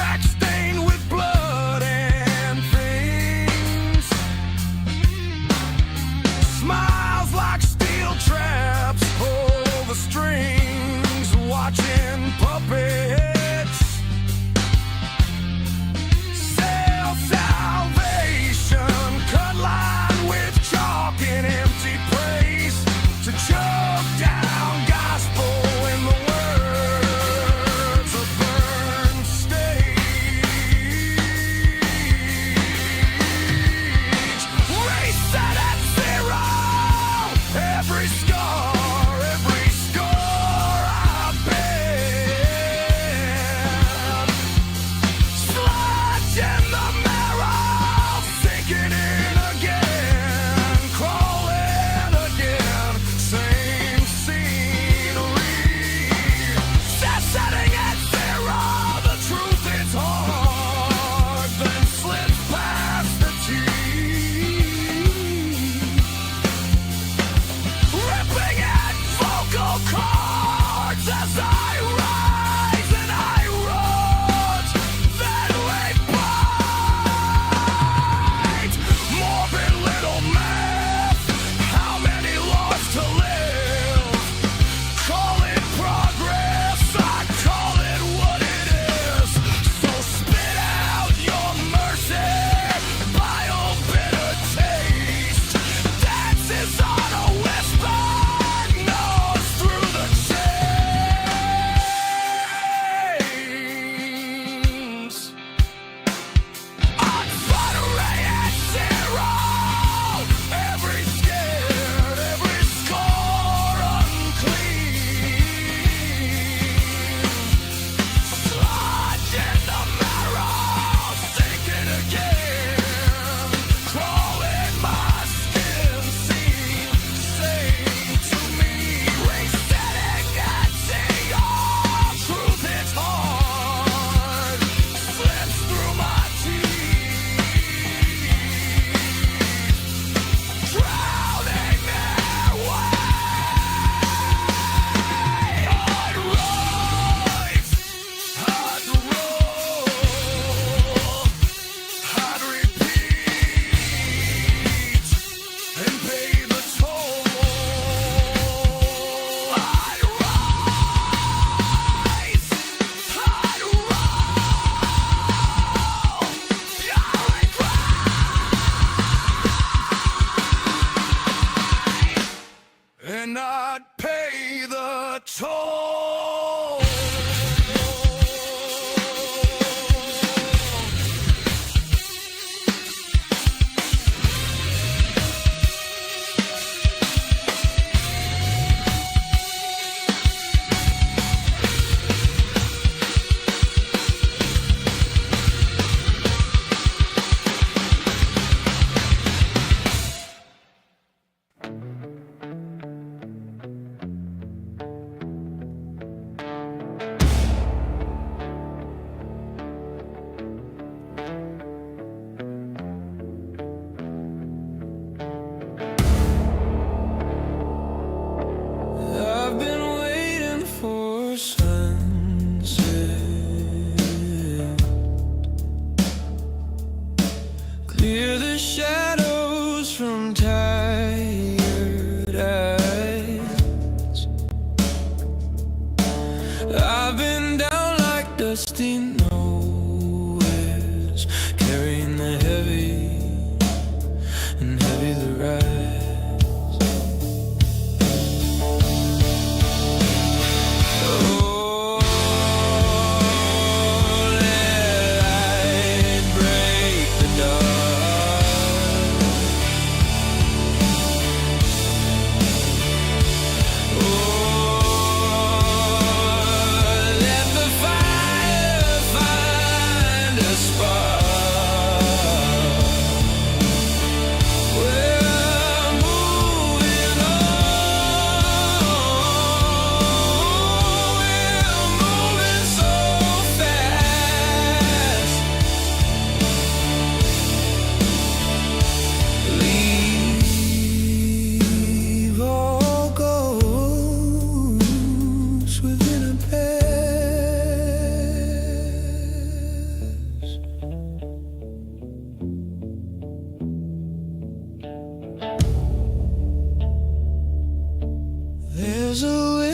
back stained with blood and things. Smiles like steel traps pull the strings, watching puppets sell salvation, cut line with chalk and empty praise to choke down gospel in the words of Bernstein.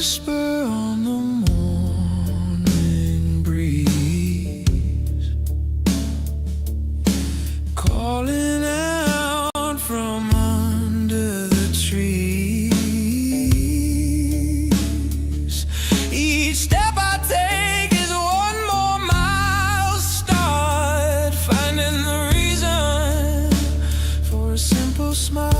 whisper on the morning breeze, calling out from under the trees. Each step I take is one more milestone, finding the reason for a simple smile.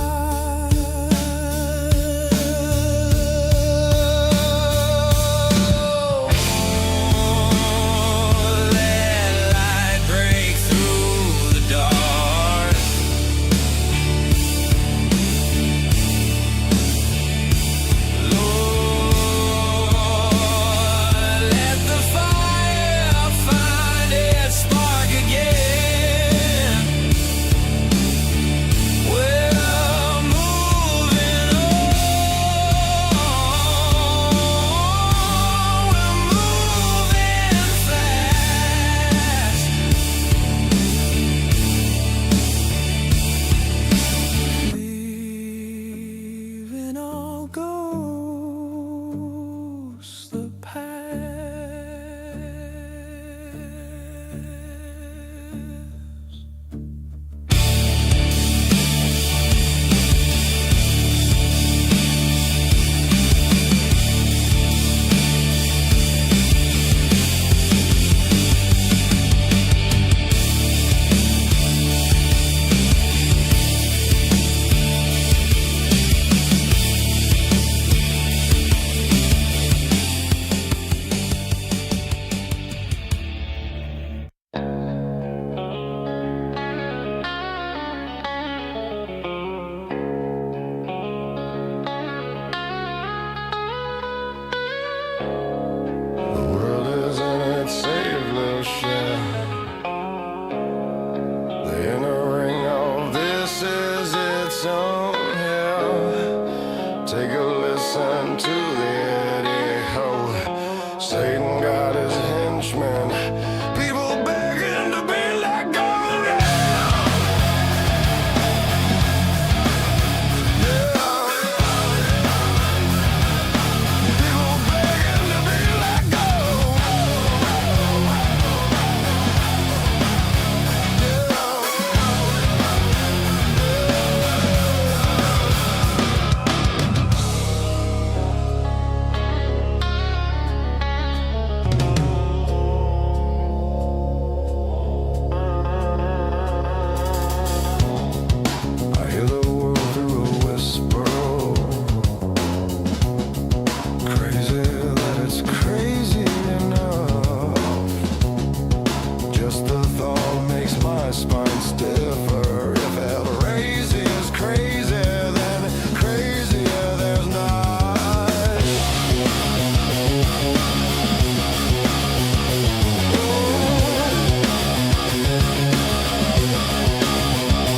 Take a listen to the Eddie-ho. Satan got his henchmen, people begging to be let go. People begging to be let go. Spine stiffer. If hell crazy is crazy, then crazier there's not.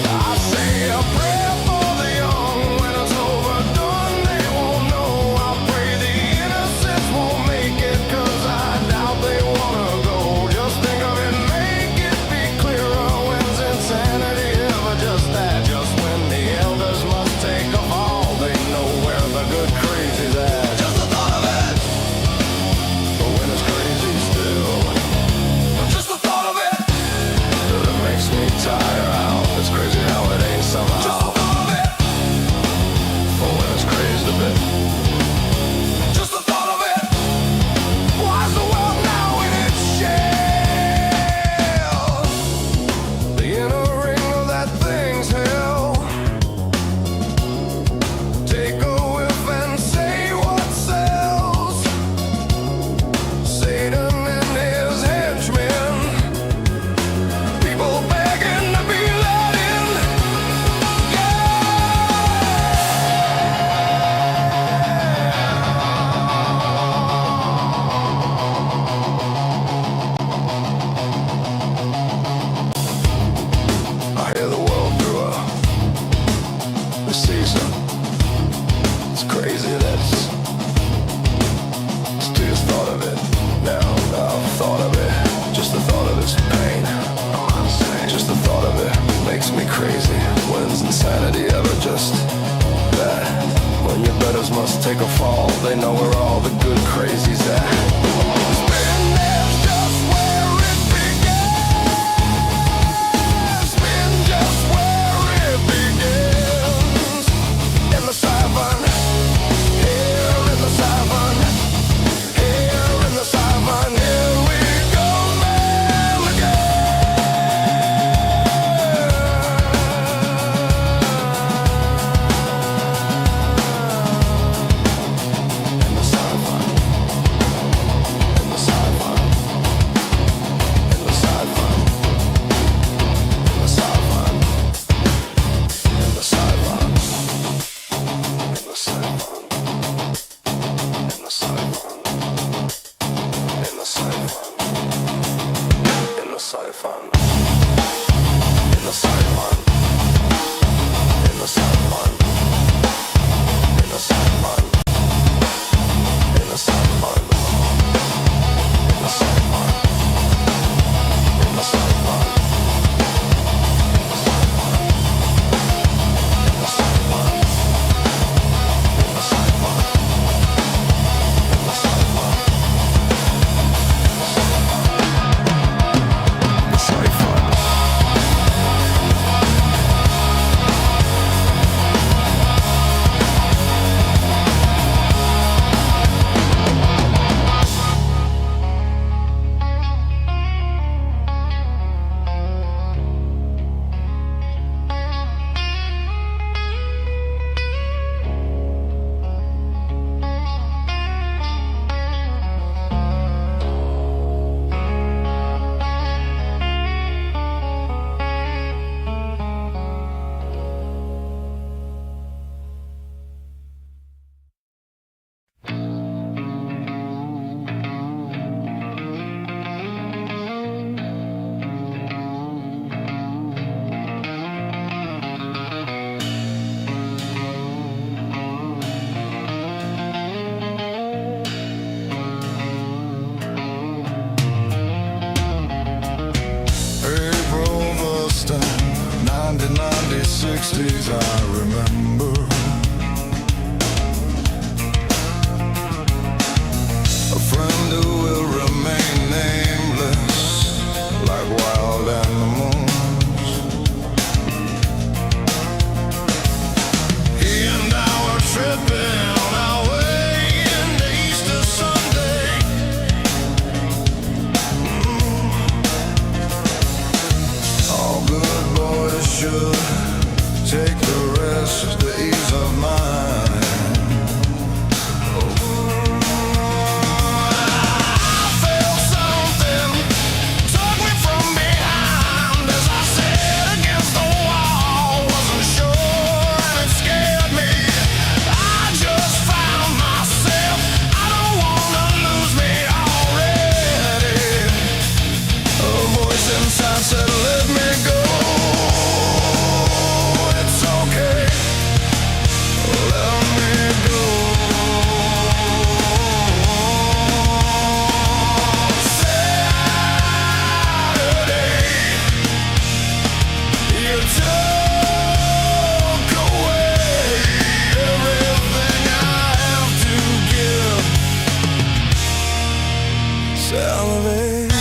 I say a prayer for the young. When it's overdone, they won't know. I pray the innocents won't make it, 'cause I doubt they wanna go. Just think of it, make it be clearer. Insanity ever just that? Just when the elders must take a fall, they know where the good crazy's at. Just the thought of it. But when it's crazy still, just the thought of it, it makes me tire out. It's crazy how it ain't somehow. Just the thought of it. But when it's crazy a bit, just the thought of it. Why's the world now in its shell? The inner ring of that thing's hell. Take a whiff and say what sells. Satan and his henchmen, people begging to be let in. I hear the world through a receiver. It's crazy, that's just thought of it. Now I've thought of it. Just the thought of its pain. Just the thought of it makes me crazy. When's insanity ever just that? When your betters must take a fall, they know we're all the crazy's at. Spin is just where it begins. Spin just where it begins. In the Savon, here in the Savon, here in the Savon, here we go, man, in the Savon, in the Savon, in the Savon, in the Savon, in the Savon, in the Savon, in the Savon, in the Savon, in the Savon, in the Savon, in the Savon, in the Savon, in the Savon, in the Savon, in the Savon, April the 1960s, I remember. A friend who will remain nameless, like wild animals. He and I were tripping on our way into Easter Sunday. All good boys should take the rest to ease of mind. I felt something tug me from behind as I sat against the wall. Wasn't sure and it scared me. I just found myself. I don't wanna lose me already. A voice inside said, let me go. It's okay. Let me go. Saturday, you took away everything I have to give. Salivate.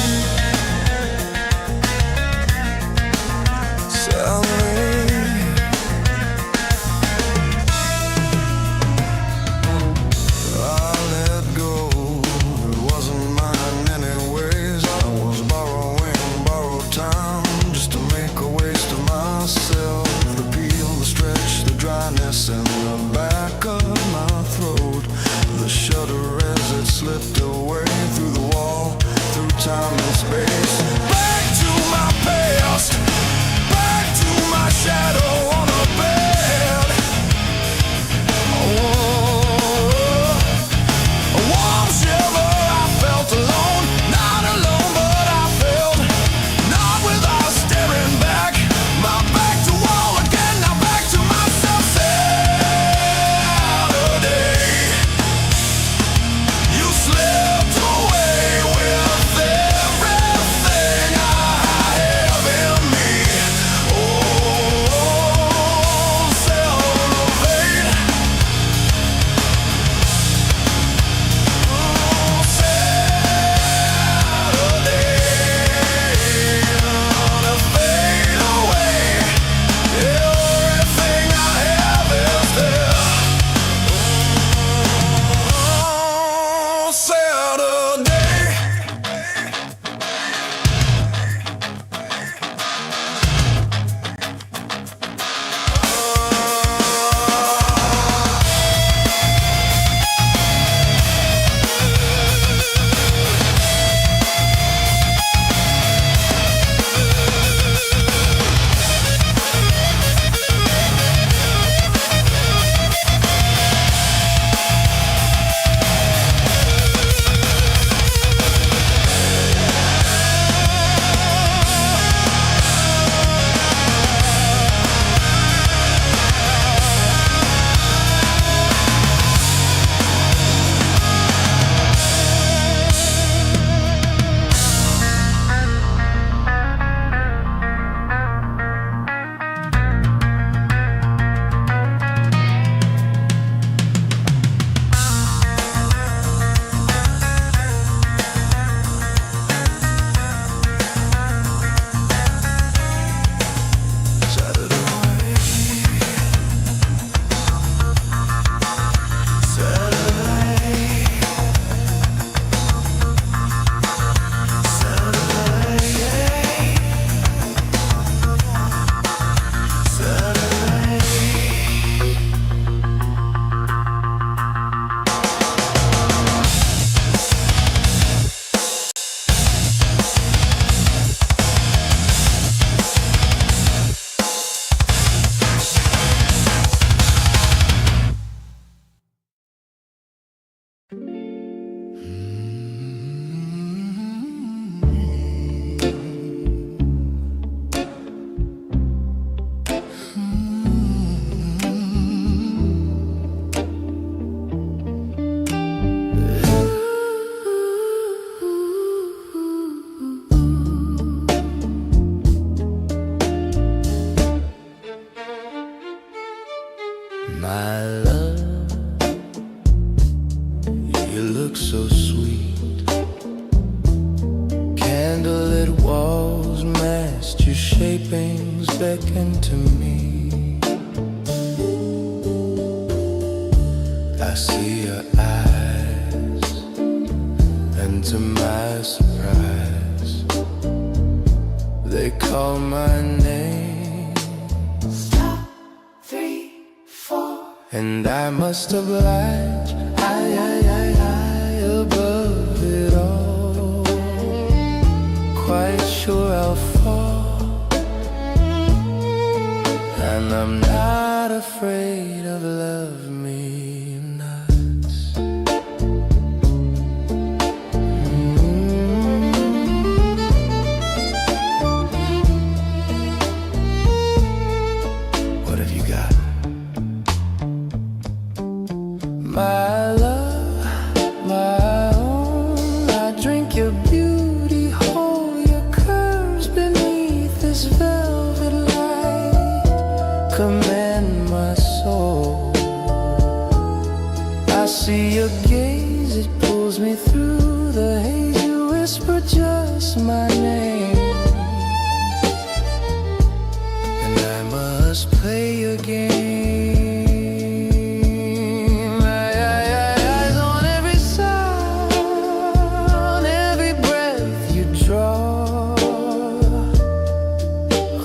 just your shapings beckon to me. I see your eyes, and to my surprise, they call my name. Stop, 3, 4. And I must oblige, I above it all. Quite sure I'll fall, and I'm not afraid of love me nuts. What have you got? My love, my own, I drink your beauty whole, your curves beneath this velvet light command my soul. I see your gaze, it pulls me through the haze, you whisper just my name, and I must play your game.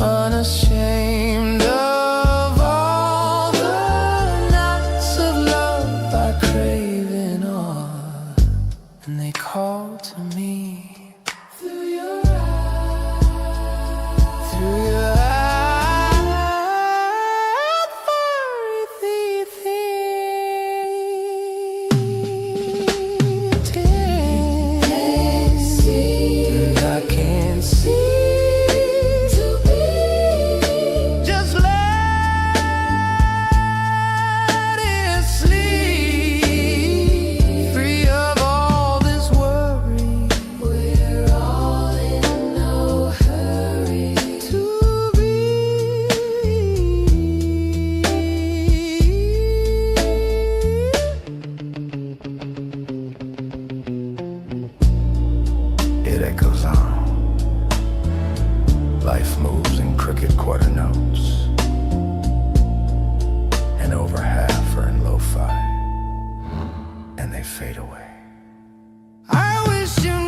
Unashamed of all the nights of love I crave in awe, and they call to me through your eyes, through your eyes, fiery and I can't see. It echoes on. Life moves in crooked quarter notes, and over half are in lo-fi, and they fade away. I wish you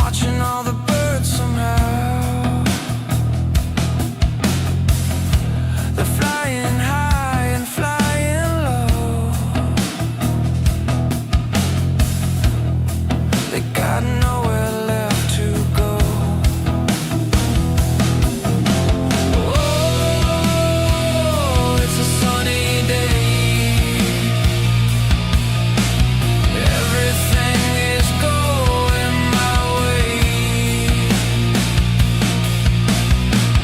watching all the birds somehow. They're flying high and flying low. They got nowhere left to go. Oh, it's a sunny day. Everything is going my way.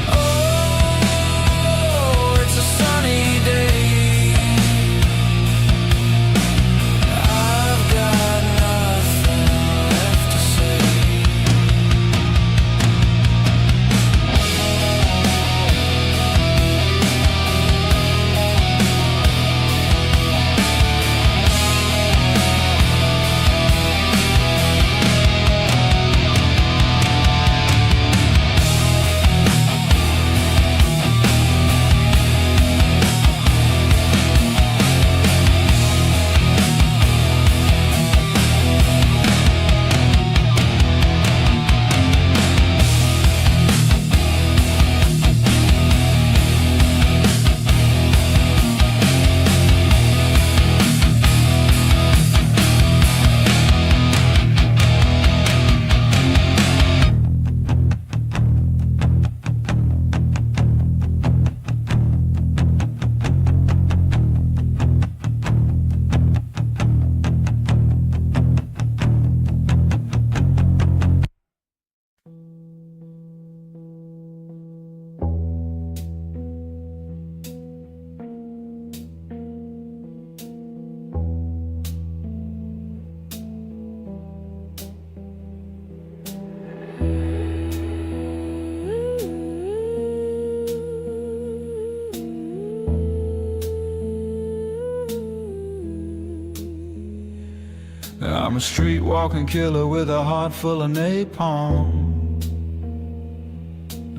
Oh, it's a sunny day. I've got nothing left to say. I'm a street-walking killer with a heart full of napalm.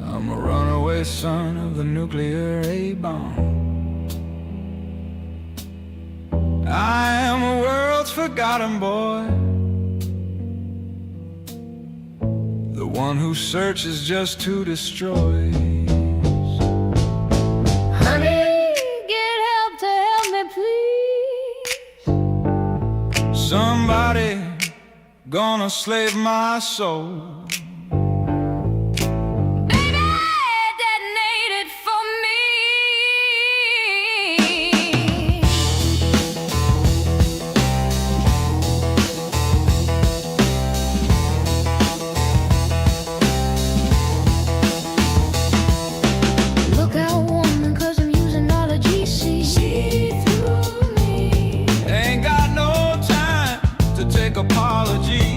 I'm a runaway son of the nuclear A-bomb. I am a world's forgotten boy, the one who searches just to destroy. Honey, get help to help me, please. Somebody gonna slave my soul. Baby, detonate it for me. Look out, woman, 'cause I'm using all the GC. See through me. Ain't got no time to take apologies.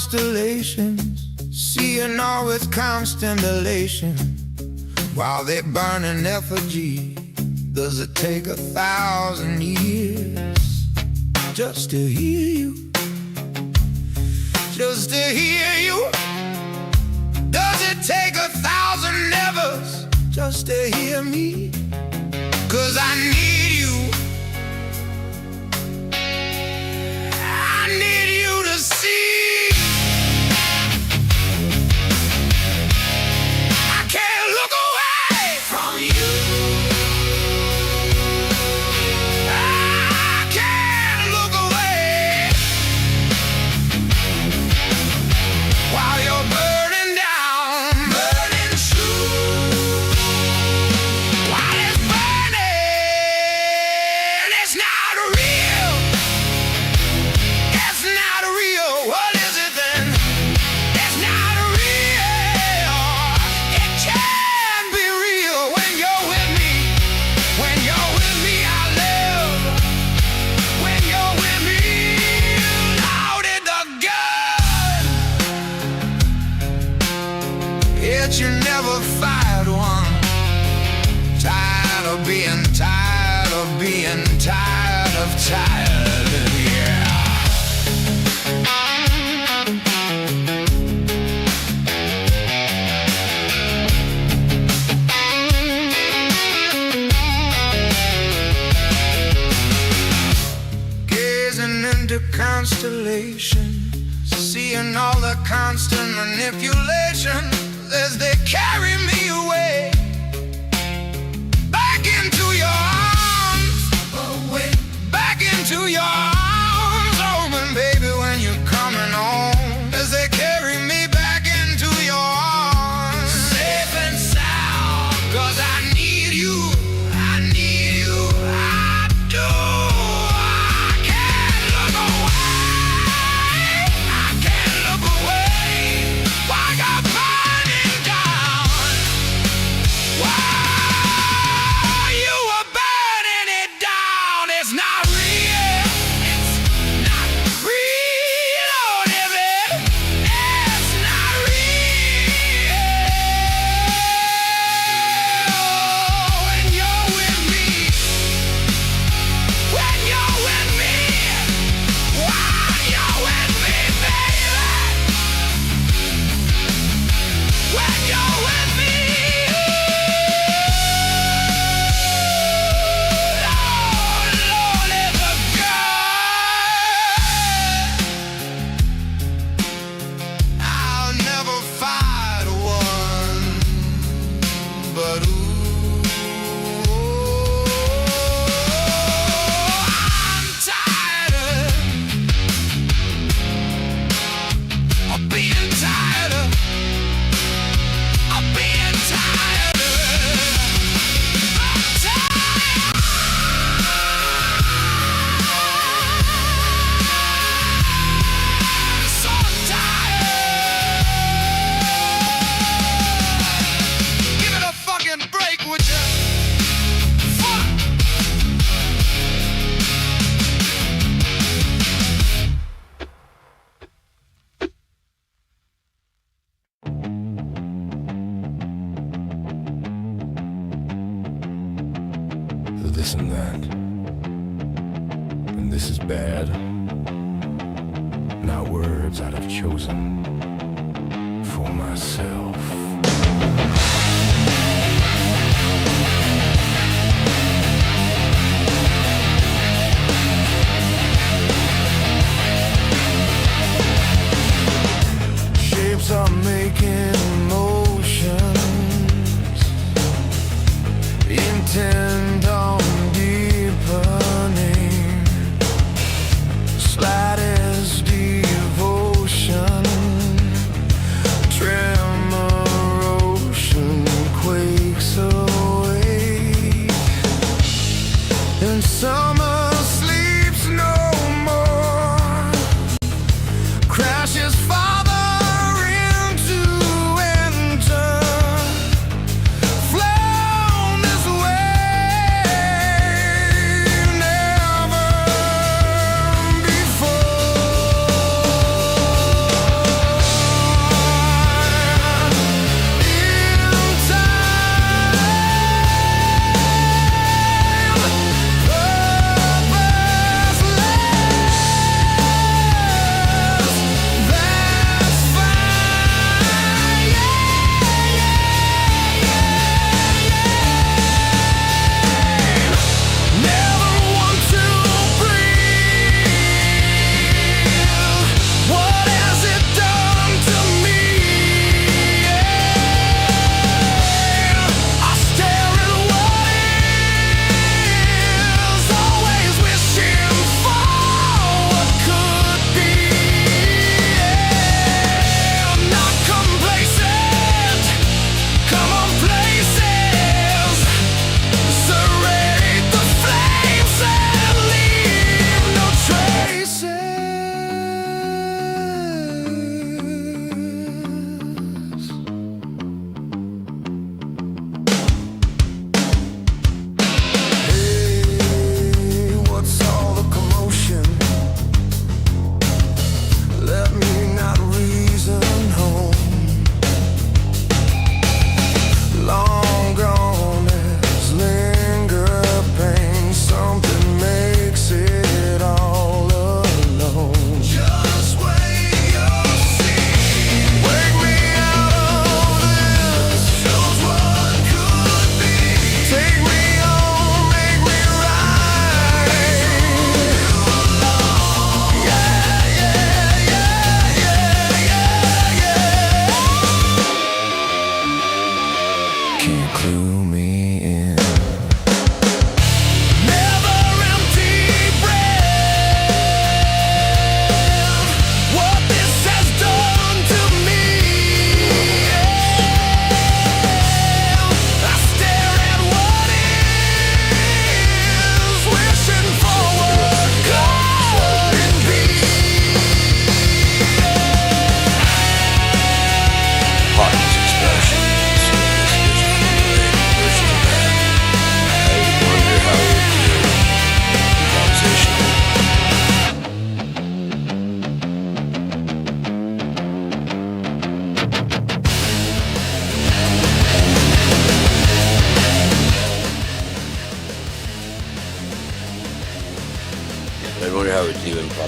constellations, seeing all with constant elation. While they burn in effigy, does it take 1,000 years just to hear you? Just to hear you? Does it take 1,000 nevers just to hear me? 'Cause I need you. I need you to see. I can't look away from you. I can't look away while you're burning down, burning true. While it's burning, it's not real. It's not real. What is it then? It's not real. It can be real when you're with me. When you're with me, I live. When you're with me, loaded the gun. Yet you never fired one. Tired of being tired of being tired of tired, yeah. Gazing into constellations, seeing all the constant manipulation as they carry me away. Back into your arms, away. Back into your arms, open, baby, when you're coming home. As they carry me back into your arms, safe and sound. 'Cause I need you, I need you, I do. I can't look away, I can't look away while you're burning down. While you are burning it down, it's not real. It's not real, is it? It's not real. When you're with me, when you're with me, while you're with me, baby. When you're with me. I'll never fight one, but I'm tired of being tired of being tired. I'm tired. So tired. Give it a fucking break, would you? Fuck. This and that. And this is bad. Not words I'd have chosen for myself. Shapes are making motions, intent on deepening, slightest devotion, tremor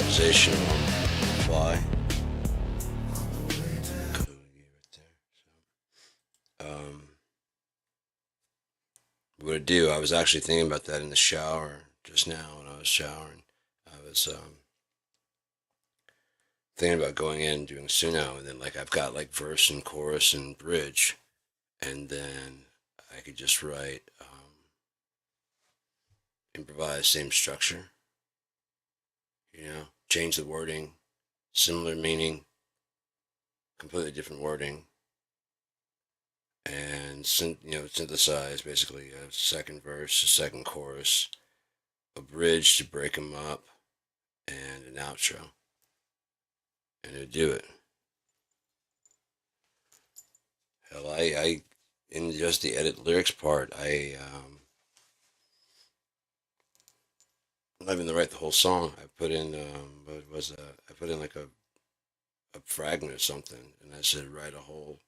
improvisation on the fly. What to do? I was actually thinking about that in the shower just now when I was showering. I was thinking about going in and doing Suno, and then like I've got like verse and chorus and bridge, and then I could just write improvise same structure. Change the wording, similar meaning, completely different wording, and synthesize basically a second verse, a second chorus, a bridge to break them up, and an outro, and to do it. Hell, I in just the edit lyrics part, I'm not even to write the whole song. I put in I put in like a fragment or something, and I said write a whole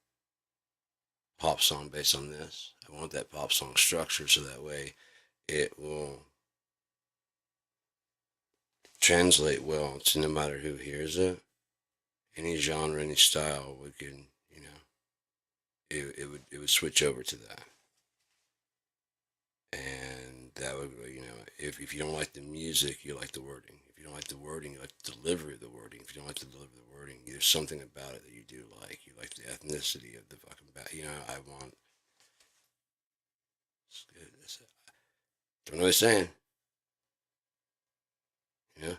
pop song based on this. I want that pop song structure so that way it will translate well to no matter who hears it, any genre, any style. We can, it would switch over to that, and that would, if you don't like the music, you like the wording. If you don't like the wording, you like the delivery of the wording. If you don't like the delivery of the wording, there's something about it that you do like. You like the ethnicity of the fucking I want. It's good. Don't know what he's saying. Yeah.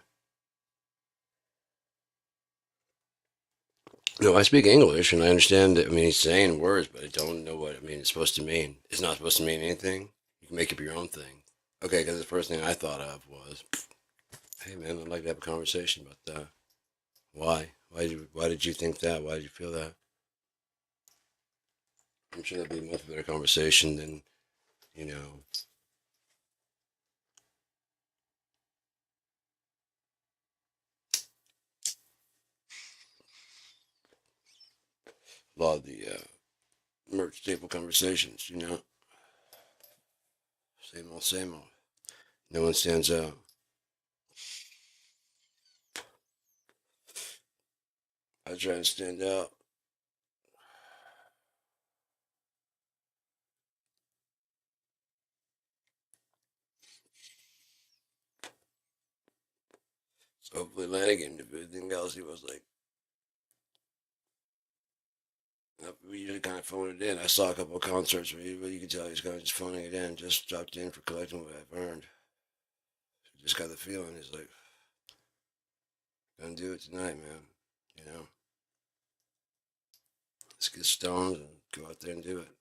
No, I speak English and I understand that. I mean, he's saying words, but I don't know what it's supposed to mean. It's not supposed to mean anything. You can make up your own thing. Okay, because the first thing I thought of was, hey man, I'd like to have a conversation about that. Why? Why did you think that? Why did you feel that? I'm sure that'd be a much better conversation than, you know, a lot of the merch table conversations, Same old, same old. No one stands out. I try and stand out. So hopefully Lanigan, if anything else, he was like, we usually kind of phone it in. I saw a couple of concerts where you could tell he's kind of just phoning it in, just dropped in for collecting what I've earned. Just got the feeling he's like, gonna do it tonight, man. Let's get stoned and go out there and do it.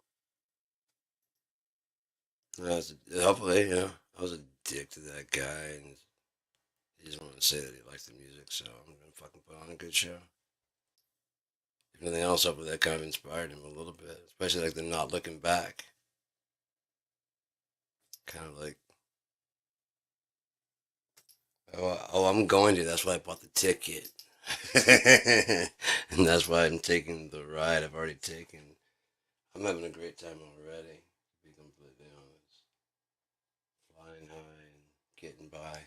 Hopefully, I was a dick to that guy, and he just wanted to say that he liked the music, so I'm gonna fucking put on a good show. If nothing else, hopefully that kind of inspired him a little bit, especially like the not looking back. Kind of like, oh, I'm going to. That's why I bought the ticket. And that's why I'm taking the ride I've already taken. I'm having a great time already, to be completely honest. Flying high and getting by.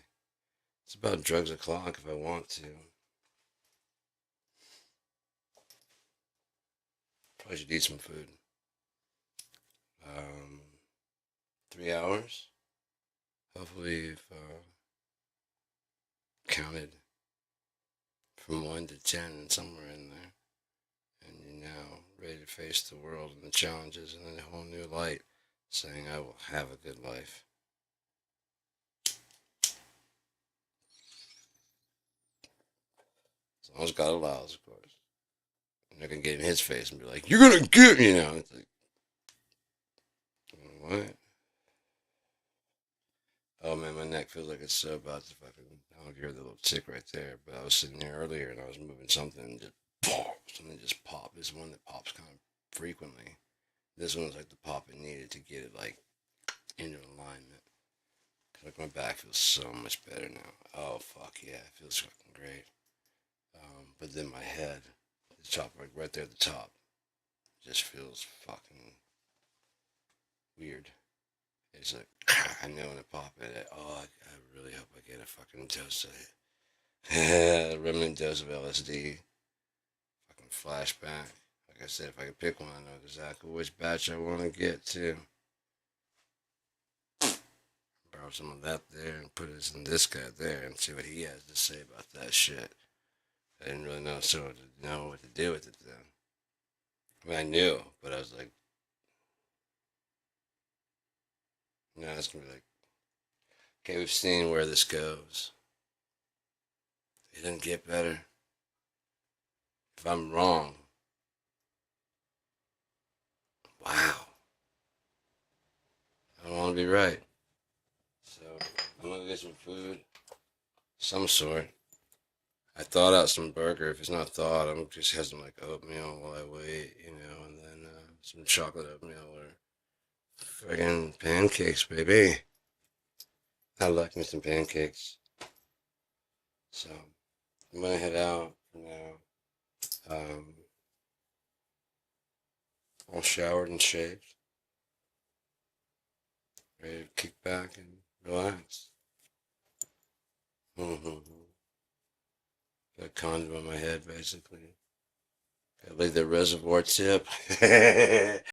It's about drugs o'clock if I want to. Probably should eat some food. 3 hours. Hopefully, you've counted from 1 to 10 and somewhere in there. And you're now ready to face the world and the challenges in a whole new light, saying, I will have a good life. As long as God allows, of course. I'm not going to get in his face and be like, you're going to get, It's like, what? Oh man, my neck feels like it's so about to fucking. I don't know if you heard the little tick right there, but I was sitting here earlier and I was moving something and just pop, something just popped. This one that pops kind of frequently. This one was like the pop it needed to get it like into alignment. Like my back feels so much better now. Oh fuck yeah, it feels fucking great. But then my head, the top right there at the top, just feels fucking weird. It's like, I know when I pop it, I really hope I get a fucking dose of Remnant dose of LSD. Fucking flashback. Like I said, if I could pick one, I know exactly which batch I want to get to. Borrow some of that there and put it in this guy there and see what he has to say about that shit. I didn't really know what to do with it then. I mean, I knew, but I was like, no, it's gonna be like, okay, we've seen where this goes. It doesn't get better. If I'm wrong, wow, I don't want to be right. So I'm gonna get some food, some sort. I thawed out some burger. If it's not thawed, I'm just have some like oatmeal while I wait, and then some chocolate oatmeal or friggin' pancakes, baby. I like me some pancakes. So I'm gonna head out for now. All showered and shaved, ready to kick back and relax. Got a condom on my head, basically. Gotta leave the reservoir tip.